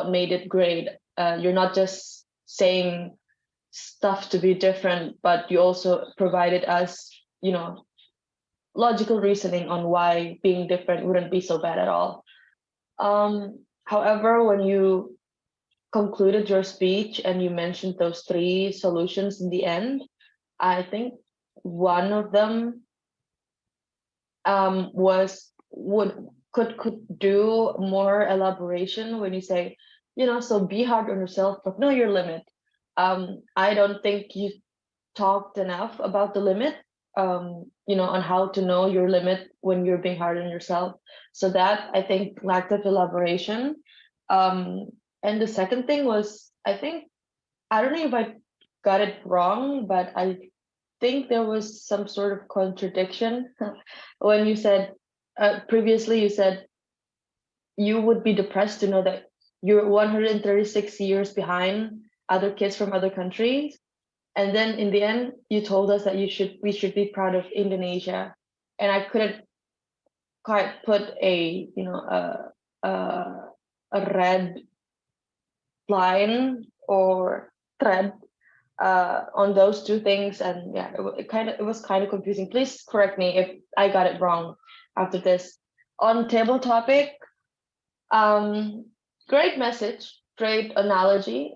[SPEAKER 5] made it great. You're not just saying stuff to be different, but you also provided us logical reasoning on why being different wouldn't be so bad at all. However, when you concluded your speech and you mentioned those 3 solutions in the end, I think one of them could do more elaboration when you say, so be hard on yourself, but know your limit. I don't think you talked enough about the limit, on how to know your limit when you're being hard on yourself. So that, I think, lacked of elaboration. And the second thing was, I don't know if I got it wrong, but I think there was some sort of contradiction when you said, previously you said you would be depressed to know that you're 136 years behind other kids from other countries. And then in the end, you told us that we should be proud of Indonesia. And I couldn't quite put a red line or thread on those 2 things. And yeah, it was kind of confusing. Please correct me if I got it wrong after this. On table topic, great message, great analogy,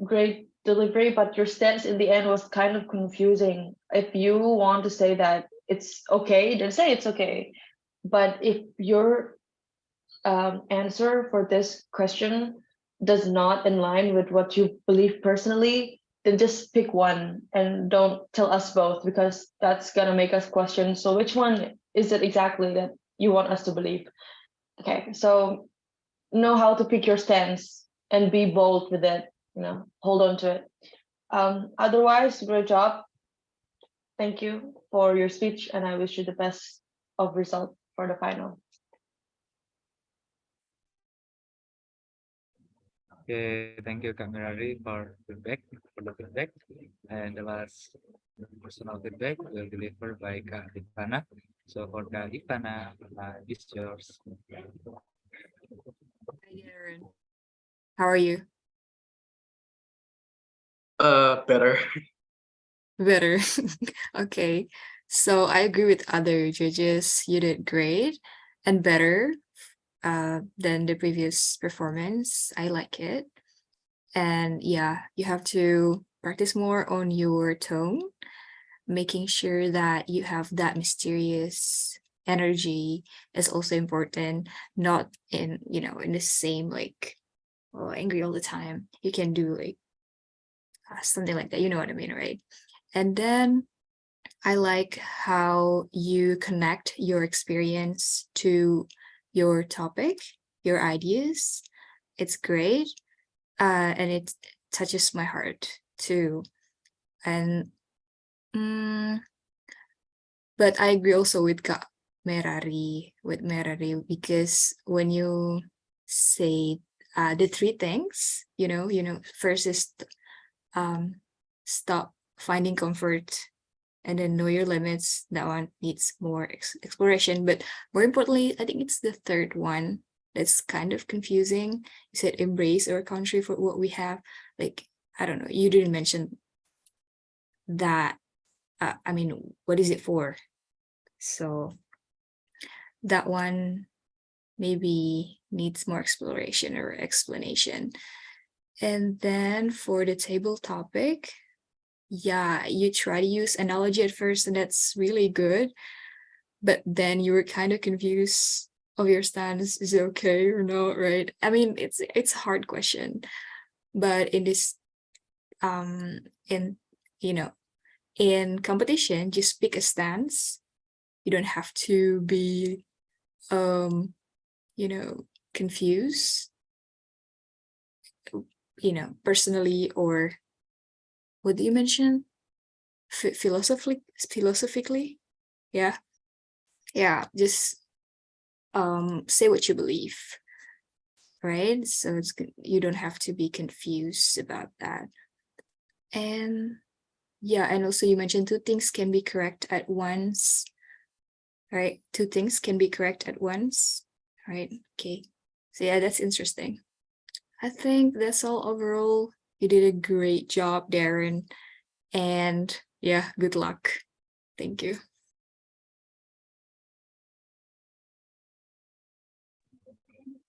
[SPEAKER 5] great delivery, but your stance in the end was kind of confusing. If you want to say that it's okay, then say it's okay. But if your answer for this question does not align with what you believe personally, then just pick one and don't tell us both, because that's gonna make us question, so which one is it exactly that you want us to believe? Okay, so know how to pick your stance and be bold with it, hold on to it. Otherwise, great job. Thank you for your speech, and I wish you the best of result for the final.
[SPEAKER 3] Okay, thank you, Kak Mirari, for the feedback. And the last personal feedback will be delivered by Kak Ivana. So for Kak Ivana, it's yours.
[SPEAKER 6] Hi, Darren. How are you?
[SPEAKER 7] Better.
[SPEAKER 6] Better. Okay. So I agree with other judges. You did great and better than the previous performance. I like it. And yeah, you have to practice more on your tone, making sure that you have that mysterious energy is also important, not in the same angry all the time. You can do something like that, you know what I mean, right? And then I like how you connect your experience to your topic, your ideas. It's great, and it touches my heart too. And but I agree also with Kak Merari, because when you say the 3 things, first is stop finding comfort, and then know your limits. That one needs more exploration, but more importantly, I think it's the 3rd one that's kind of confusing. You said embrace our country for what we have. I don't know, you didn't mention that. What is it for? So that one maybe needs more exploration or explanation. And then for the table topic, yeah, you try to use analogy at first, and that's really good. But then you were kind of confused of your stance is okay or not, right? I mean, it's a hard question, but in this in in competition, just pick a stance. You don't have to be confused, personally, or what do you mention? Philosophically? Yeah. Just say what you believe, right? So it's good. You don't have to be confused about that. And yeah, and also you mentioned two things can be correct at once, right? Two things can be correct at once, right? Okay. So yeah, that's interesting. I think that's all overall. You did a great job, Darren. And yeah, good luck. Thank you.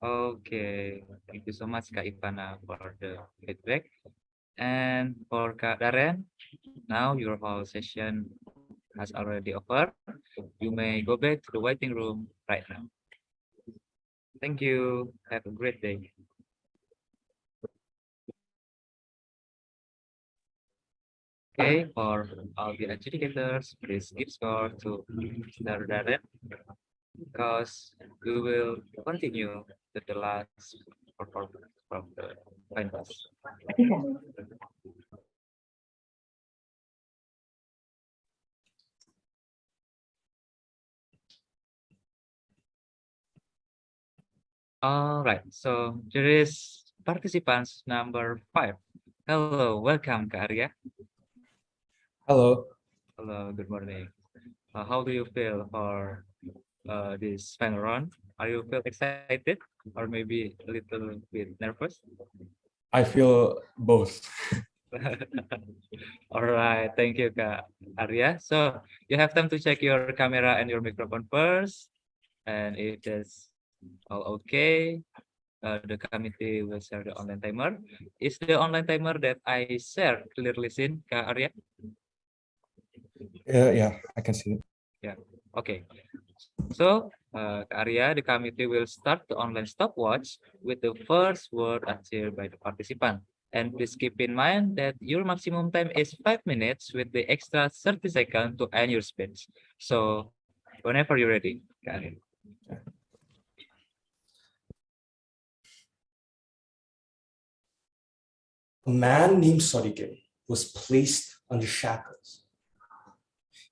[SPEAKER 3] Okay, thank you so much, Kak Ivana, for the feedback. And for Kak Darren, now your whole session has already over. You may go back to the waiting room right now. Thank you. Have a great day. Okay, for all the adjudicators, please give score to Mr. Darren, because we will continue to the last performance from the finalists. All right, so there is participants number 5. Hello, welcome, Kak Arya.
[SPEAKER 12] Hello.
[SPEAKER 3] Hello, good morning. How do you feel for this final round? Are you feel excited or maybe a little bit nervous?
[SPEAKER 12] I feel both.
[SPEAKER 3] All right, thank you, Kak Arya. So you have time to check your camera and your microphone first. And if that's all okay, the committee will share the online timer. Is the online timer that I share clearly seen, Kak Arya?
[SPEAKER 12] Yeah, I can see it.
[SPEAKER 3] Yeah, okay. So, Kak Arya, the committee will start the online stopwatch with the first word uttered by the participant. And please keep in mind that your maximum time is 5 minutes with the extra 30 seconds to end your speech. So, whenever you're ready, Kak Arya.
[SPEAKER 13] A man named Sodikin was placed under shackles.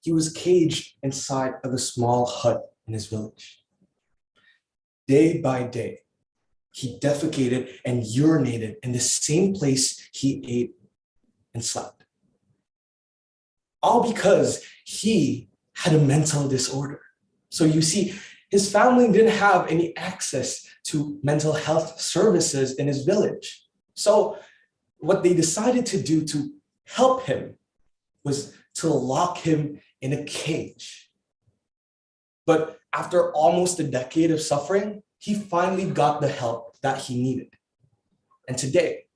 [SPEAKER 13] He was caged inside of a small hut in his village. Day by day, he defecated and urinated in the same place he ate and slept. All because he had a mental disorder. So you see, his family didn't have any access to mental health services in his village. So what they decided to do to help him was to lock him in a cage. But after almost a decade of suffering, he finally got the help that he needed. And today,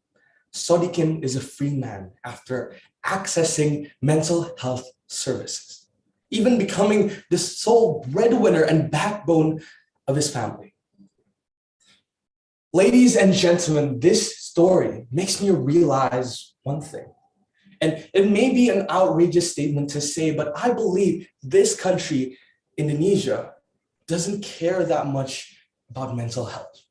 [SPEAKER 13] Sodikin is a free man after accessing mental health services, even becoming the sole breadwinner and backbone of his family. Ladies and gentlemen, this story makes me realize one thing. And it may be an outrageous statement to say, but I believe this country, Indonesia, doesn't care that much about mental health.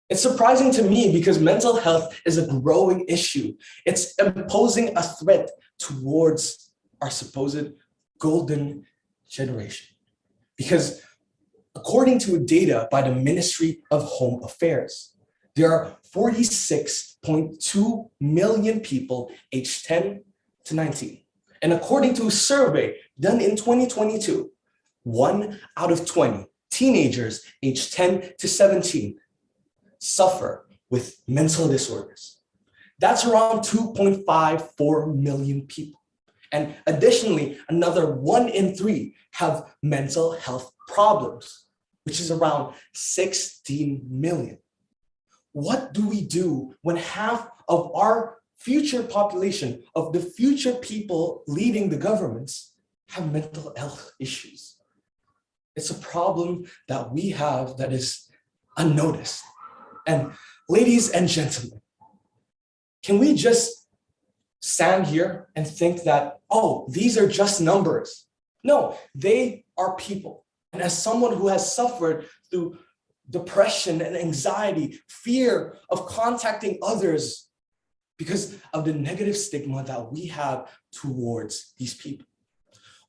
[SPEAKER 13] It's surprising to me because mental health is a growing issue. It's imposing a threat towards our supposed golden generation. Because according to data by the Ministry of Home Affairs, there are 46.2 million people aged 10 to 19. And according to a survey done in 2022, 1 out of 20 teenagers aged 10 to 17 suffer with mental disorders. That's around 2.54 million people. And additionally, another 1 in 3 have mental health problems, which is around 16 million. What do we do when half of our future population, of the future people leading the governments, have mental health issues? It's a problem that we have that is unnoticed. And ladies and gentlemen, can we just stand here and think that, oh, these are just numbers? No, they are people. And as someone who has suffered through depression and anxiety, fear of contacting others because of the negative stigma that we have towards these people,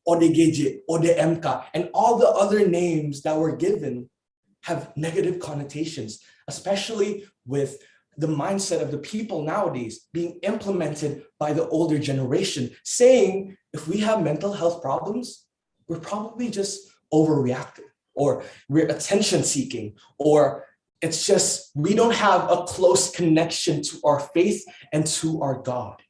[SPEAKER 13] ODGJ, ODMK, and all the other names that were given have negative connotations, especially with the mindset of the people nowadays being implemented by the older generation, saying if we have mental health problems, we're probably just overreacting, or we're attention seeking, or it's just we don't have a close connection to our faith and to our God.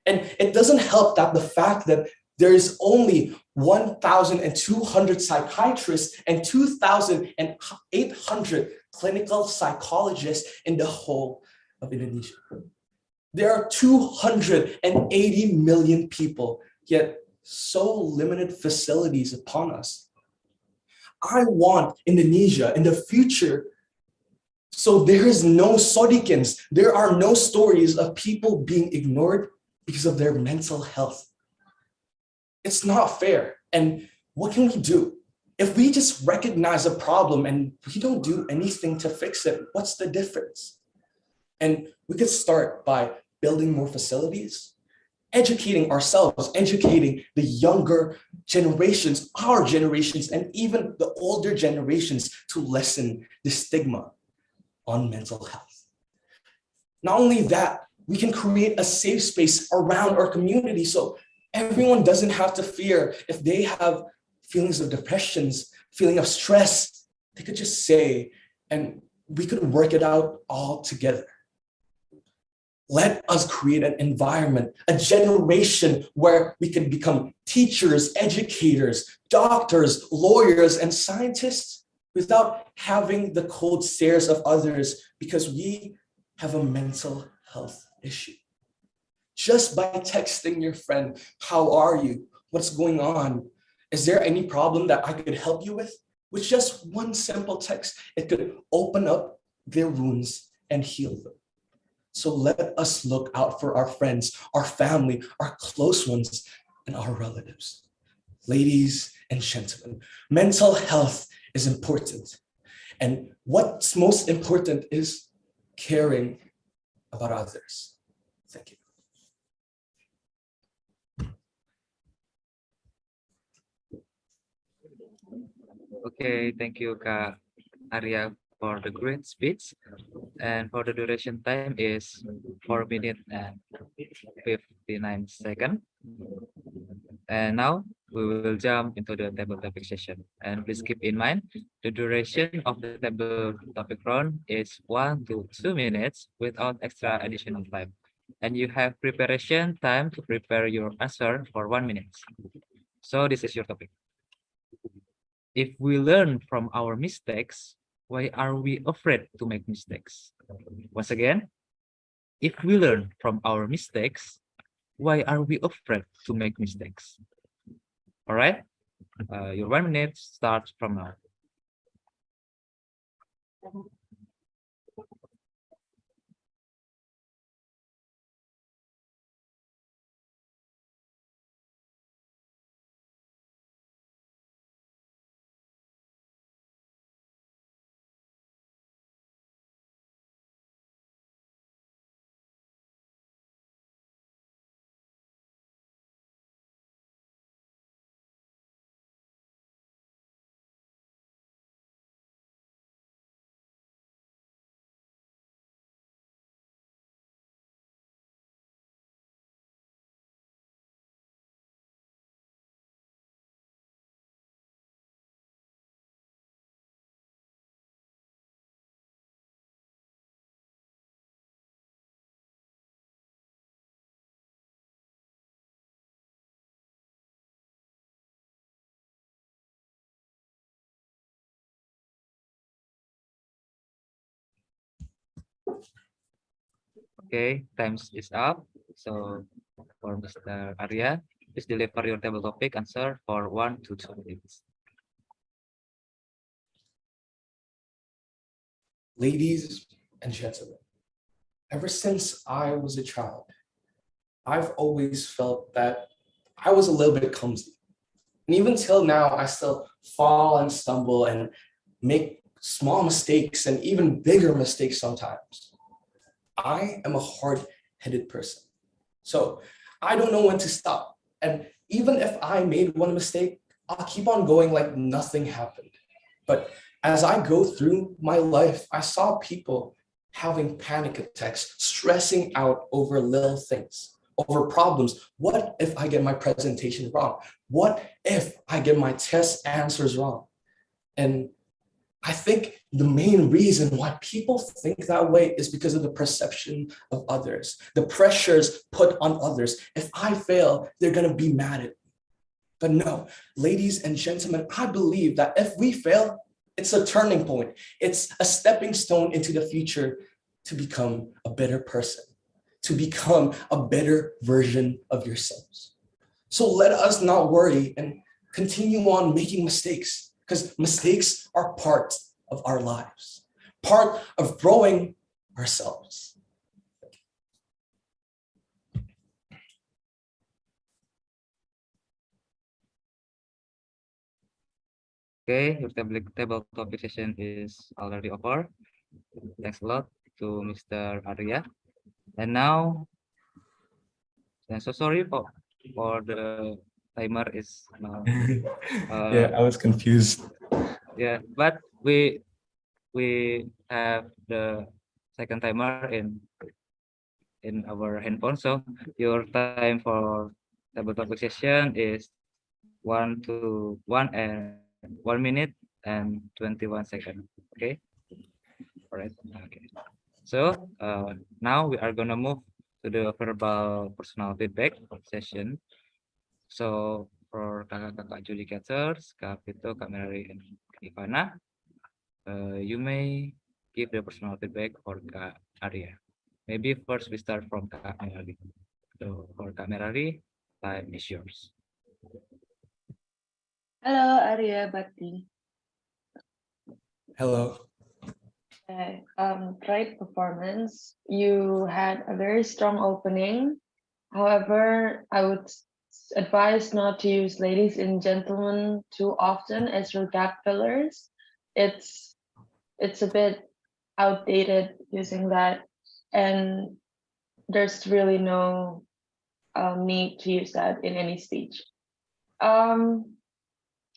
[SPEAKER 13] And it doesn't help that the fact that there is only 1,200 psychiatrists and 2,800 clinical psychologists in the whole of Indonesia. There are 280 million people, yet so limited facilities upon us. I want Indonesia in the future, so there is no Sodikins, there are no stories of people being ignored because of their mental health. It's not fair. And what can we do? If we just recognize a problem and we don't do anything to fix it, what's the difference? And we could start by building more facilities, educating ourselves, educating the younger generations, our generations, and even the older generations to lessen the stigma on mental health. Not only that, we can create a safe space around our community so everyone doesn't have to fear if they have feelings of depressions, feeling of stress, they could just say, and we could work it out all together. Let us create an environment, a generation where we can become teachers, educators, doctors, lawyers, and scientists without having the cold stares of others because we have a mental health issue. Just by texting your friend, how are you? What's going on? Is there any problem that I could help you with? With just one simple text, it could open up their wounds and heal them. So let us look out for our friends, our family, our close ones, and our relatives. Ladies and gentlemen, mental health is important. And what's most important is caring about others. Thank you.
[SPEAKER 3] Okay, thank you, Kak Arya, for the great speech. And for the duration time is 4 minutes and 59 seconds. And now we will jump into the table topic session. And please keep in mind, the duration of the table topic round is 1 to 2 minutes without extra additional time. And you have preparation time to prepare your answer for 1 minute. So this is your topic. If we learn from our mistakes, why are we afraid to make mistakes? Once again, if we learn from our mistakes, why are we afraid to make mistakes? All right, your 1 minute starts from now. Okay, times is up. So for Mr. Arya, please deliver your table topic answer for 1 to 2 minutes.
[SPEAKER 13] Ladies and gentlemen, ever since I was a child, I've always felt that I was a little bit clumsy. And even till now, I still fall and stumble and make small mistakes and even bigger mistakes sometimes. I am a hard-headed person. So I don't know when to stop. And even if I made one mistake, I'll keep on going like nothing happened. But as I go through my life, I saw people having panic attacks, stressing out over little things, over problems. What if I get my presentation wrong? What if I get my test answers wrong? And I think the main reason why people think that way is because of the perception of others, the pressures put on others. If I fail, they're going to be mad at me. But no, ladies and gentlemen, I believe that if we fail, it's a turning point. It's a stepping stone into the future to become a better person, to become a better version of yourselves. So let us not worry and continue on making mistakes, because mistakes are part of our lives, part of growing ourselves.
[SPEAKER 3] Okay, your table topic session is already over. Thanks a lot to Mr. Arya. And now, I'm so sorry for the timer is
[SPEAKER 12] Yeah, I was confused.
[SPEAKER 3] yeah, but we have the second timer in our handphone. So your time for table topic session is 1 minute and 21 seconds. Okay. All right. Okay. So now we are gonna move to the verbal personal feedback session. So for kakak-kakak adjudicators, Kak Vito, Kak Mary, and Kak Ivana, you may give the personal feedback for Kak Arya. Maybe first we start from Kak Mary. So for Kak Mary, time is yours.
[SPEAKER 5] Hello, Arya Bhatti.
[SPEAKER 13] Hello.
[SPEAKER 5] Great performance. You had a very strong opening. However, I would advise not to use ladies and gentlemen too often as your gap fillers. It's a bit outdated using that, and there's really no need to use that in any speech.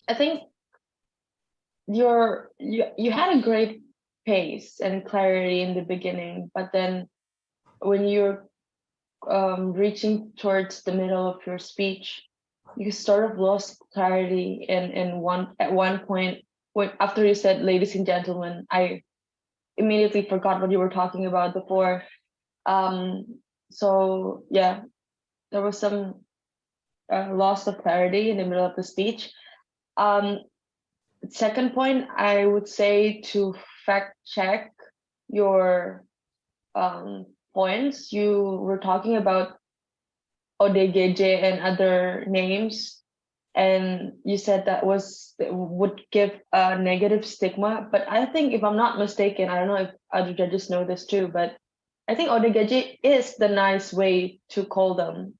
[SPEAKER 5] I think you had a great pace and clarity in the beginning, but then when you're reaching towards the middle of your speech, you sort of lost clarity at one point when after you said ladies and gentlemen, I immediately forgot what you were talking about before. So yeah, there was some loss of clarity in the middle of the speech. Second point, I would say to fact check your points. You were talking about ODGJ and other names, and you said that would give a negative stigma. But I think, if I'm not mistaken, I don't know if other judges know this too, but I think ODGJ is the nice way to call them.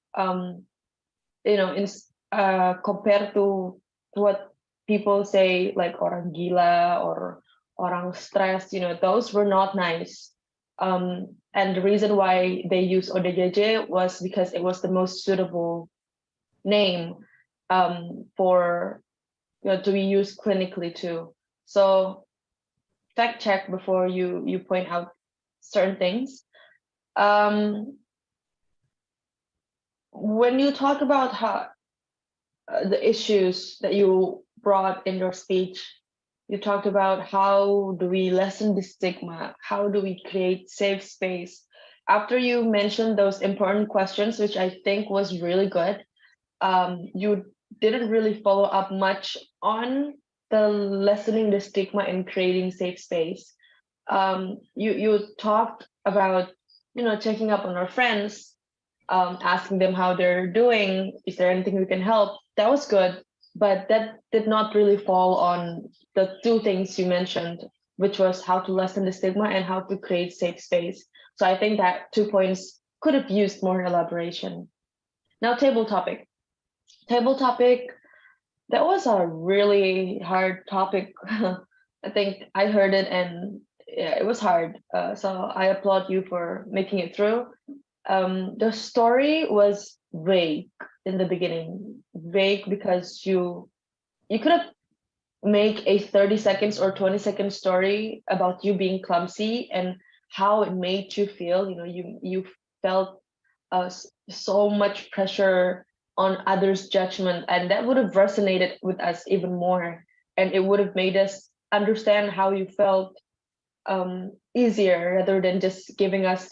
[SPEAKER 5] Compared to what people say, like orang gila or orang stres, those were not nice. And the reason why they used ODGJ was because it was the most suitable name for to be used clinically too. So fact check before you point out certain things. When you talk about how the issues that you brought in your speech, you talked about how do we lessen the stigma, how do we create safe space. After you mentioned those important questions, which I think was really good, you didn't really follow up much on the lessening the stigma and creating safe space. You talked about checking up on our friends, asking them how they're doing, is there anything we can help. That was good, but that did not really fall on the two things you mentioned, which was how to lessen the stigma and how to create safe space. So I think that 2 points could have used more elaboration. Now, table topic. Table topic, that was a really hard topic. I think I heard it and yeah, it was hard. So I applaud you for making it through. The story was vague in the beginning, vague because you could have make a 30 seconds or 20-second story about you being clumsy and how it made you feel. You felt so much pressure on others' judgment, and that would have resonated with us even more, and it would have made us understand how you felt easier rather than just giving us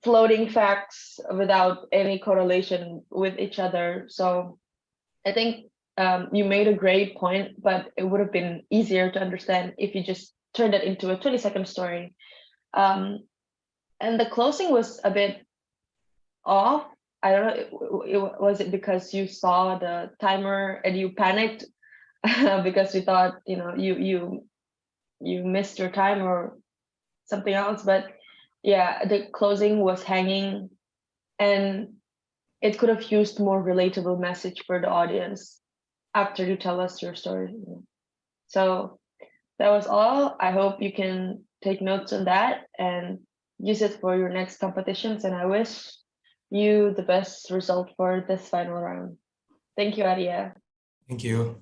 [SPEAKER 5] floating facts without any correlation with each other. So I think you made a great point, but it would have been easier to understand if you just turned it into a 20-second story. And the closing was a bit off. I don't know, was it because you saw the timer and you panicked because you thought, you missed your time or something else? But yeah, the closing was hanging, and it could have used more relatable message for the audience after you tell us your story. So that was all. I hope you can take notes on that and use it for your next competitions. And I wish you the best result for this final round. Thank you, Arya.
[SPEAKER 12] Thank you.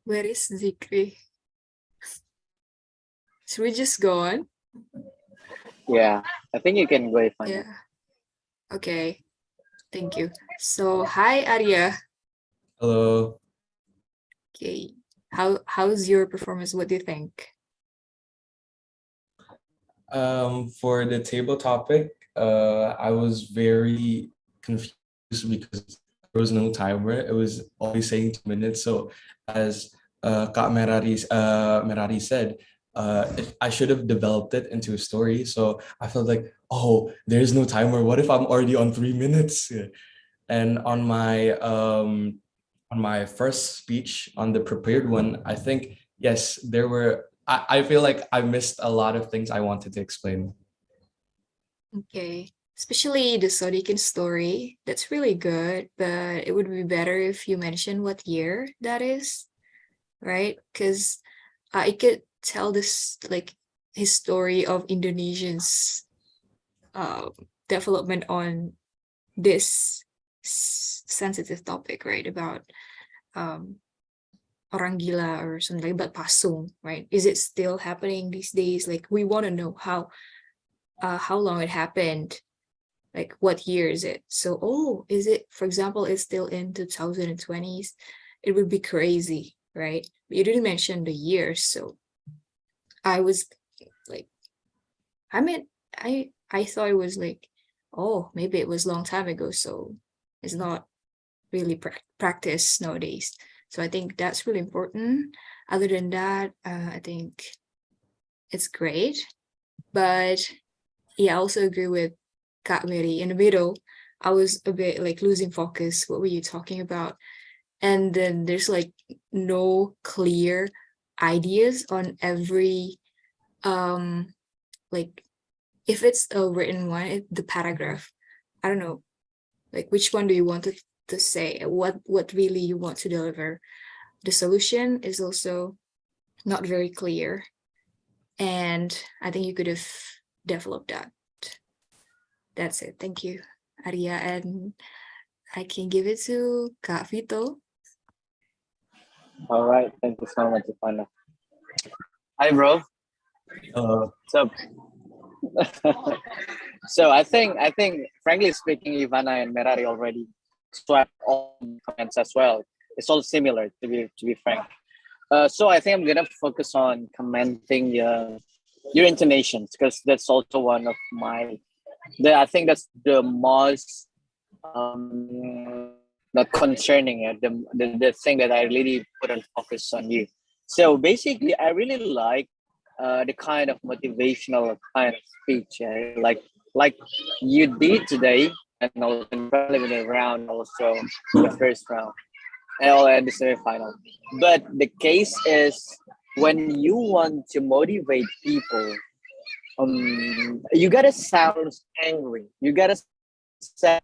[SPEAKER 6] Where is Zikri? Should we just go on?
[SPEAKER 4] Yeah, I think you can go if I
[SPEAKER 6] Yeah. Okay. Thank you. So, hi, Arya.
[SPEAKER 12] Hello.
[SPEAKER 6] Okay. How's your performance? What do you think?
[SPEAKER 12] For the table topic, I was very confused because there was no timer. It was always saying 2 minutes. So as Kak Merari said, I should have developed it into a story. So I felt like, oh, there's no timer. What if I'm already on 3 minutes? And on my first speech, on the prepared one, I think, yes, there were, I feel like I missed a lot of things I wanted to explain.
[SPEAKER 6] Okay. Especially the Sodikin story. That's really good, but it would be better if you mention what year that is, right? Because I could tell this, like, his story of Indonesians' development on this sensitive topic, right? About orang gila or something like about pasung, right? Is it still happening these days? Like, we want to know how long it happened, like what year is it? So, oh, is it, for example, it's still in 2020s? It would be crazy, right? But you didn't mention the year, so I was like, I mean, I thought it was like, oh, maybe it was a long time ago, so it's not really practiced nowadays. So I think that's really important. Other than that, I think it's great. But yeah, I also agree with Kak Mary. In the middle, I was a bit like losing focus. What were you talking about? And then there's like no clear ideas on every like if it's a written one, the paragraph, I don't know, like which one do you want to say, what really you want to deliver. The solution is also not very clear, and I think you could have developed that. That's it. Thank you, Arya, and I can give it to Kak Vito.
[SPEAKER 4] All right, thank you so much, Ivana. Hi, bro. What's up? So I think, frankly speaking, Ivana and Merari already swept all the comments as well. It's all similar, to be frank. So I think I'm gonna focus on commenting your intonations because that's also one of my. I think that's the most not concerning the thing that I really put on focus on you. So basically, I really like the kind of motivational kind of speech, like you did today, and also in preliminary round, also the first round, and the semifinal. But the case is when you want to motivate people, you gotta sound angry. Sound,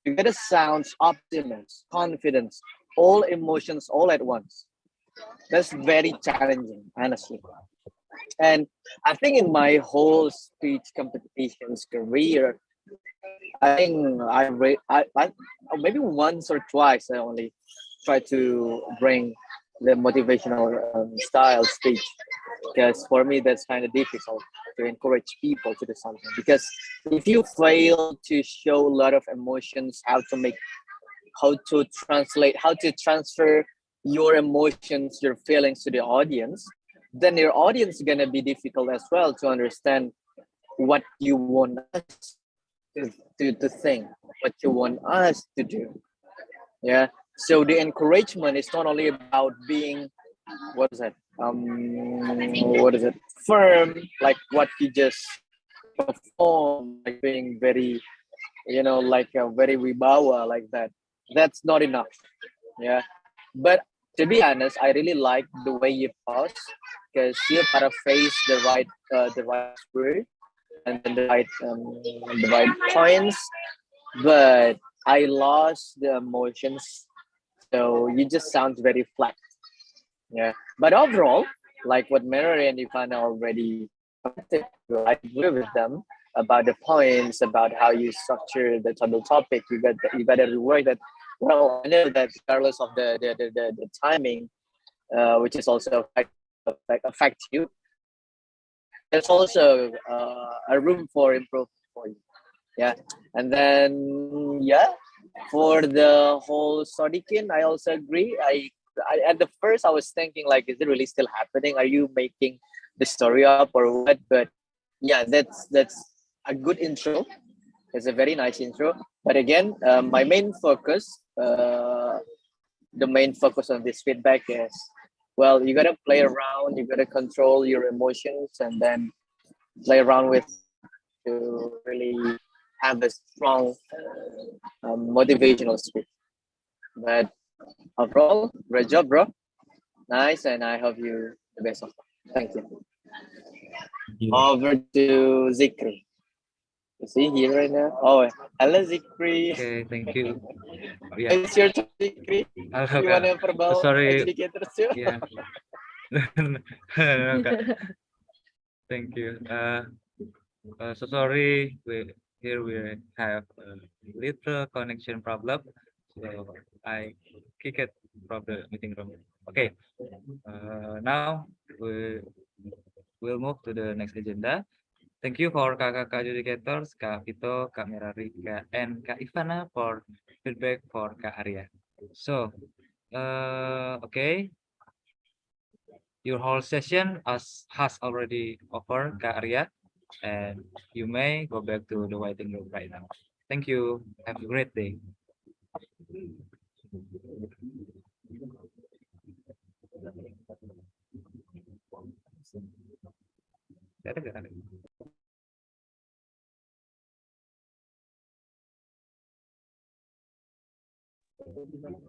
[SPEAKER 4] you gotta sound optimist, confidence, all emotions all at once. That's very challenging, honestly. And I think in my whole speech competitions career, I think I maybe once or twice I only try to bring the motivational style speech because for me that's kind of difficult to encourage people to do something because if you fail to show a lot of emotions, how to translate, how to transfer your emotions, your feelings to the audience, then your audience is gonna be difficult as well to understand what you want us to think, what you want us to do. Yeah. So the encouragement is not only about being what is it? What is it? Firm, like what you just perform, like being very, like a very wibawa like that. That's not enough. Yeah. But to be honest, I really like the way you pause because you paraphrase the right word and then the right points. But I lost the emotions, so you just sound very flat. Yeah. But overall, like what Mary and Ivana already commented, I agree with them about the points, about how you structure the topic. You got to rework that. Well, I know that regardless of the timing, which is also affect you. There's also a room for improvement for you. Yeah. And then for the whole Sodikin, I also agree. I at the first I was thinking like, is it really still happening? Are you making the story up or what? But yeah, that's a good intro. It's a very nice intro. But again, my main focus, the main focus on this feedback is, well, you gotta play around, you gotta control your emotions, and then play around with to really have a strong motivational speech. But overall, great job, bro. Nice, and I hope you the best of luck. Thank you. Over to Zikri. Is he here right now? Oh, hello, Zikri.
[SPEAKER 3] Okay, thank you. Yeah.
[SPEAKER 4] It's your turn, Zikri.
[SPEAKER 3] Okay.
[SPEAKER 4] You want to verbal
[SPEAKER 3] Sorry.
[SPEAKER 4] educators too?
[SPEAKER 3] Yeah. Okay. Thank you. So sorry. Here we have a little connection problem. So I kick it from the meeting room. Okay. Now we will move to the next agenda. Thank you for kakak educators, Kak Vito, Kak Merari, and Kak Ivana for feedback for Kak Arya. So, okay, your whole session has already over, Kak Arya, and you may go back to the waiting room right now. Thank you. Have a great day.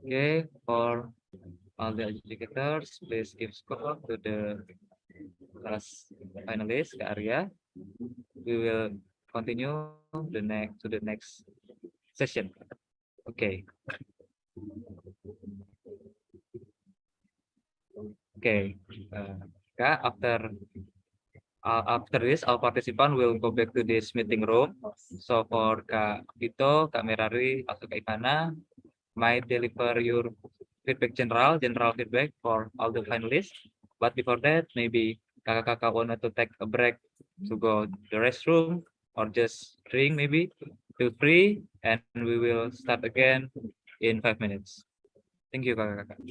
[SPEAKER 3] Okay, for all the educators, please give score to the class finalist, Kak Arya. We will continue to the next session. Okay. Okay. Kak, after this, our participant will go back to this meeting room. So for Kak Vito, Kak Merari, also Kak Ivana, might deliver your feedback general feedback for all the finalists. But before that, maybe kakak-kakak wanted to take a break to go the restroom or just drink maybe. Feel free, and we will start again in 5 minutes. Thank you, kakak-kakak.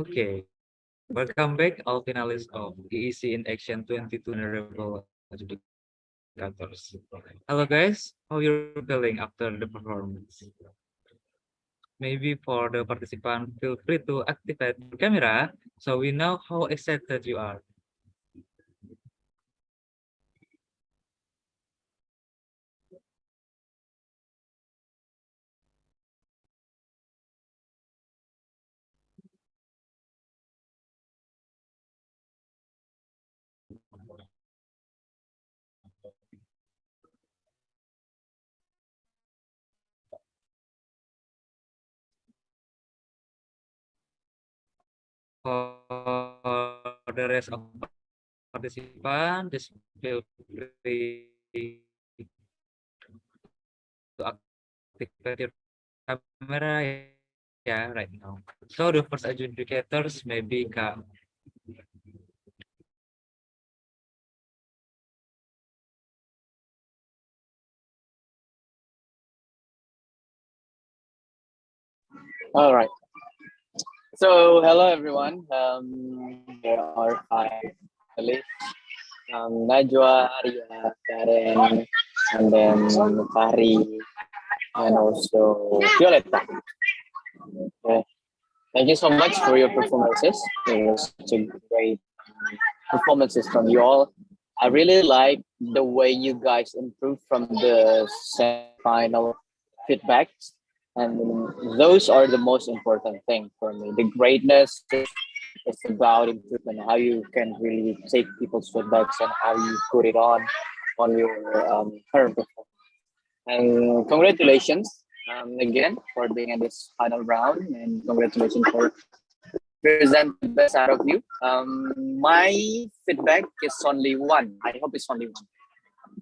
[SPEAKER 3] Okay. Welcome back, all finalists of EEC in Action 22 Honorable Adjudicators. Hello guys, how you feeling after the performance? Maybe for the participant, feel free to activate your camera so we know how excited you are. For the rest of participants, just feel free to activate your camera right now. So the first adjudicators maybe Kak.
[SPEAKER 4] All right. So hello everyone. There are five panelists. Najwa, Arya, Karen, and then Fahri, and also Violeta. Okay. Thank you so much for your performances. It was such a great performances from you all. I really like the way you guys improved from the semi-final feedbacks, and those are the most important thing for me. The greatness is about improvement, how you can really take people's feedbacks and how you put it on your current performance. And congratulations again for being in this final round, and congratulations for present the best out of you. My feedback is only one. I hope it's only one.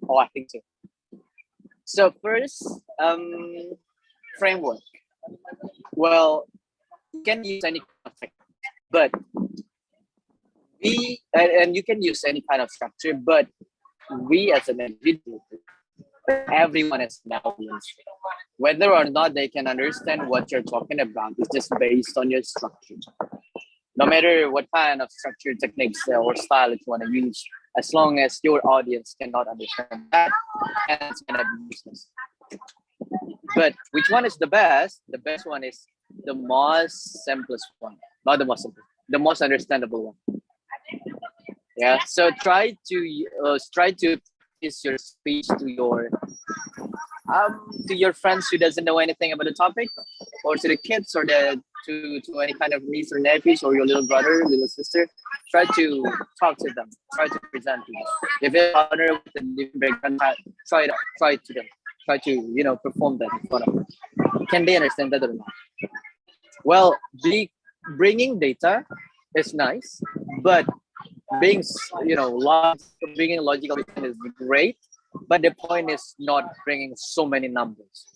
[SPEAKER 4] Oh, I think so. So first, framework. Well, you can use any kind of framework, but and you can use any kind of structure, but we as an individual, everyone is an audience. Whether or not they can understand what you're talking about is just based on your structure. No matter what kind of structure, techniques, or style that you want to use, as long as your audience cannot understand that, it's gonna be useless. But which one is the best? The best one is the most simplest one, not the most simple, the most understandable one. Yeah. So try to use your speech to your friends who doesn't know anything about the topic, or to the kids, or to any kind of niece or nephews, or your little brother, little sister. Try to talk to them. Try to present to them. If it's honor with a different background, try to them. Try to perform that in front of them. Can they understand that or not? Well, bringing data is nice, but being bringing logical is great. But the point is not bringing so many numbers.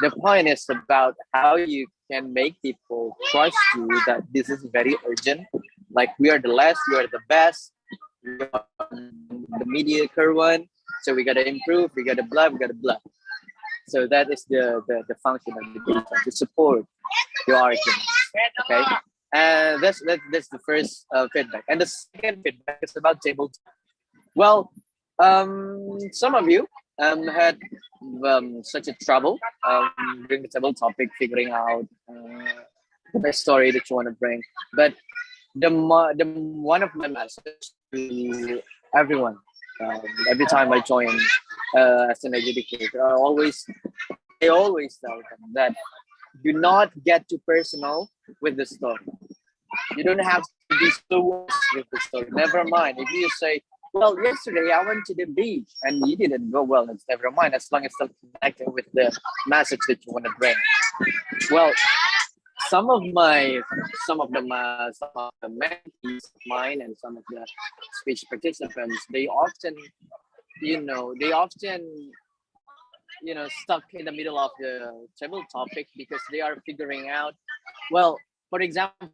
[SPEAKER 4] The point is about how you can make people trust you that this is very urgent. Like, we are the last, we are the best, we are the mediocre one. So we gotta improve, we gotta blah. So that is the function of the data, to support your argument. Okay. And that's the first feedback. And the second feedback is about table. Well, some of you had such a trouble during the table topic, figuring out the best story that you want to bring. But the one of my messages to everyone, every time I join as an educator, I always tell them that do not get too personal with the story. You don't have to be so with the story. Never mind if you say, well, yesterday I went to the beach and you didn't go. Well, it's never mind, as long as it's connected with the message that you want to bring. Well, some of the mentees of mine and some of the speech participants, they often stuck in the middle of the table topic because they are figuring out. Well, for example,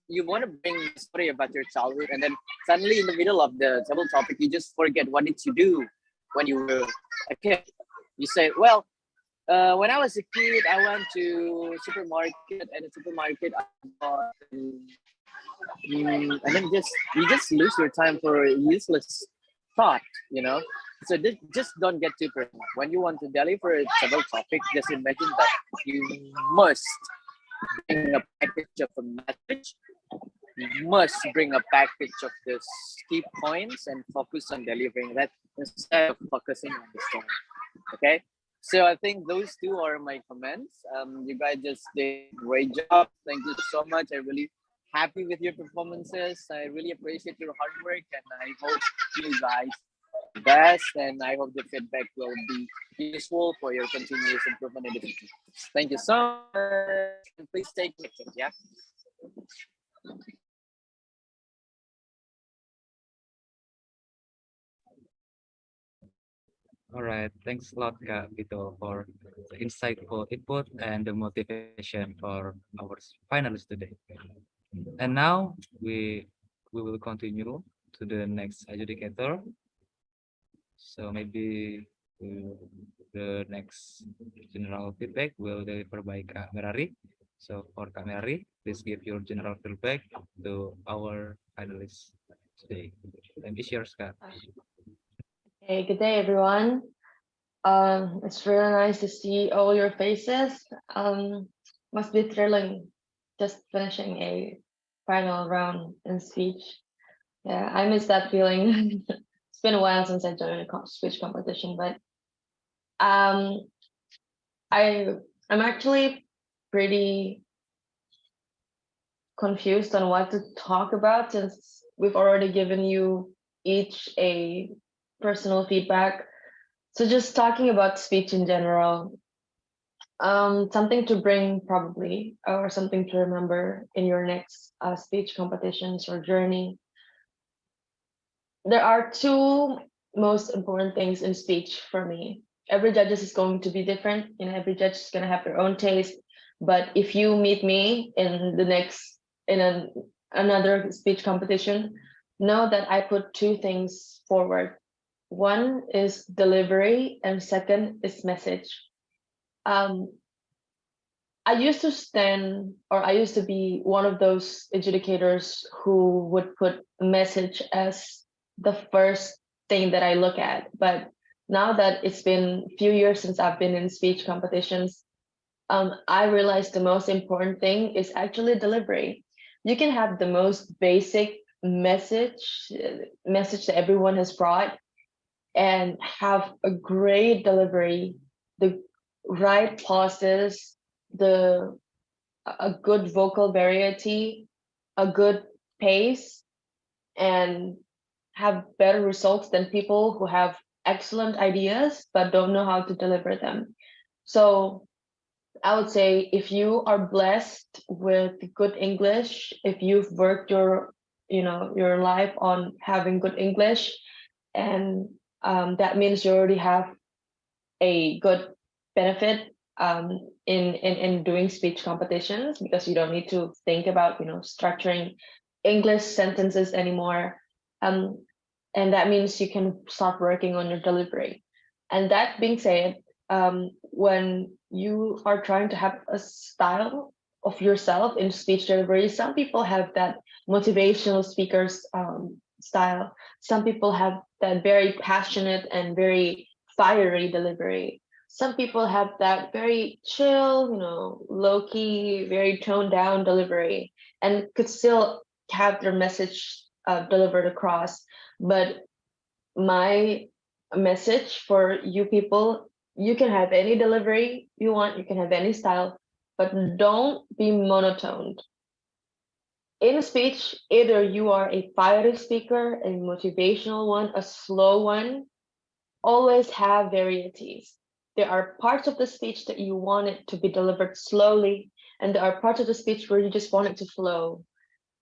[SPEAKER 4] you wanna bring a story about your childhood, and then suddenly in the middle of the table topic, you just forget what did you do when you were a kid. You say, well, When I was a kid, I went to supermarket, and the supermarket I bought, and then you just lose your time for useless thought, you know. So just don't get too personal. When you want to deliver several topics, just imagine that you must bring a package of a message, you must bring a package of the key points and focus on delivering that instead of focusing on the story. Okay. So I think those two are my comments. You guys just did a great job. Thank you so much. I really happy with your performances. I really appreciate your hard work, and I hope you guys the best. And I hope the feedback will be useful for your continuous improvement in the future. Thank you so much. And please stay connected. Yeah.
[SPEAKER 3] All right, thanks a lot, Kak Vito, for the insightful input and the motivation for our finalists today. And now we will continue to the next adjudicator. So maybe the next general feedback will deliver by Kak Merari. So for Kak Merari, please give your general feedback to our finalists today. And is yours, Kak.
[SPEAKER 5] Hey, good day, everyone. It's really nice to see all your faces. Must be thrilling just finishing a final round in speech. Yeah, I miss that feeling. It's been a while since I joined a speech competition, but I'm actually pretty confused on what to talk about since we've already given you each a personal feedback. So just talking about speech in general, something to bring probably, or something to remember in your next speech competitions or journey. There are two most important things in speech for me. Every judge is going to be different, you know, every judge is gonna have their own taste. But if you meet me in the next, another speech competition, know that I put two things forward. One is delivery and second is message. I used to be one of those adjudicators who would put message as the first thing that I look at. But now that it's been a few years since I've been in speech competitions, I realized the most important thing is actually delivery. You can have the most basic message that everyone has brought, and have a great delivery, the right pauses, a good vocal variety, a good pace, and have better results than people who have excellent ideas but don't know how to deliver them. So I would say if you are blessed with good English, if you've worked your life on having good English, and that means you already have a good benefit in doing speech competitions, because you don't need to think about structuring English sentences anymore, and that means you can start working on your delivery. And that being said, when you are trying to have a style of yourself in speech delivery, some people have that motivational speakers style. Some people have that very passionate and very fiery delivery. Some people have that very chill, low-key, very toned down delivery, and could still have their message delivered across. But my message for you people, you can have any delivery you want, you can have any style, but don't be monotoned. In speech, either you are a fiery speaker, a motivational one, a slow one, always have varieties. There are parts of the speech that you want it to be delivered slowly, and there are parts of the speech where you just want it to flow.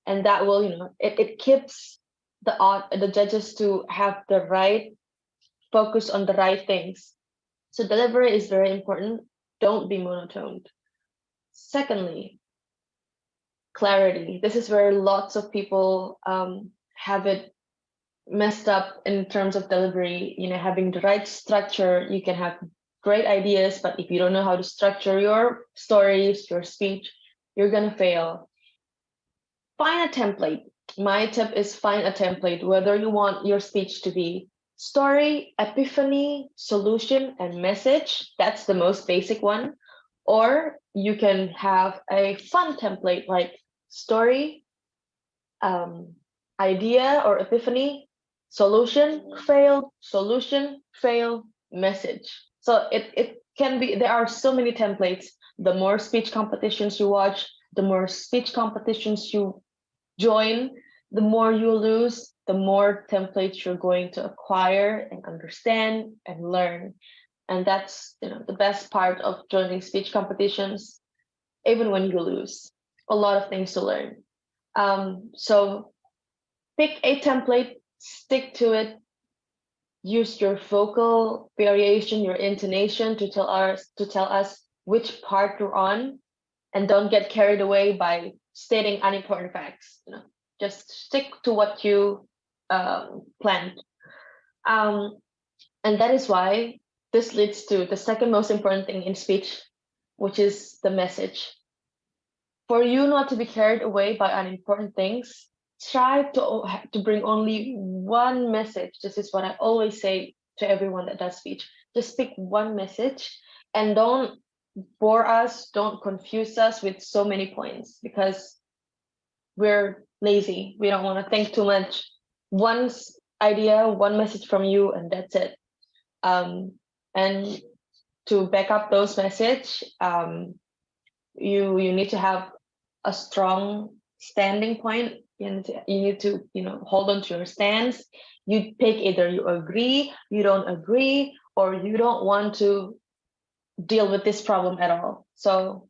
[SPEAKER 5] And that will, it keeps the judges to have the right focus on the right things. So delivery is very important. Don't be monotoned. Secondly, clarity. This is where lots of people have it messed up in terms of delivery. Having the right structure, you can have great ideas, but if you don't know how to structure your stories, your speech, you're gonna fail. Find a template. My tip is find a template, whether you want your speech to be story, epiphany, solution, and message. That's the most basic one. Or you can have a fun template like story, idea or epiphany, solution, failed, solution, fail, message. So it can be, there are so many templates. The more speech competitions you watch, the more speech competitions you join, the more you lose, the more templates you're going to acquire and understand and learn. And that's, you know, the best part of joining speech competitions. Even when you lose, a lot of things to learn. So pick a template, stick to it, use your vocal variation, your intonation to tell us which part you're on, and don't get carried away by stating unimportant facts. You know, just stick to what you planned. And that is why this leads to the second most important thing in speech, which is the message. For you not to be carried away by unimportant things, try to bring only one message. This is what I always say to everyone that does speech. Just pick one message and don't bore us, don't confuse us with so many points, because we're lazy. We don't want to think too much. One idea, one message from you, and that's it. And to back up those message, you need to have a strong standing point. You need to hold on to your stance. You pick either you agree, you don't agree, or you don't want to deal with this problem at all. So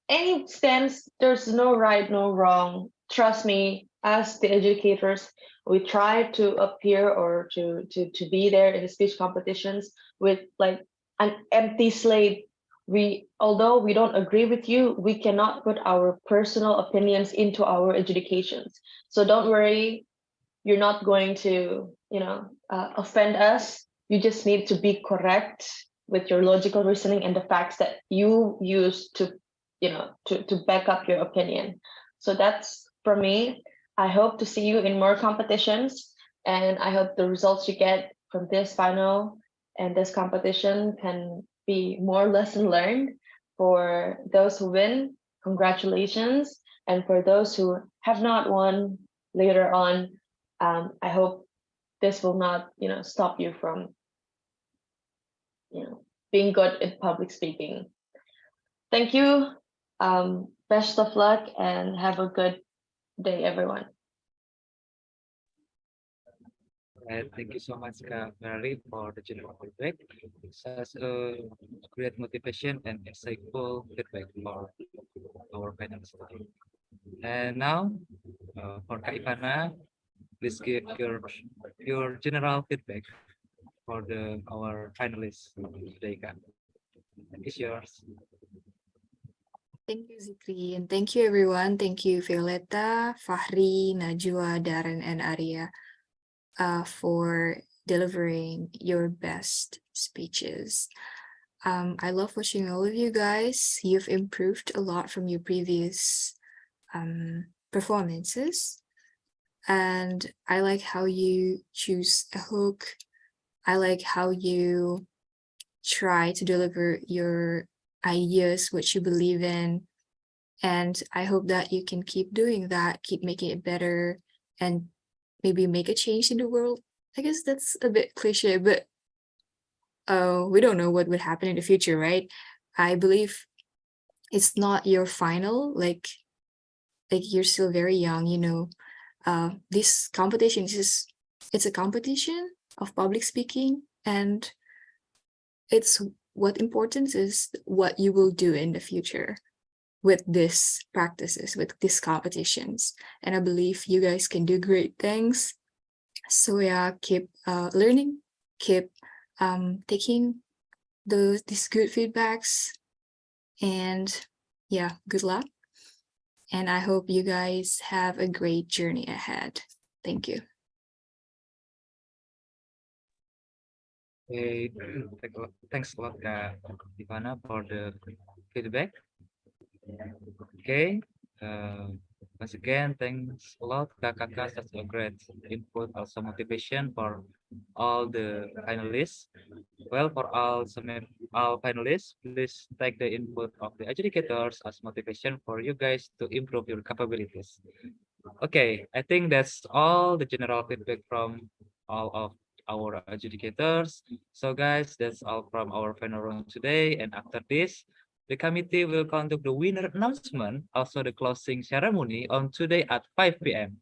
[SPEAKER 5] any stance, there's no right, no wrong. Trust me, as the educators, we try to appear or to be there in the speech competitions with like an empty slate. Although we don't agree with you, we cannot put our personal opinions into our adjudications. So don't worry, you're not going to offend us. You just need to be correct with your logical reasoning and the facts that you use to back up your opinion. So that's for me. I hope to see you in more competitions, and I hope the results you get from this final and this competition can be more lesson learned. For those who win, congratulations. And for those who have not won later on, I hope this will not stop you from being good at public speaking. Thank you. Best of luck and have a good day, everyone.
[SPEAKER 3] Thank you so much, Kak Mary, for the general feedback. Such a great motivation and insightful feedback for our panelists today. And now, for Kak Ivana, please give your general feedback for our panelists today, Kak. It's yours.
[SPEAKER 6] Thank you, Zikri, and thank you, everyone. Thank you, Violeta, Fahri, Najwa, Darren, and Arya, for delivering your best speeches. I love watching all of you guys. You've improved a lot from your previous performances. And I like how you choose a hook. I like how you try to deliver your ideas, what you believe in. And I hope that you can keep doing that, keep making it better, and maybe make a change in the world. I guess that's a bit cliche, but we don't know what would happen in the future, right? I believe it's not your final, like you're still very young, this competition it's a competition of public speaking, and what important is what you will do in the future with these practices, with these competitions. And I believe you guys can do great things. So yeah, keep learning, keep taking these good feedbacks, and yeah, good luck. And I hope you guys have a great journey ahead. Thank you.
[SPEAKER 3] Okay, thanks a lot, Kak Ivana, for the feedback. Okay. Once again, thanks a lot, Kak Kakak. Such a great input, also motivation for all the finalists. Well, for all finalists, please take the input of the adjudicators as motivation for you guys to improve your capabilities. Okay, I think that's all the general feedback from all of our adjudicators. So guys, that's all from our final round today. And after this, the committee will conduct the winner announcement, also the closing ceremony on today at 5 p.m.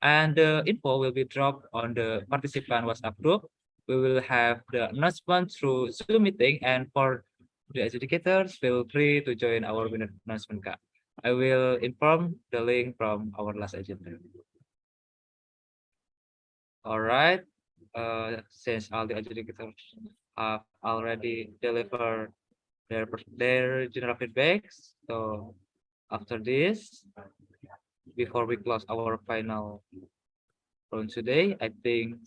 [SPEAKER 3] And the info will be dropped on the participant WhatsApp group. We will have the announcement through Zoom meeting, and for the educators, feel free to join our winner announcement card. I will inform the link from our last agenda. All right. Since all the educators have already delivered their general feedbacks, so after this, before we close our final round today, I think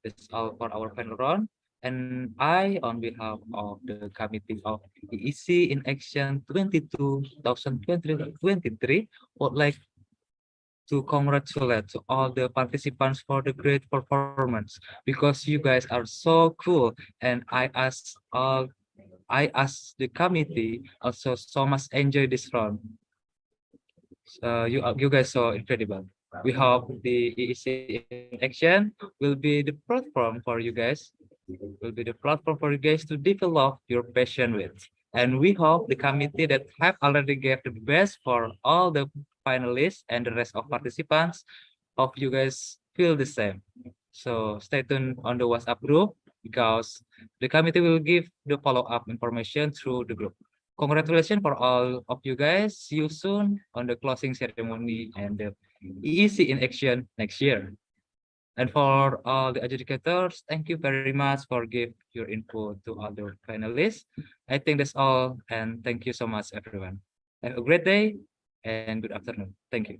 [SPEAKER 3] that's all for our final round. And I, on behalf of the committee of EEC in Action 2023, would like to congratulate to all the participants for the great performance, because you guys are so cool. And I ask the committee also so much enjoy this round. You guys so incredible. We hope the EEC in Action will be the platform for you guys. Will be the platform for you guys to develop your passion with. And we hope the committee that have already gave the best for all the finalists and the rest of participants of you guys feel the same. So stay tuned on the WhatsApp group, because the committee will give the follow-up information through the group. Congratulations for all of you guys. See you soon on the closing ceremony and the EEC in Action next year. And for all the adjudicators, thank you very much for give your input to all the finalists. I think that's all, and thank you so much, everyone. Have a great day and good afternoon. Thank you.